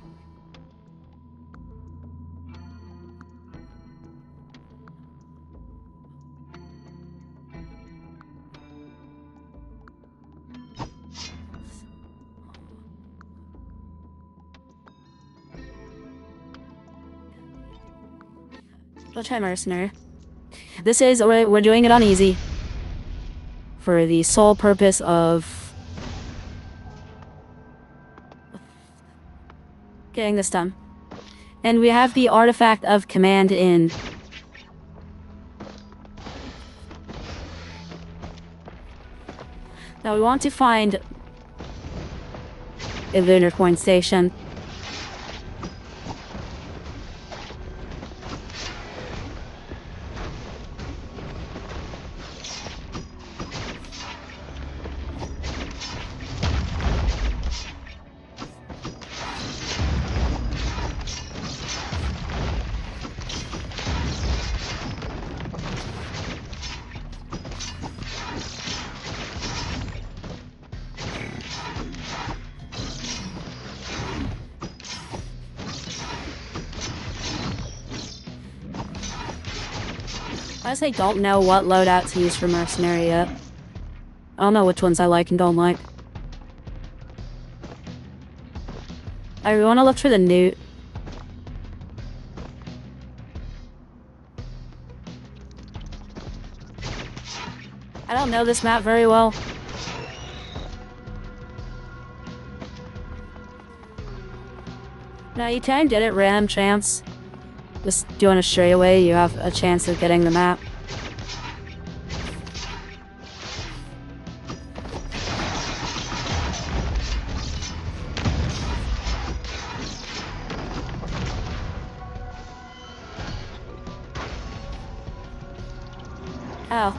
We'll try Mercenary. This is, we're doing it on easy. For the sole purpose of getting this done. And we have the artifact of command in. Now we want to find a lunar point station. I honestly don't know what loadout to use for Mercenary yet. I don't know which ones I like and don't like. I want to look for the newt. I don't know this map very well. No, you kind of did it random chance. Just doing a straightaway, you have a chance of getting the map. Oh.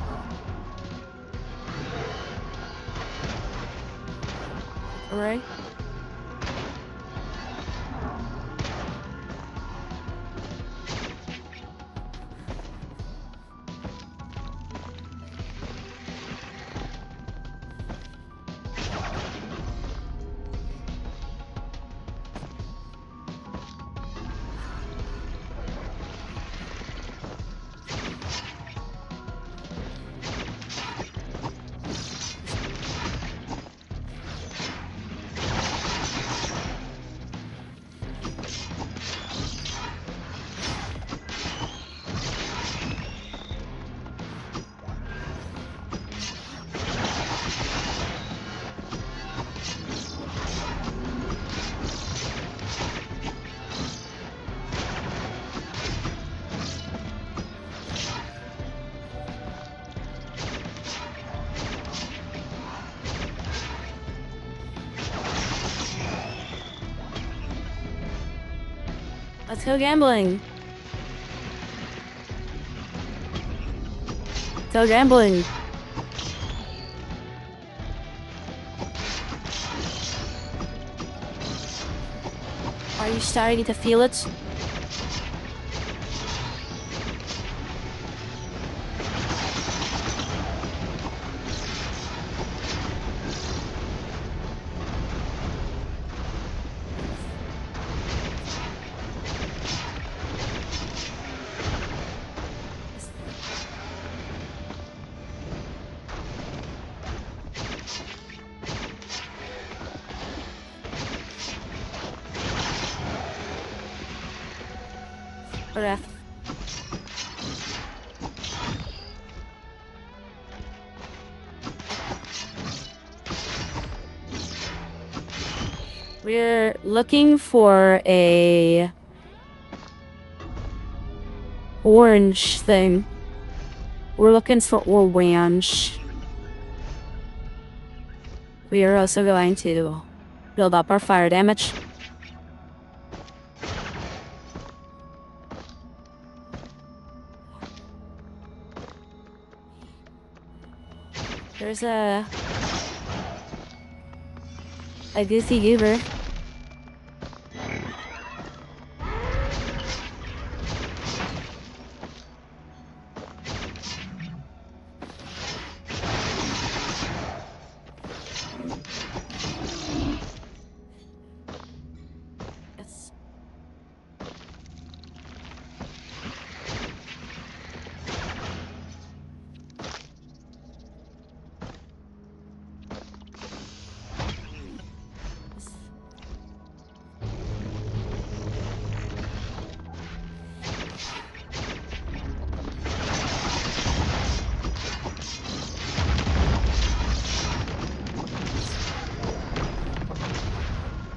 Right. Let's go gambling. Let's go gambling. Are you starting to feel it? Breath. We're looking for a orange thing. We're looking for orange. We are also going to build up our fire damage. There's a goofy goober. Yes.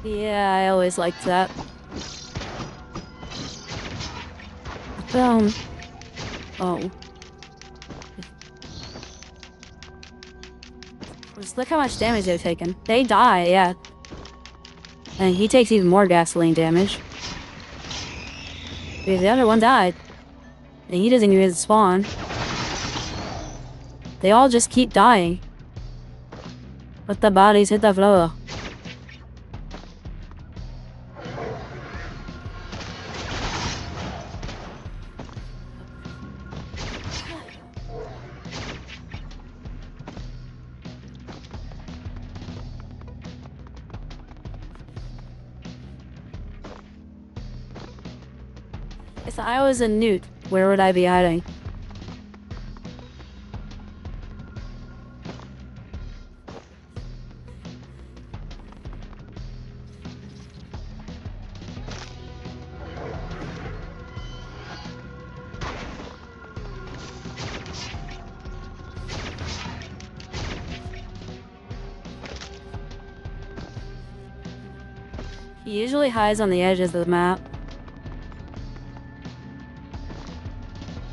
Yeah, I always liked that. Boom. Oh. Just look how much damage they've taken. They die, yeah. And he takes even more gasoline damage. Because the other one died. And he doesn't even spawn. They all just keep dying. But the bodies hit the floor. If I was a newt, where would I be hiding? He usually hides on the edges of the map.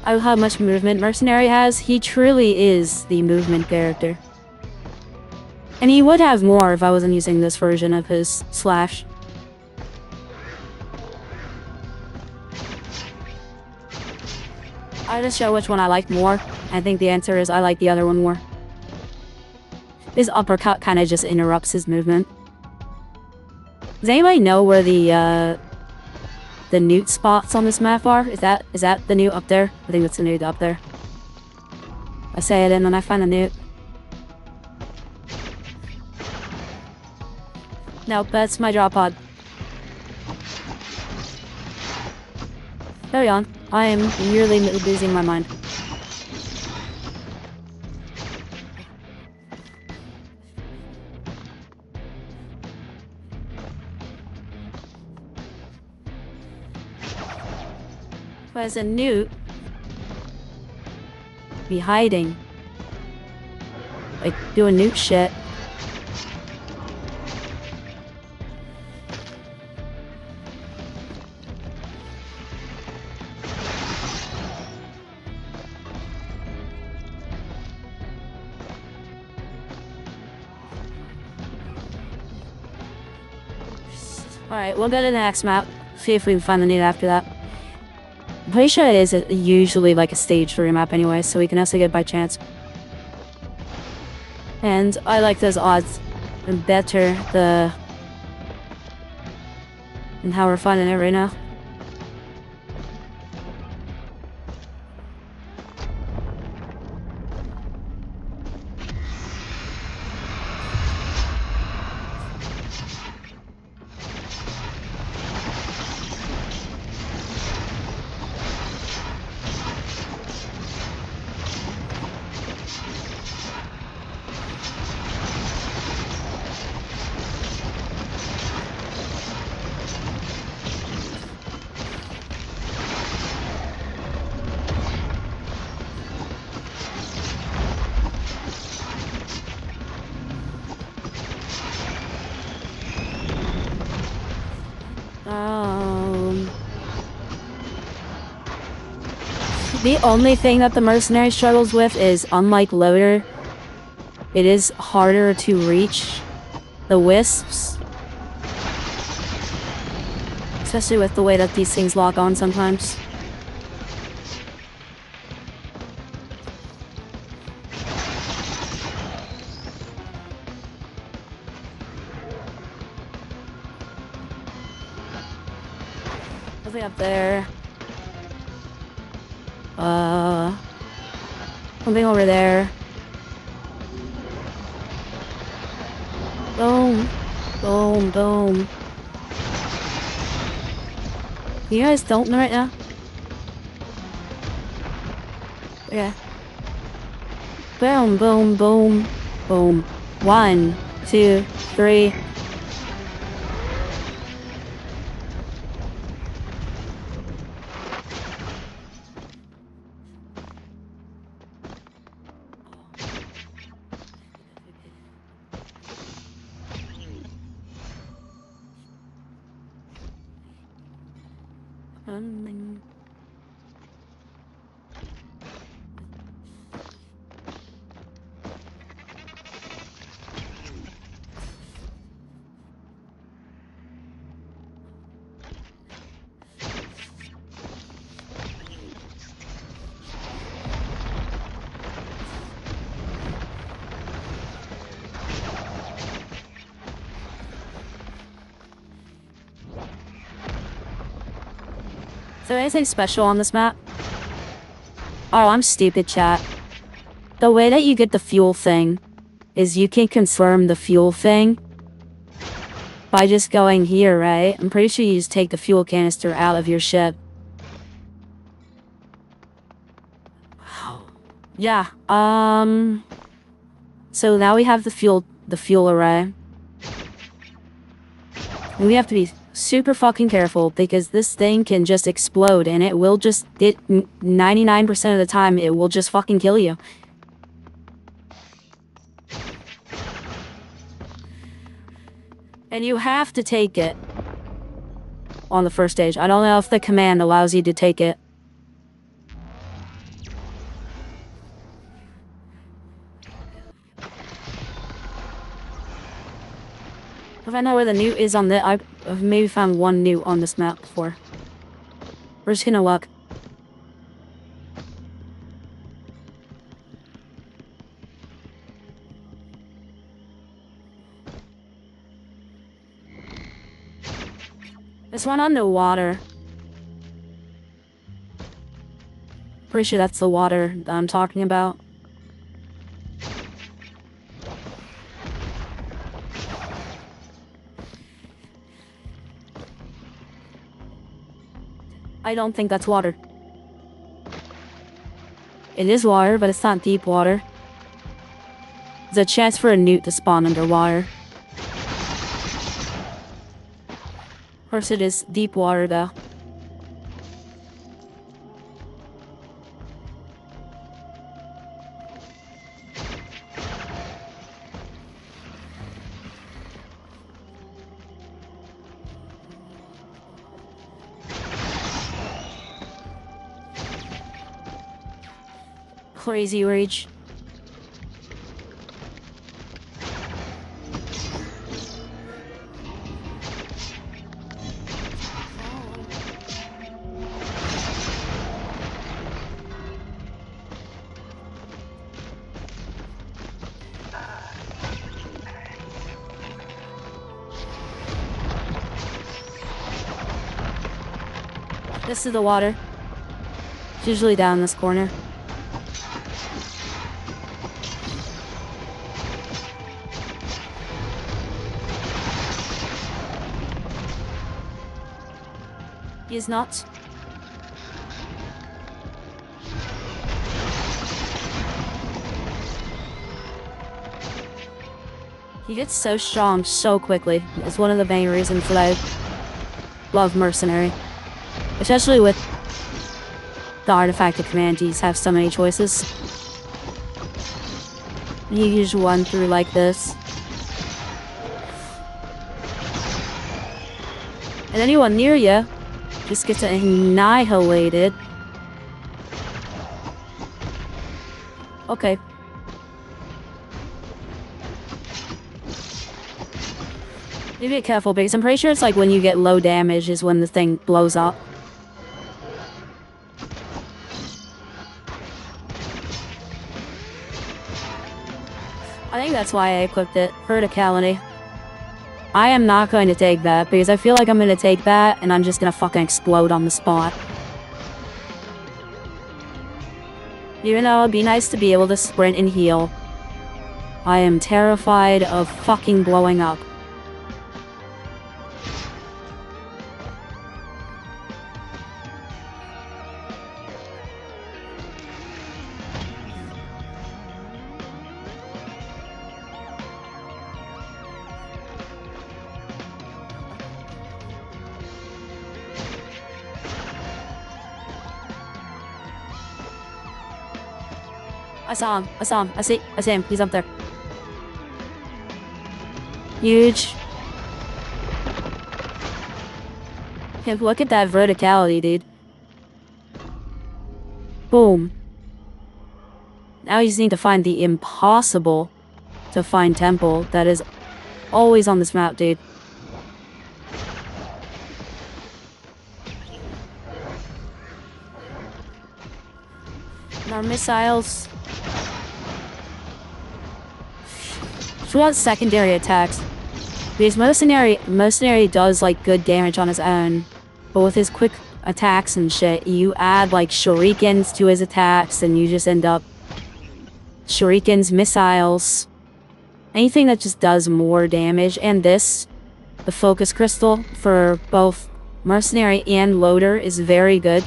I love how much movement Mercenary has. He truly is the movement character. And he would have more if I wasn't using this version of his slash. I just show which one I like more. I think the answer is I like the other one more. His uppercut kind of just interrupts his movement. Does anybody know where the newt spots on this map are? Is that the newt up there? I think that's the newt up there. I say it and then I find the newt. Nope, that's my drop pod. Carry on. I am nearly losing my mind. As a newt, be hiding, like doing newt shit. Alright, we'll go to the next map, see if we can find the newt after that. I'm pretty sure it is usually like a stage 3 map anyway, so we can also get by chance. And I like those odds better and how we're finding it right now. The only thing that the mercenary struggles with is, unlike Loader, it is harder to reach the wisps. Especially with the way that these things lock on sometimes. Nothing up there. Something over there. Boom. Boom, boom. You guys don't know right now? Yeah. Boom, boom, boom, boom. 1, 2, 3. Is there anything special on this map? Oh, I'm stupid, chat. The way that you get the fuel thing is you can confirm the fuel thing by just going here, right? I'm pretty sure you just take the fuel canister out of your ship. Yeah, so now we have the fuel array. And we have to be super fucking careful because this thing can just explode and it will just, 99% of the time, it will just fucking kill you. And you have to take it on the first stage. I don't know if the command allows you to take it. If I know where the newt is on the, I've maybe found one newt on this map before. We're just gonna look. This one underwater. Pretty sure that's the water that I'm talking about. I don't think that's water. It is water, but it's not deep water. There's a chance for a newt to spawn underwater. Of course it is deep water though. Crazy rage. This is the water. It's usually down this corner. He's not. He gets so strong so quickly. It's one of the main reasons that I love Mercenary. Especially with the artifact of commandees have so many choices. You just run through like this. And anyone near you just gets annihilated. Okay. Be a bit careful because I'm pretty sure it's like when you get low damage is when the thing blows up. I think that's why I equipped it. Verticality. I am not going to take that because I feel like I'm going to take that and I'm just going to fucking explode on the spot. Even though it'd be nice to be able to sprint and heal, I am terrified of fucking blowing up. I saw him, I see him, he's up there. Huge. Yeah, look at that verticality, dude. Boom. Now you just need to find the impossible to find temple that is always on this map, dude. And our missiles. So we got secondary attacks. Because Mercenary does like good damage on his own. But with his quick attacks and shit, you add like shurikens to his attacks and you just end up shurikens, missiles, anything that just does more damage. And this, the focus crystal for both Mercenary and Loader is very good.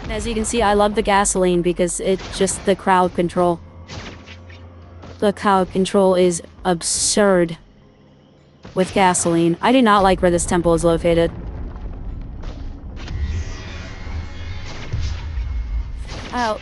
As you can see, I love the gasoline because it's just the crowd control. The crowd control is absurd with gasoline. I do not like where this temple is located. Ow.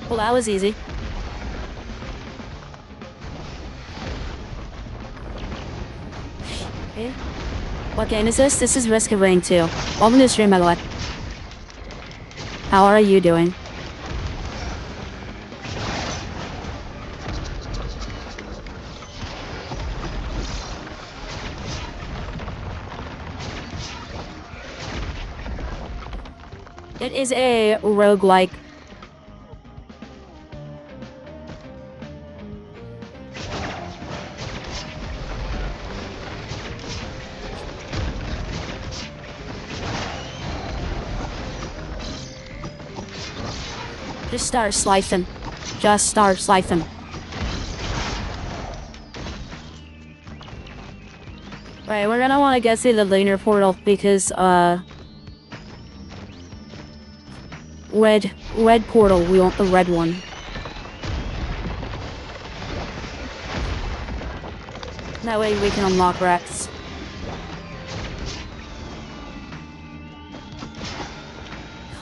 Well, that was easy. Okay. What game is this? This is Risk of Rain 2. Welcome to the stream, Megalith. How are you doing? It is a roguelike. Just start slicing. Just start slicing. Right, we're gonna want to get through the lunar portal because, red portal, we want the red one. That way we can unlock Rex.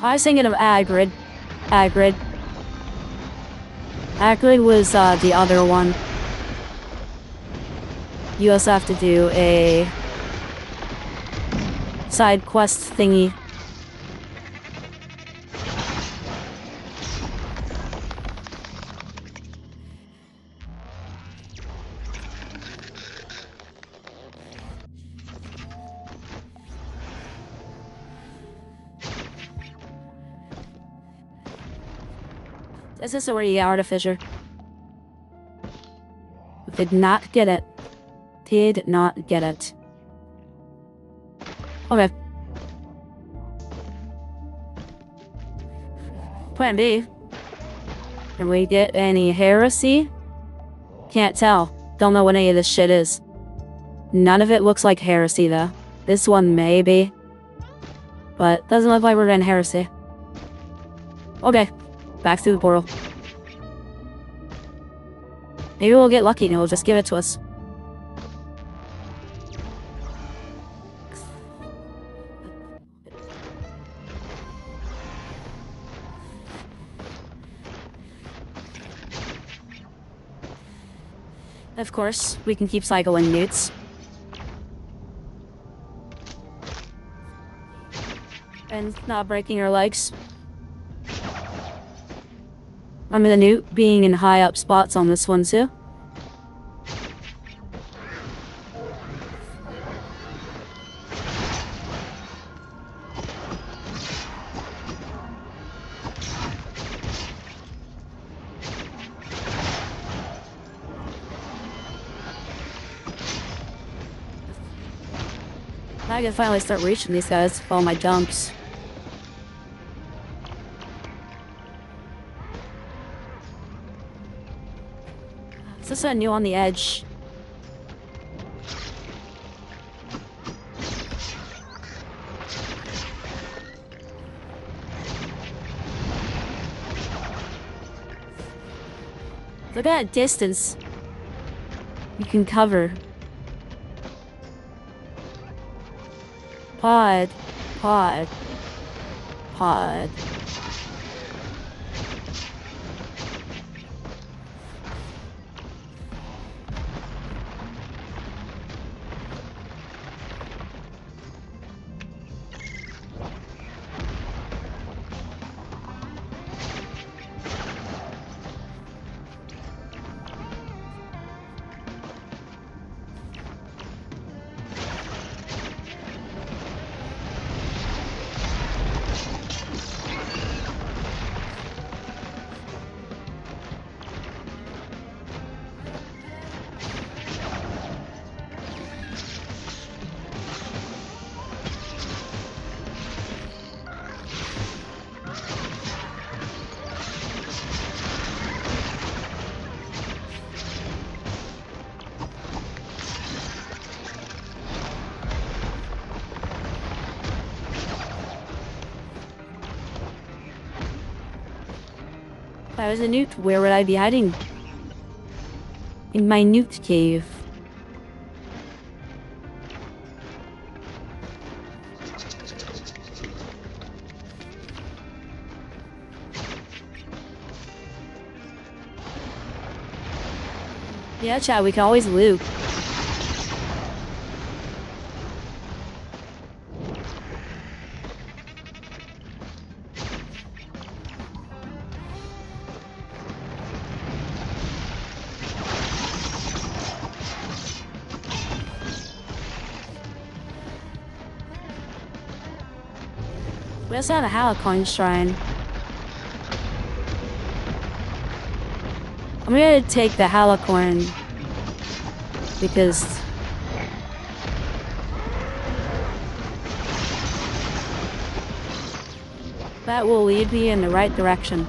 I was thinking of Agrid. Agrid was the other one. You also have to do a side quest thingy. This is already artificial. Did not get it. Did not get it. Okay. Plan B. Can we get any heresy? Can't tell. Don't know what any of this shit is. None of it looks like heresy, though. This one maybe. But doesn't look like we're getting heresy. Okay. Back through the portal. Maybe we'll get lucky and it'll just give it to us. Of course, we can keep cycling newts. And not breaking our legs. I'm in the newt being in high up spots on this one too. Now I can finally start reaching these guys with all my jumps. Is this a new on the edge? Look at that distance you can cover. Pod. Pod. Pod. If I was a newt, where would I be hiding? In my newt cave. Yeah, chat, we can always loop. We also have a Halicorn shrine. I'm gonna take the Halicorn because that will lead me in the right direction.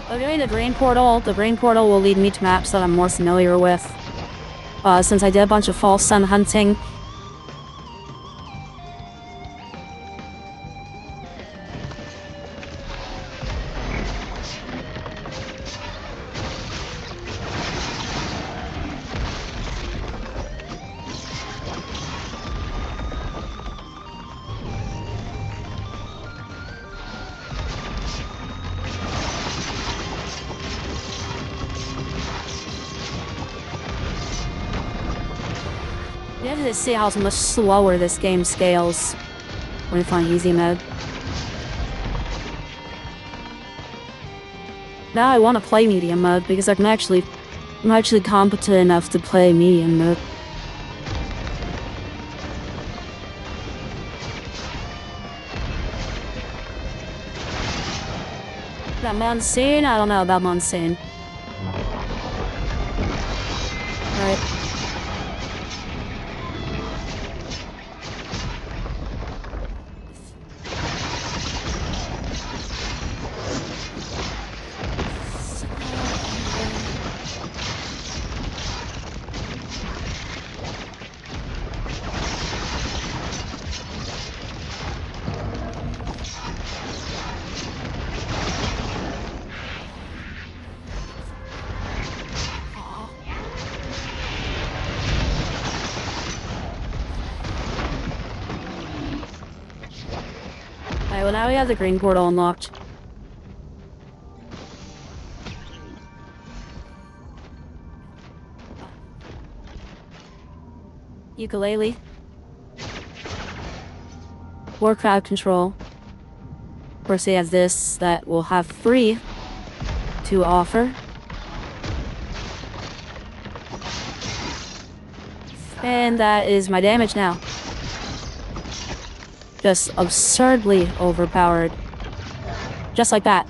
By doing the Drain Portal will lead me to maps that I'm more familiar with. Since I did a bunch of false sun hunting. You have to see how much slower this game scales when it's on easy mode. Now I want to play medium mode because I'm actually competent enough to play medium mode. Yeah, Monsoon? I don't know about Monsoon. Alright. Alright, well now we have the green portal unlocked. Ukulele. War crowd control. Of course, he has this that we'll have free to offer. And that is my damage now. Just absurdly overpowered. Just like that.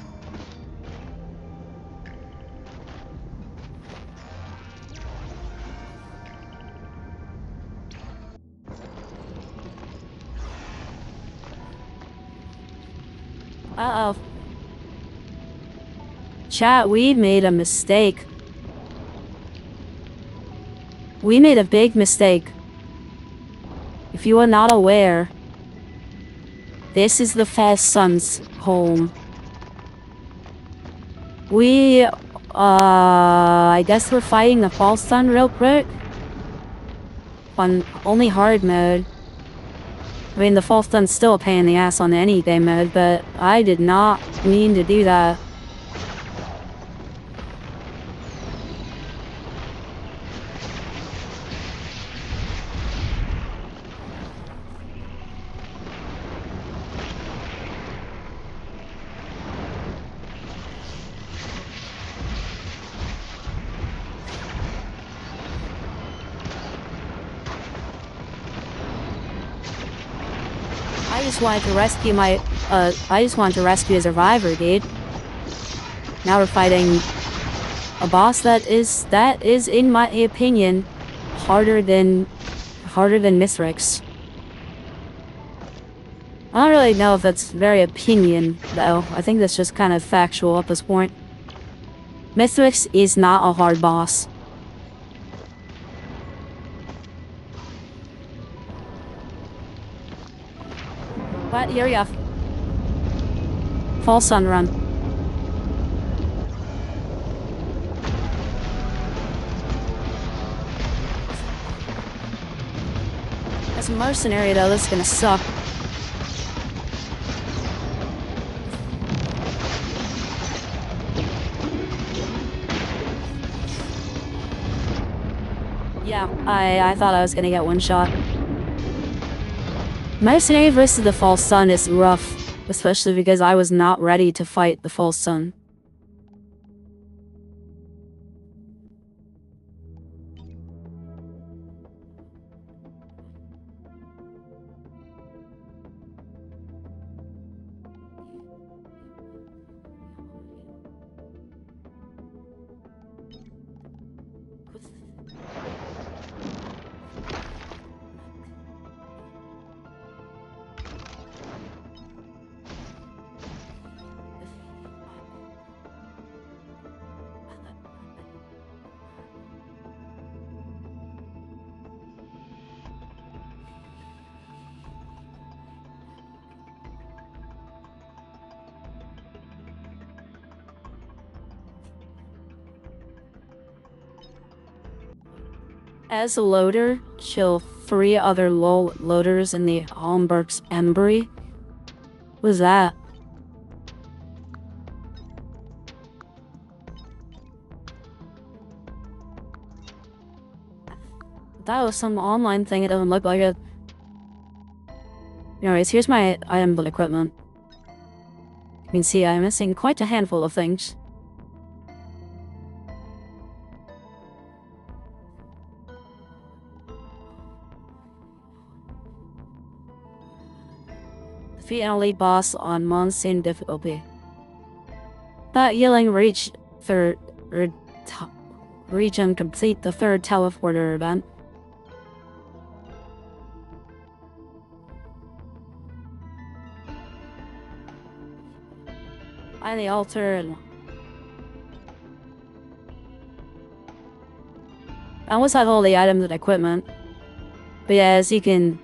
Uh-oh. Chat, we made a mistake. We made a big mistake. If you are not aware, this is the False Sun's home. I guess we're fighting the False Sun real quick. On only hard mode. I mean, the False Sun's still a pain in the ass on any game mode, but I did not mean to do that. I just wanted to rescue I just wanted to rescue a survivor, dude. Now we're fighting a boss that is, in my opinion, harder than Mithrix. I don't really know if that's very opinion, though. I think that's just kind of factual at this point. Mithrix is not a hard boss. What area? False Sun run. As a mercenary though, this is gonna suck. Yeah, I thought I was gonna get one shot. Mercenary versus the False Sun is rough, especially because I was not ready to fight the False Sun. As a loader, kill 3 other loaders in the Holmberg's Embry. What was that? That was some online thing, it doesn't look like it. Anyways, here's my item equipment. You can see I'm missing quite a handful of things. Defeat an elite boss on Monsoon difficulty. That yelling reach third reach and complete the third teleporter event. By the altar and I almost have all the items and equipment. But yeah, as you can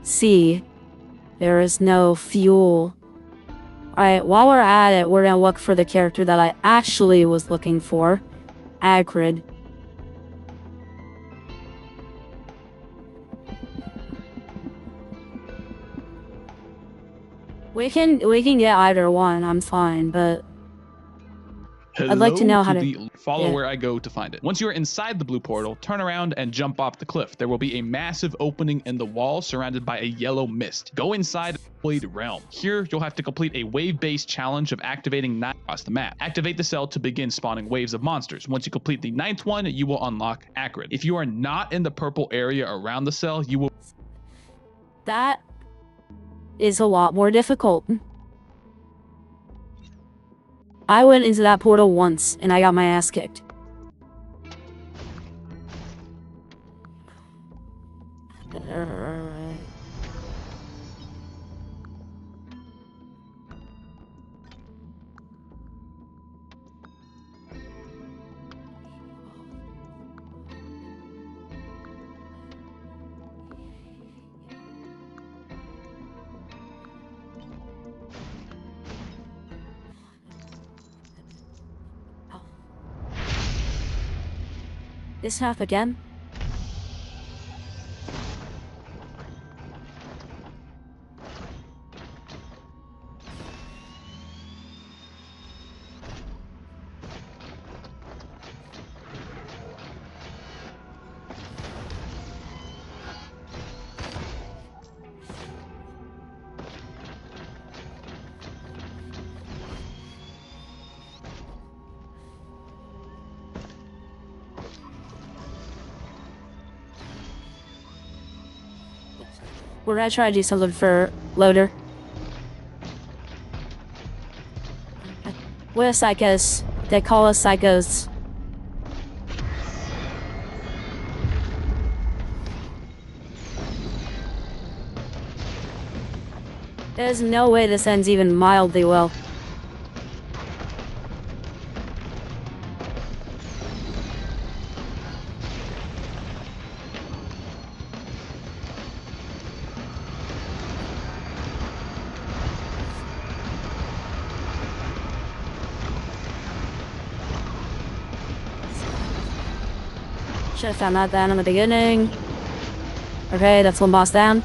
see, there is no fuel. Alright, while we're at it, we're gonna look for the character that I actually was looking for. Acrid. We can get either one, I'm fine, but I'd like to know how to follow where I go to find it. Once you are inside the blue portal, turn around and jump off the cliff. There will be a massive opening in the wall surrounded by a yellow mist. Go inside the Void Realm. Here, you'll have to complete a wave-based challenge of activating 9 across the map. Activate the cell to begin spawning waves of monsters. Once you complete the 9th one, you will unlock Acrid. If you are not in the purple area around the cell, you will... That is a lot more difficult. I went into that portal once, and I got my ass kicked. This half again? We're gonna try to do something for loader. We're psychos. They call us psychos. There's no way this ends even mildly well. Should have found that down in the beginning. Okay, that's one boss down.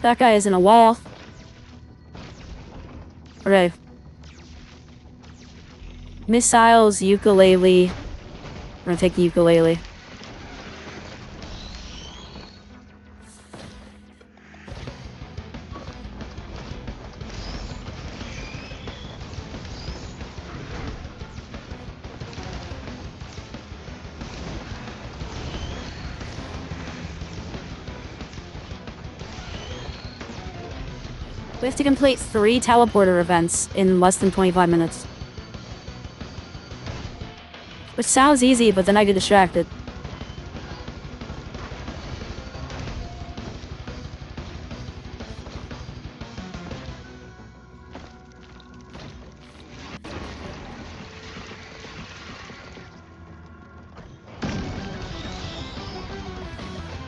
That guy is in a wall. Okay. Missiles, ukulele. We're gonna take the ukulele. We have to complete 3 teleporter events in less than 25 minutes. Which sounds easy, but then I get distracted.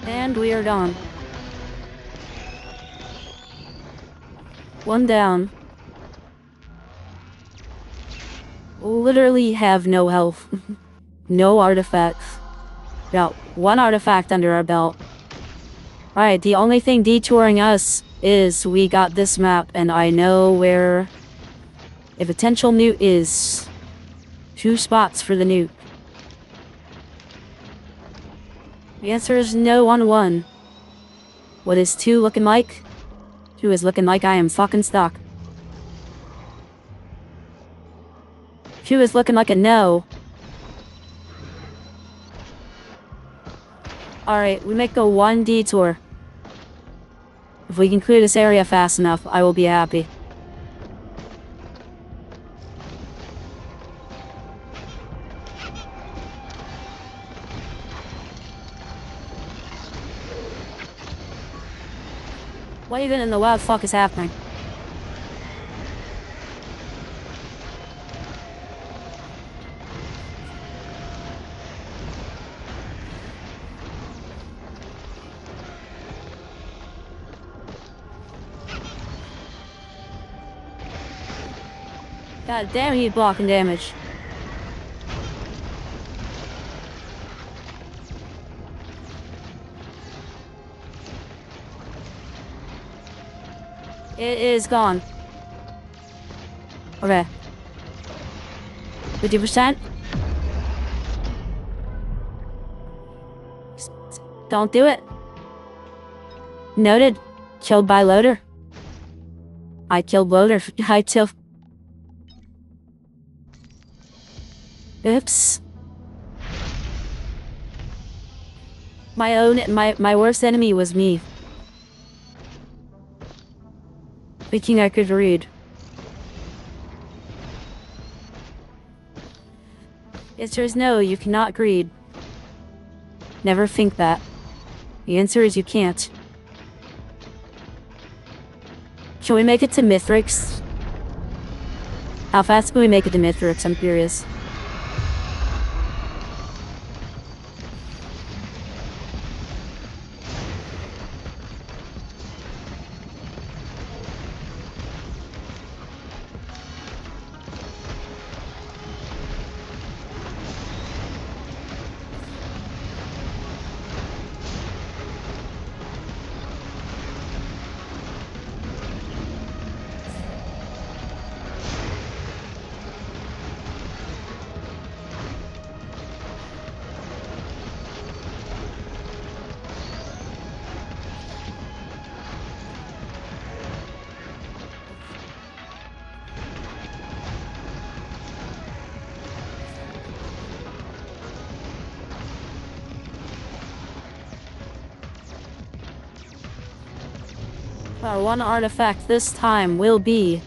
And we are done. One down. Literally have no health. No artifacts. Got 1 artifact under our belt. Alright, the only thing detouring us is we got this map and I know where a potential newt is. 2 spots for the newt. The answer is no on 1. What is 2 looking like? 2 is looking like I am fucking stuck. 2 is looking like a no. Alright, we make a 1 detour. If we can clear this area fast enough, I will be happy. What even in the wild fuck is happening? God damn, he's blocking damage. It is gone. Okay. 50%. Don't do it. Noted. Killed by loader. I killed loader. I killed. Oops. My worst enemy was me. Thinking I could read. The answer is no, you cannot greed. Never think that. The answer is you can't. Can we make it to Mithrix? How fast can we make it to Mithrix? I'm curious. Our one artifact this time will be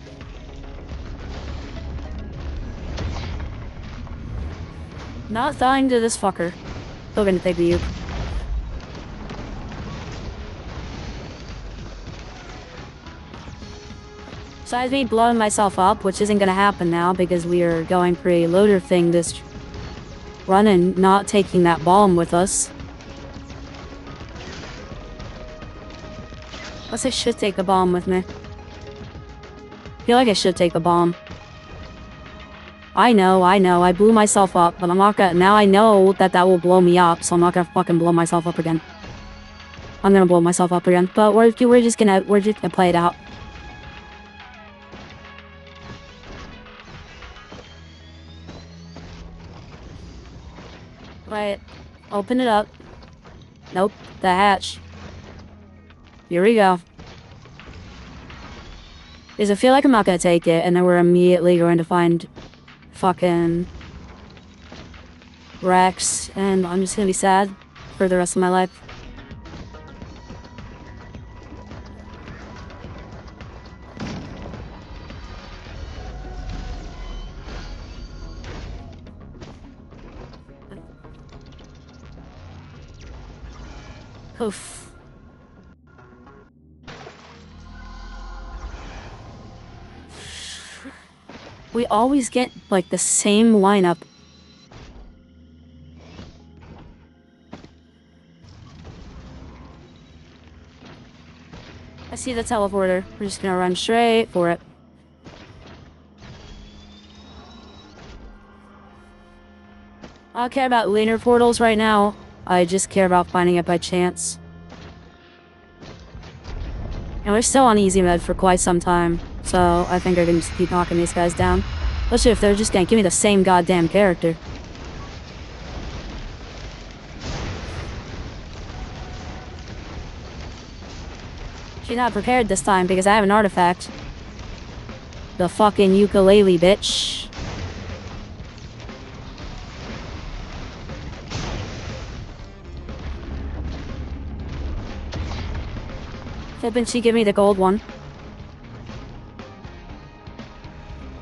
not dying to this fucker. Still gonna take the uke. Besides me blowing myself up, which isn't gonna happen now because we are going for a loader thing this run and not taking that bomb with us. Unless I should take the bomb with me. I feel like I should take the bomb. I know, I blew myself up, but I'm not gonna- now I know that that will blow me up, so I'm not gonna fucking blow myself up again. I'm gonna blow myself up again, but we're just gonna play it out. Right, open it up. Nope, the hatch. Here we go. Because I feel like I'm not gonna take it, and then we're immediately going to find fucking Rex, and I'm just gonna be sad for the rest of my life. Oof. We always get, like, the same lineup. I see the teleporter. We're just gonna run straight for it. I don't care about linear portals right now. I just care about finding it by chance. And we're still on easy mode for quite some time, so I think I can just keep knocking these guys down. Especially if they're just gonna give me the same goddamn character. She's not prepared this time because I have an artifact. The fucking ukulele, bitch. Couldn't she give me the gold one?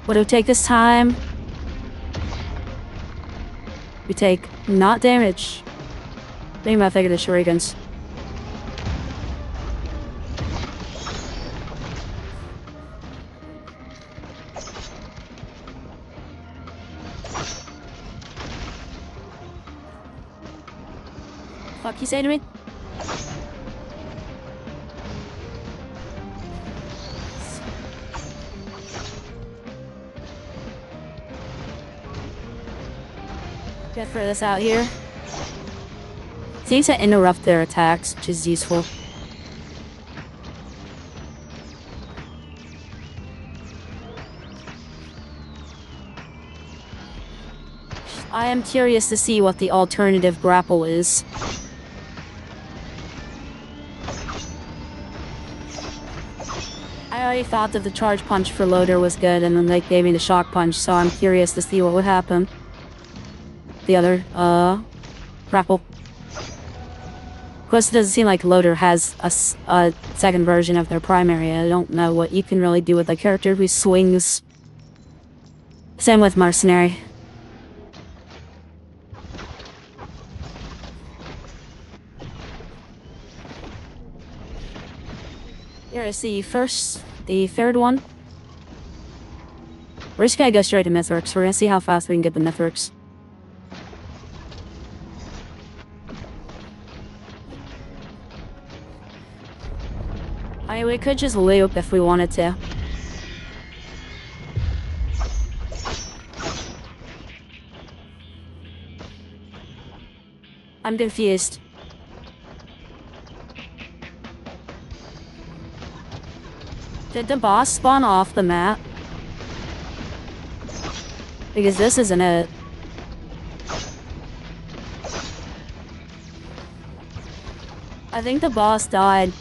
What do we take this time? We take not damage. I think I might figure the shurikens. Fuck you say to me? Get for this out here. Seems to interrupt their attacks, which is useful. I am curious to see what the alternative grapple is. I already thought that the charge punch for Loader was good, and then they gave me the shock punch, so I'm curious to see what would happen. The other, grapple. Of course, it doesn't seem like Loader has a second version of their primary. I don't know what you can really do with a character who swings. Same with Mercenary. Here is the third one. We're just gonna go straight to Mythrix. We're gonna see how fast we can get the Mythrix. I mean, we could just loop if we wanted to. I'm confused. Did the boss spawn off the map? Because this isn't it. I think the boss died.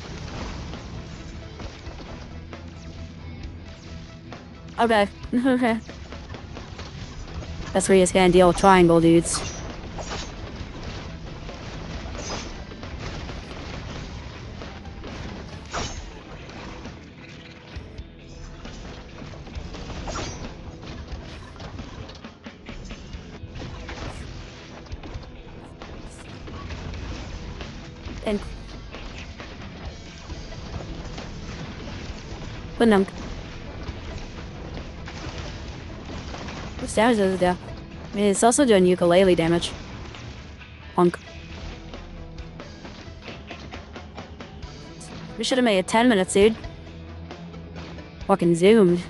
Okay. Okay. That's where you just gonna deal with triangle dudes. And put them. What damage does it do? I mean, it's also doing ukulele damage. Honk. We should have made it 10 minutes, dude. Fucking zoomed.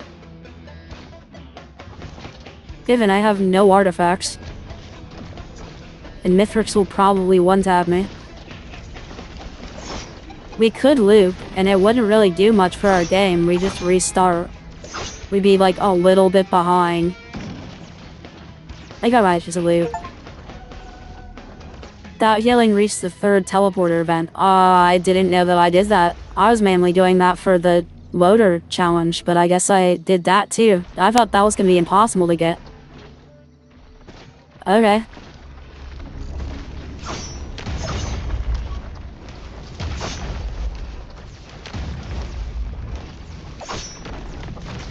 Given I have no artifacts. And Mythrix will probably one-tap me. We could loop, and it wouldn't really do much for our game. We just restart. We'd be like a little bit behind. I think I might just loop. That healing reached the 3rd teleporter event. I didn't know that I did that. I was mainly doing that for the Loader challenge, but I guess I did that too. I thought that was gonna be impossible to get. Okay.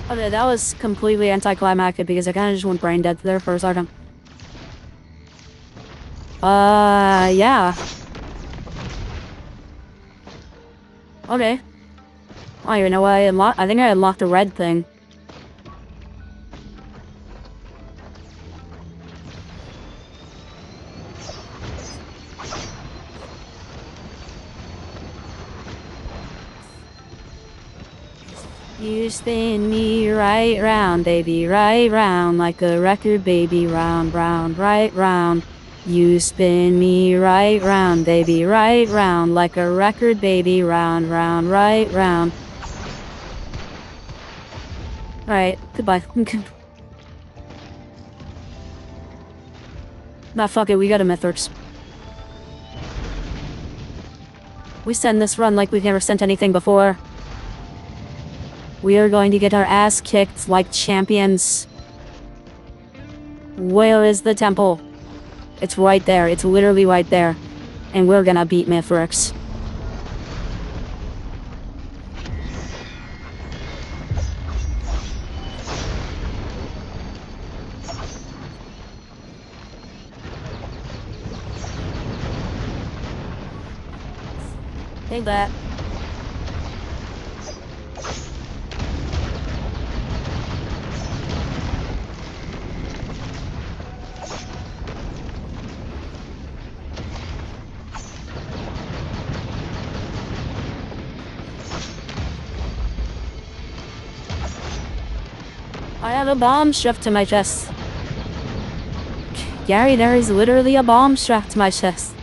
Okay, that was completely anticlimactic because I kind of just went brain dead there for a second. Yeah. Okay. I don't even know what I unlocked. I think I unlocked a red thing. You spin me right round, baby, right round, like a record, baby, round, round, right round. You spin me right round, baby, right round, like a record, baby, round, round, right round. Alright, goodbye. Nah, fuck it, we got a Mythrix. We send this run like we've never sent anything before. We are going to get our ass kicked like champions. Where is the temple? It's right there. It's literally right there. And we're gonna beat Mythrix. Take that. I have a bomb strapped to my chest. Gary, there is literally a bomb strapped to my chest.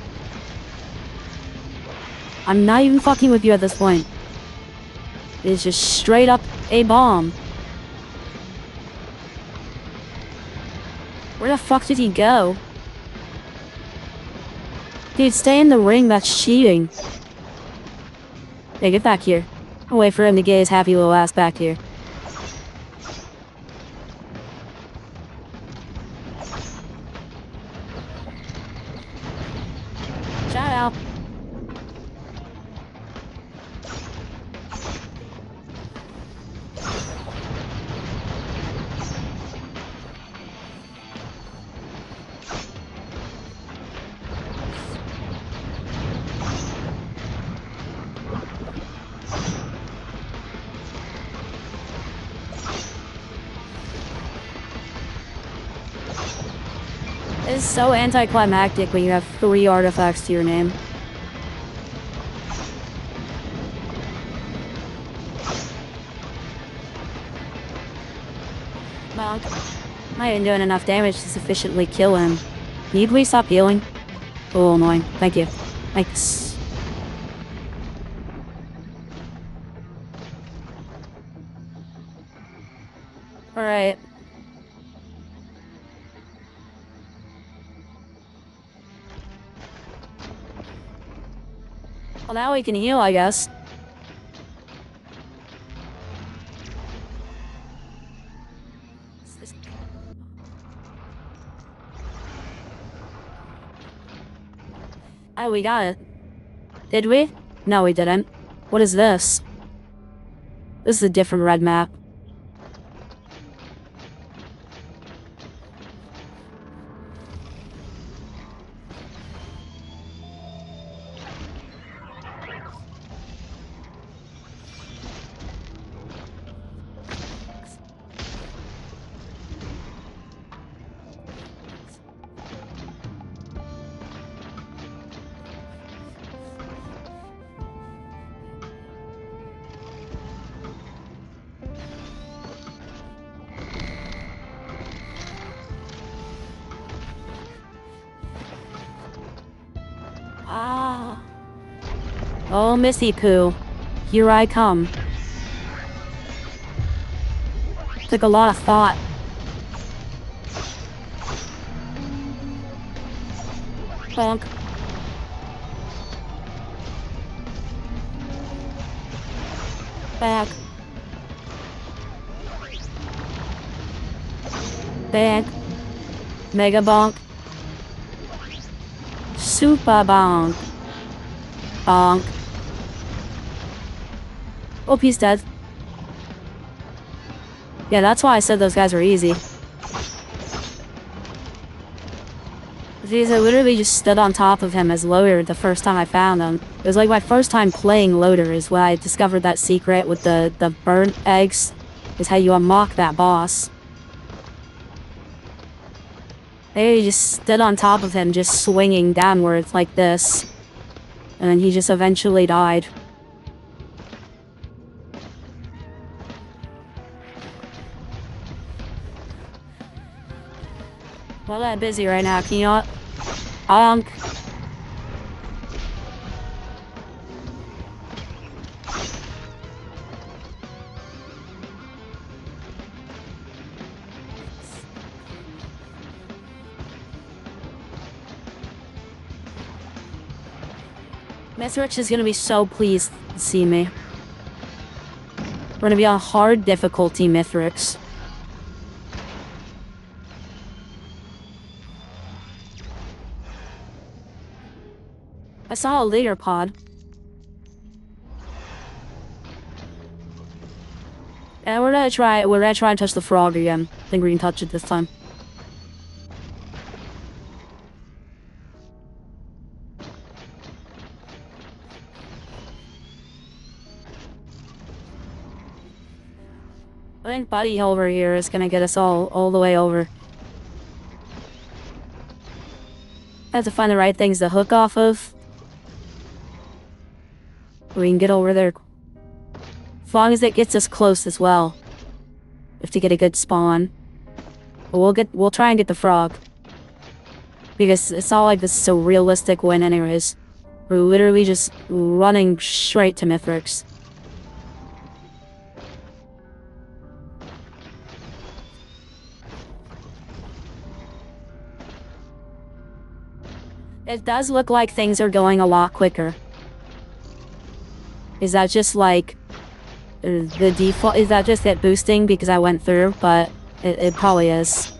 I'm not even fucking with you at this point. It's just straight up a bomb. Where the fuck did he go? Dude, stay in the ring, that's cheating. Hey, get back here. I'll wait for him to get his happy little ass back here. Shout out. It's so anticlimactic when you have 3 artifacts to your name. Monk, I ain't doing enough damage to sufficiently kill him. Can you please stop healing? Oh, annoying. Thank you. Thanks. Alright. Well, now we can heal, I guess. Oh, we got it. Did we? No, we didn't. What is this? This is a different red map. Ah. Oh, Missy Pooh. Here I come. Took a lot of thought. Bonk. Back. Back. Mega bonk. Super bonk. Bonk. Oh, he's dead. Yeah, that's why I said those guys were easy. Jeez, I literally just stood on top of him as Loader the first time I found him. It was like my first time playing Loader is when I discovered that secret with the burnt eggs. Is how you unlock that boss. They just stood on top of him, just swinging downwards like this. And then he just eventually died. Well, I'm busy right now, can you not? Honk. Mithrix is gonna be so pleased to see me. We're gonna be on hard difficulty Mithrix. I saw a leader pod. And we're gonna try and touch the frog again. I think we can touch it this time. I think Buddy over here is gonna get us all the way over. I have to find the right things to hook off of. We can get over there. As long as it gets us close as well. if to get a good spawn. But we'll try and get the frog. Because it's not like this is a realistic win anyways. We're literally just running straight to Mithrix. It does look like things are going a lot quicker. Is that just like the default? Is that just it boosting because I went through? But it probably is.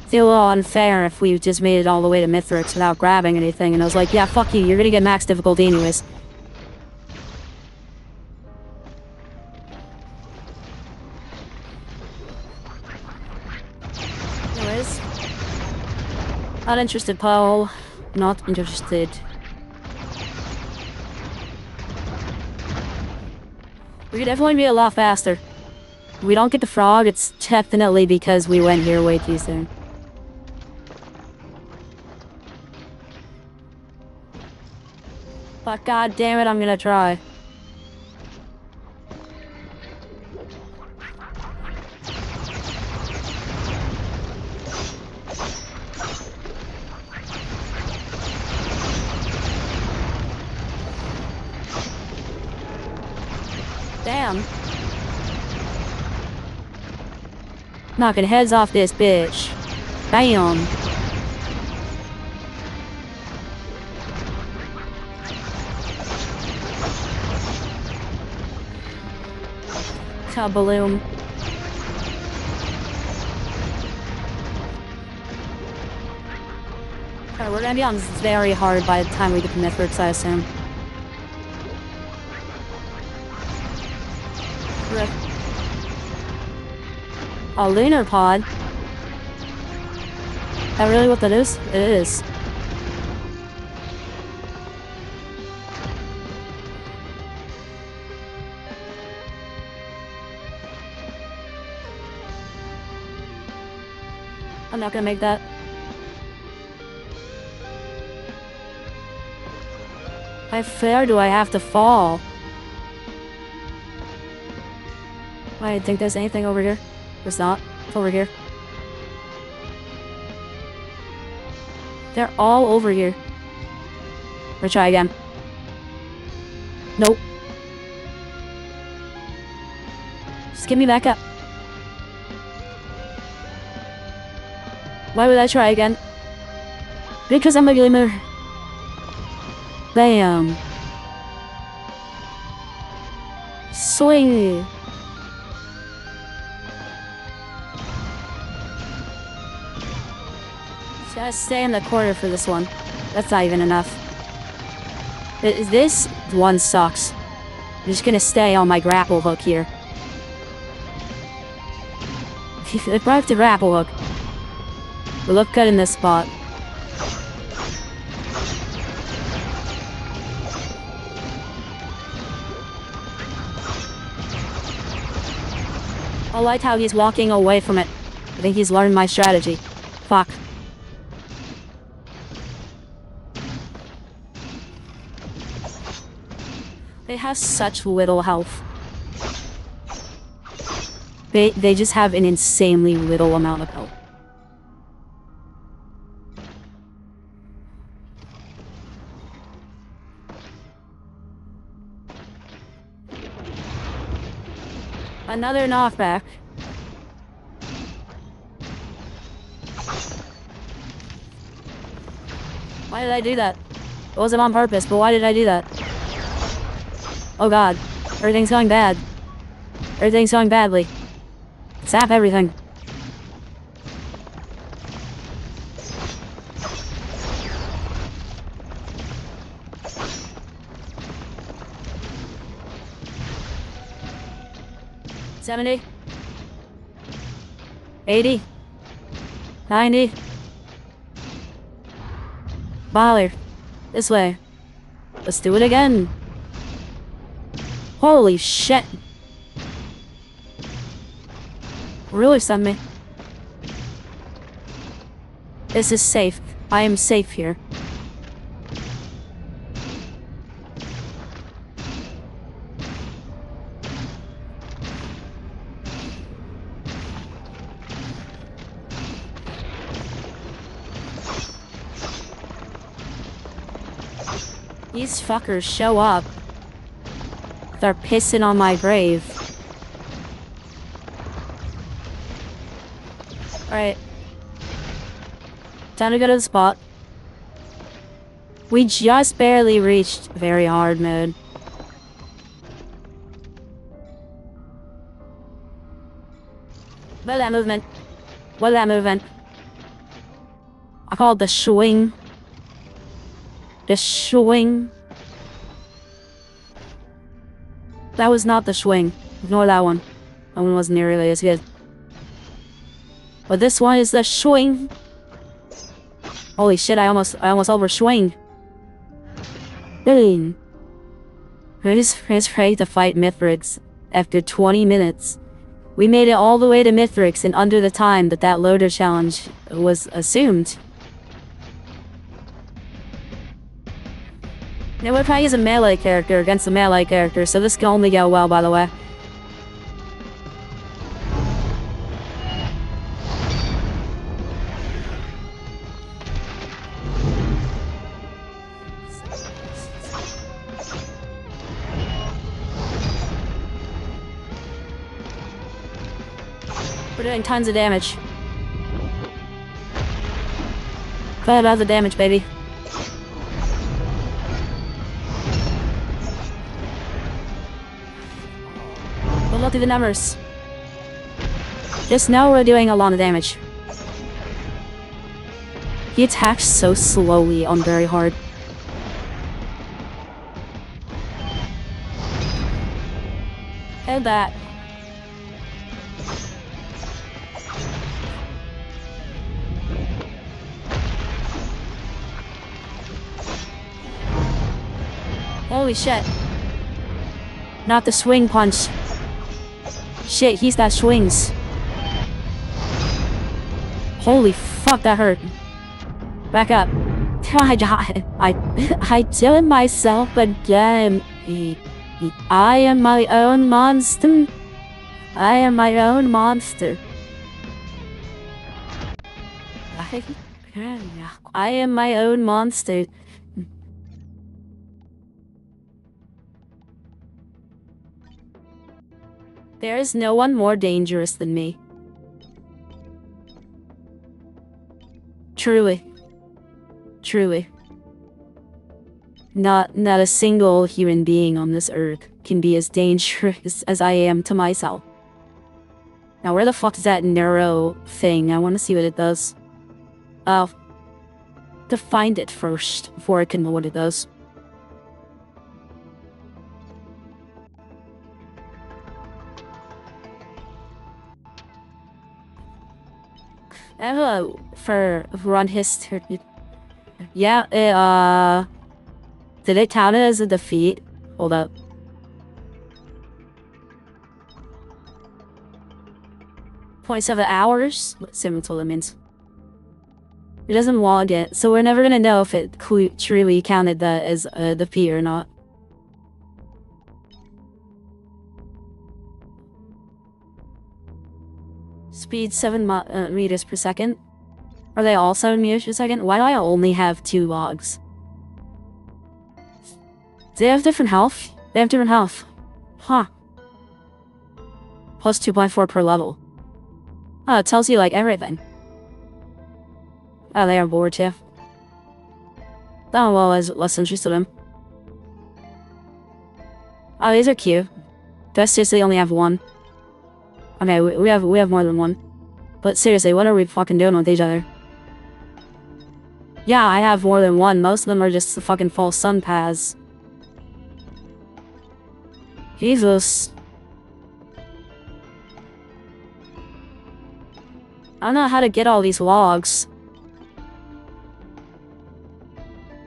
It's a little unfair if we just made it all the way to Mithrix without grabbing anything, and I was like, yeah, fuck you, you're gonna get max difficulty anyways. Anyways. Not interested, Paul. Not interested. We could definitely be a lot faster. If we don't get the frog, it's definitely because we went here way too soon. But god damn it, I'm gonna try. Damn. Knocking heads off this bitch. Bam. Balloon. Alright, we're gonna be on very hard by the time we get to Mithrix, I assume. Rip. A lunar pod? Is that really what that is? It is. I'm not gonna make that. How far do I have to fall? I didn't think there's anything over here. There's not. It's over here. They're all over here. Let's try again. Nope. Just get me back up. Why would I try again? Because I'm a gamer. Bam. Swing. Just stay in the corner for this one. That's not even enough. This one sucks. I'm just gonna stay on my grapple hook here. If I have to grapple hook, we look good in this spot. I like how he's walking away from it. I think he's learned my strategy. Fuck. They have such little health. They just have an insanely little amount of health. Another knockback. Why did I do that? It wasn't on purpose, but why did I do that? Oh god. Everything's going bad. Everything's going badly. Sap everything. $70, $80, $90. Baller. This way. Let's do it again. Holy shit. Really stunned me. This is safe. I am safe here. These fuckers show up. They're pissing on my grave. Alright. Time to go to the spot. We just barely reached very hard mode. What is that movement? What is that movement? I call it the swing. The swing. That was not the swing. Ignore that one. That one wasn't nearly as good. But this one is the swing. Holy shit, I almost overswing. Dang. Who's ready to fight Mithrix after 20 minutes? We made it all the way to Mithrix in under the time that loader challenge was assumed. Now we're trying to use a melee character against a melee character, so this can only go well, by the way. We're doing tons of damage. Quite a lot of damage, baby. But look at the numbers. Just know we're doing a lot of damage. He attacks so slowly on very hard. And that. Holy shit. Not the swing punch. Shit, he's that swings. Holy fuck, that hurt. Back up. I did myself again. I am my own monster. I am my own monster. I am my own monster. There is no one more dangerous than me. Truly. Truly. Not a single human being on this earth can be as dangerous as I am to myself. Now where the fuck is that neuro thing? I want to see what it does. To find it first before I can know what it does. For run history. Yeah, did it count it as a defeat? Hold up. .7 hours? What symmetry means. It doesn't log it, so we're never gonna know if it truly counted that as a defeat or not. Speed 7 meters per second. Are they all 7 meters per second? Why do I only have 2 logs? Do they have different health? They have different health. Huh. Plus 2.4 per level. Oh, it tells you like everything. Oh, they are bored too. Oh, well, I was less interested in them. Oh, these are cute. Do I seriously only have 1? Okay, we have more than 1. But seriously, what are we fucking doing with each other? Yeah, I have more than 1. Most of them are just the fucking false sun paths. Jesus. I don't know how to get all these logs.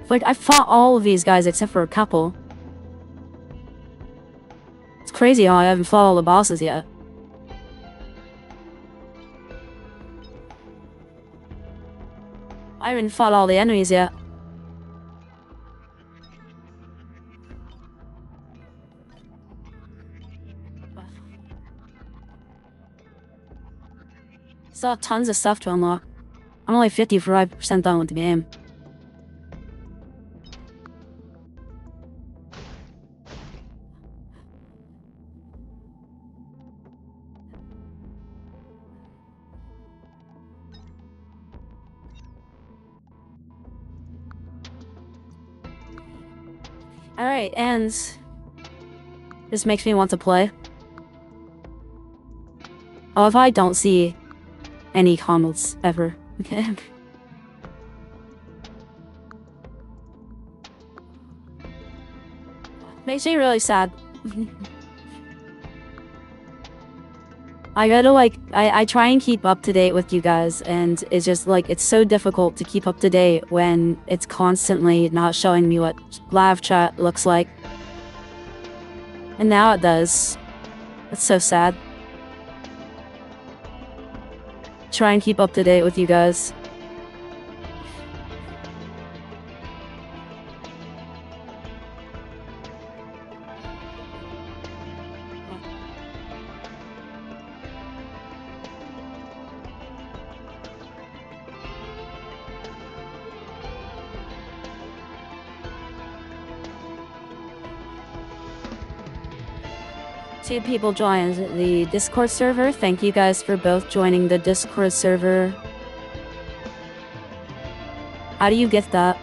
Like, I fought all of these guys except for a couple. It's crazy how I haven't fought all the bosses yet. I haven't fought all the enemies yet. Still have tons of stuff to unlock. I'm only 55% done with the game. Alright, and this makes me want to play. Oh, if I don't see any comments ever, okay? Makes me really sad. I gotta like, I try and keep up to date with you guys, and it's just like, it's so difficult to keep up to date when it's constantly not showing me what live chat looks like. And now it does. It's so sad. Try and keep up to date with you guys. Two people joined the Discord server. Thank you guys for both joining the Discord server. How do you get that?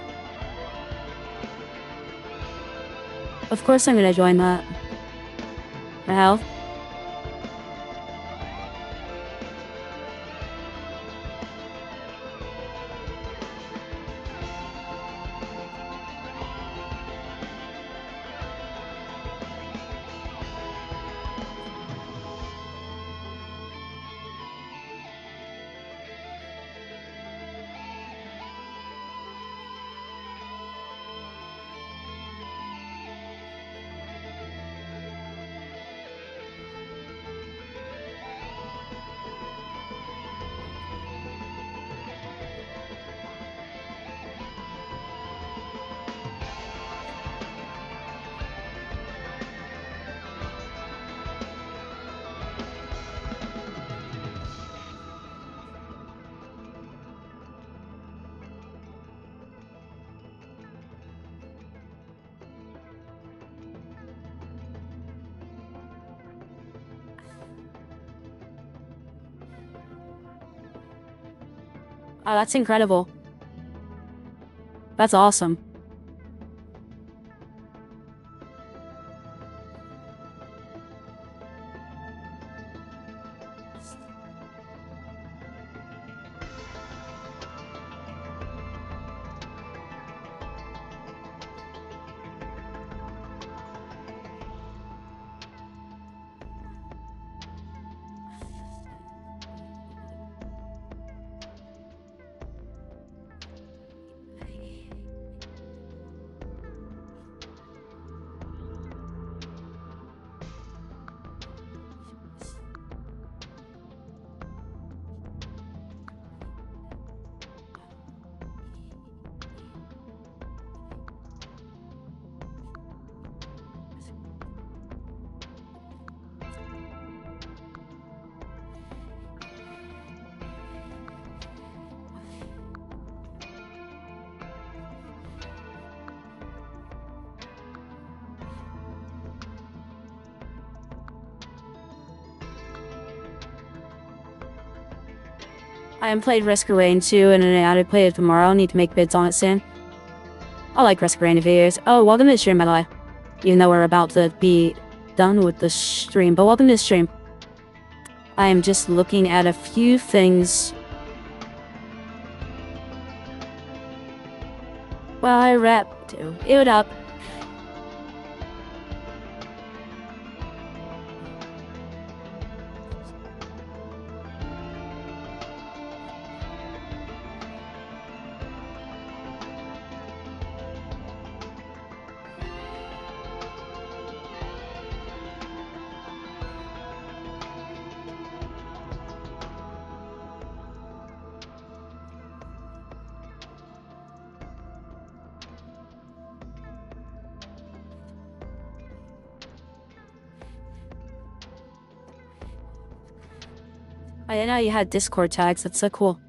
Of course I'm gonna join that. How? Oh, that's incredible. That's awesome. I haven't played Risk of Rain 2 and I to play it tomorrow. Need to make bids on it soon. I like Risk of Rain videos. Oh, welcome to the stream, by the way. Even though we're about to be done with the stream, but welcome to the stream. I am just looking at a few things. Well, I rap too. It up. I didn't know you had Discord tags. That's so cool.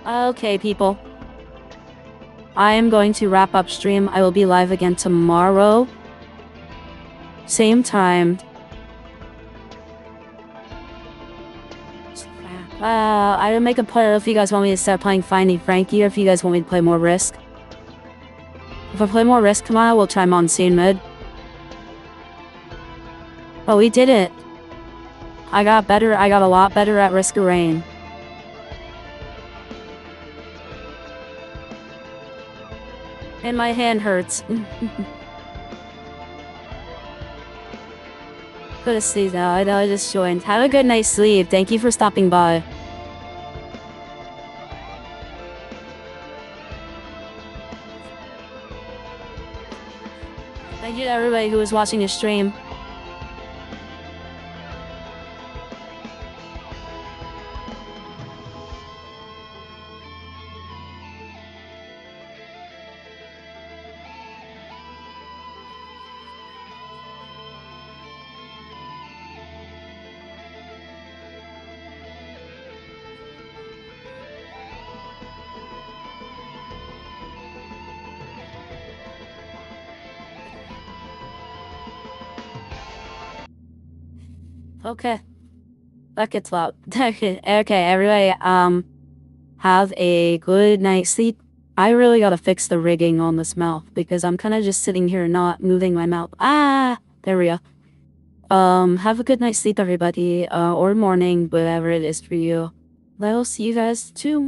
Okay, people. I am going to wrap up stream. I will be live again tomorrow. Same time. I will make a player if you guys want me to start playing Finding Frankie or if you guys want me to play more Risk. If I play more Risk tomorrow, we'll try Monsoon Mid. But we did it. I got a lot better at Risk of Rain. And my hand hurts. Go to sleep now. I know I just joined. Have a good night's sleep. Thank you for stopping by. Thank you to everybody who was watching the stream. Okay. That gets loud. Okay, everybody, have a good night's sleep. I really gotta fix the rigging on this mouth because I'm kinda just sitting here not moving my mouth. Ah! There we go. Have a good night's sleep, everybody, or morning, whatever it is for you. I'll see you guys tomorrow.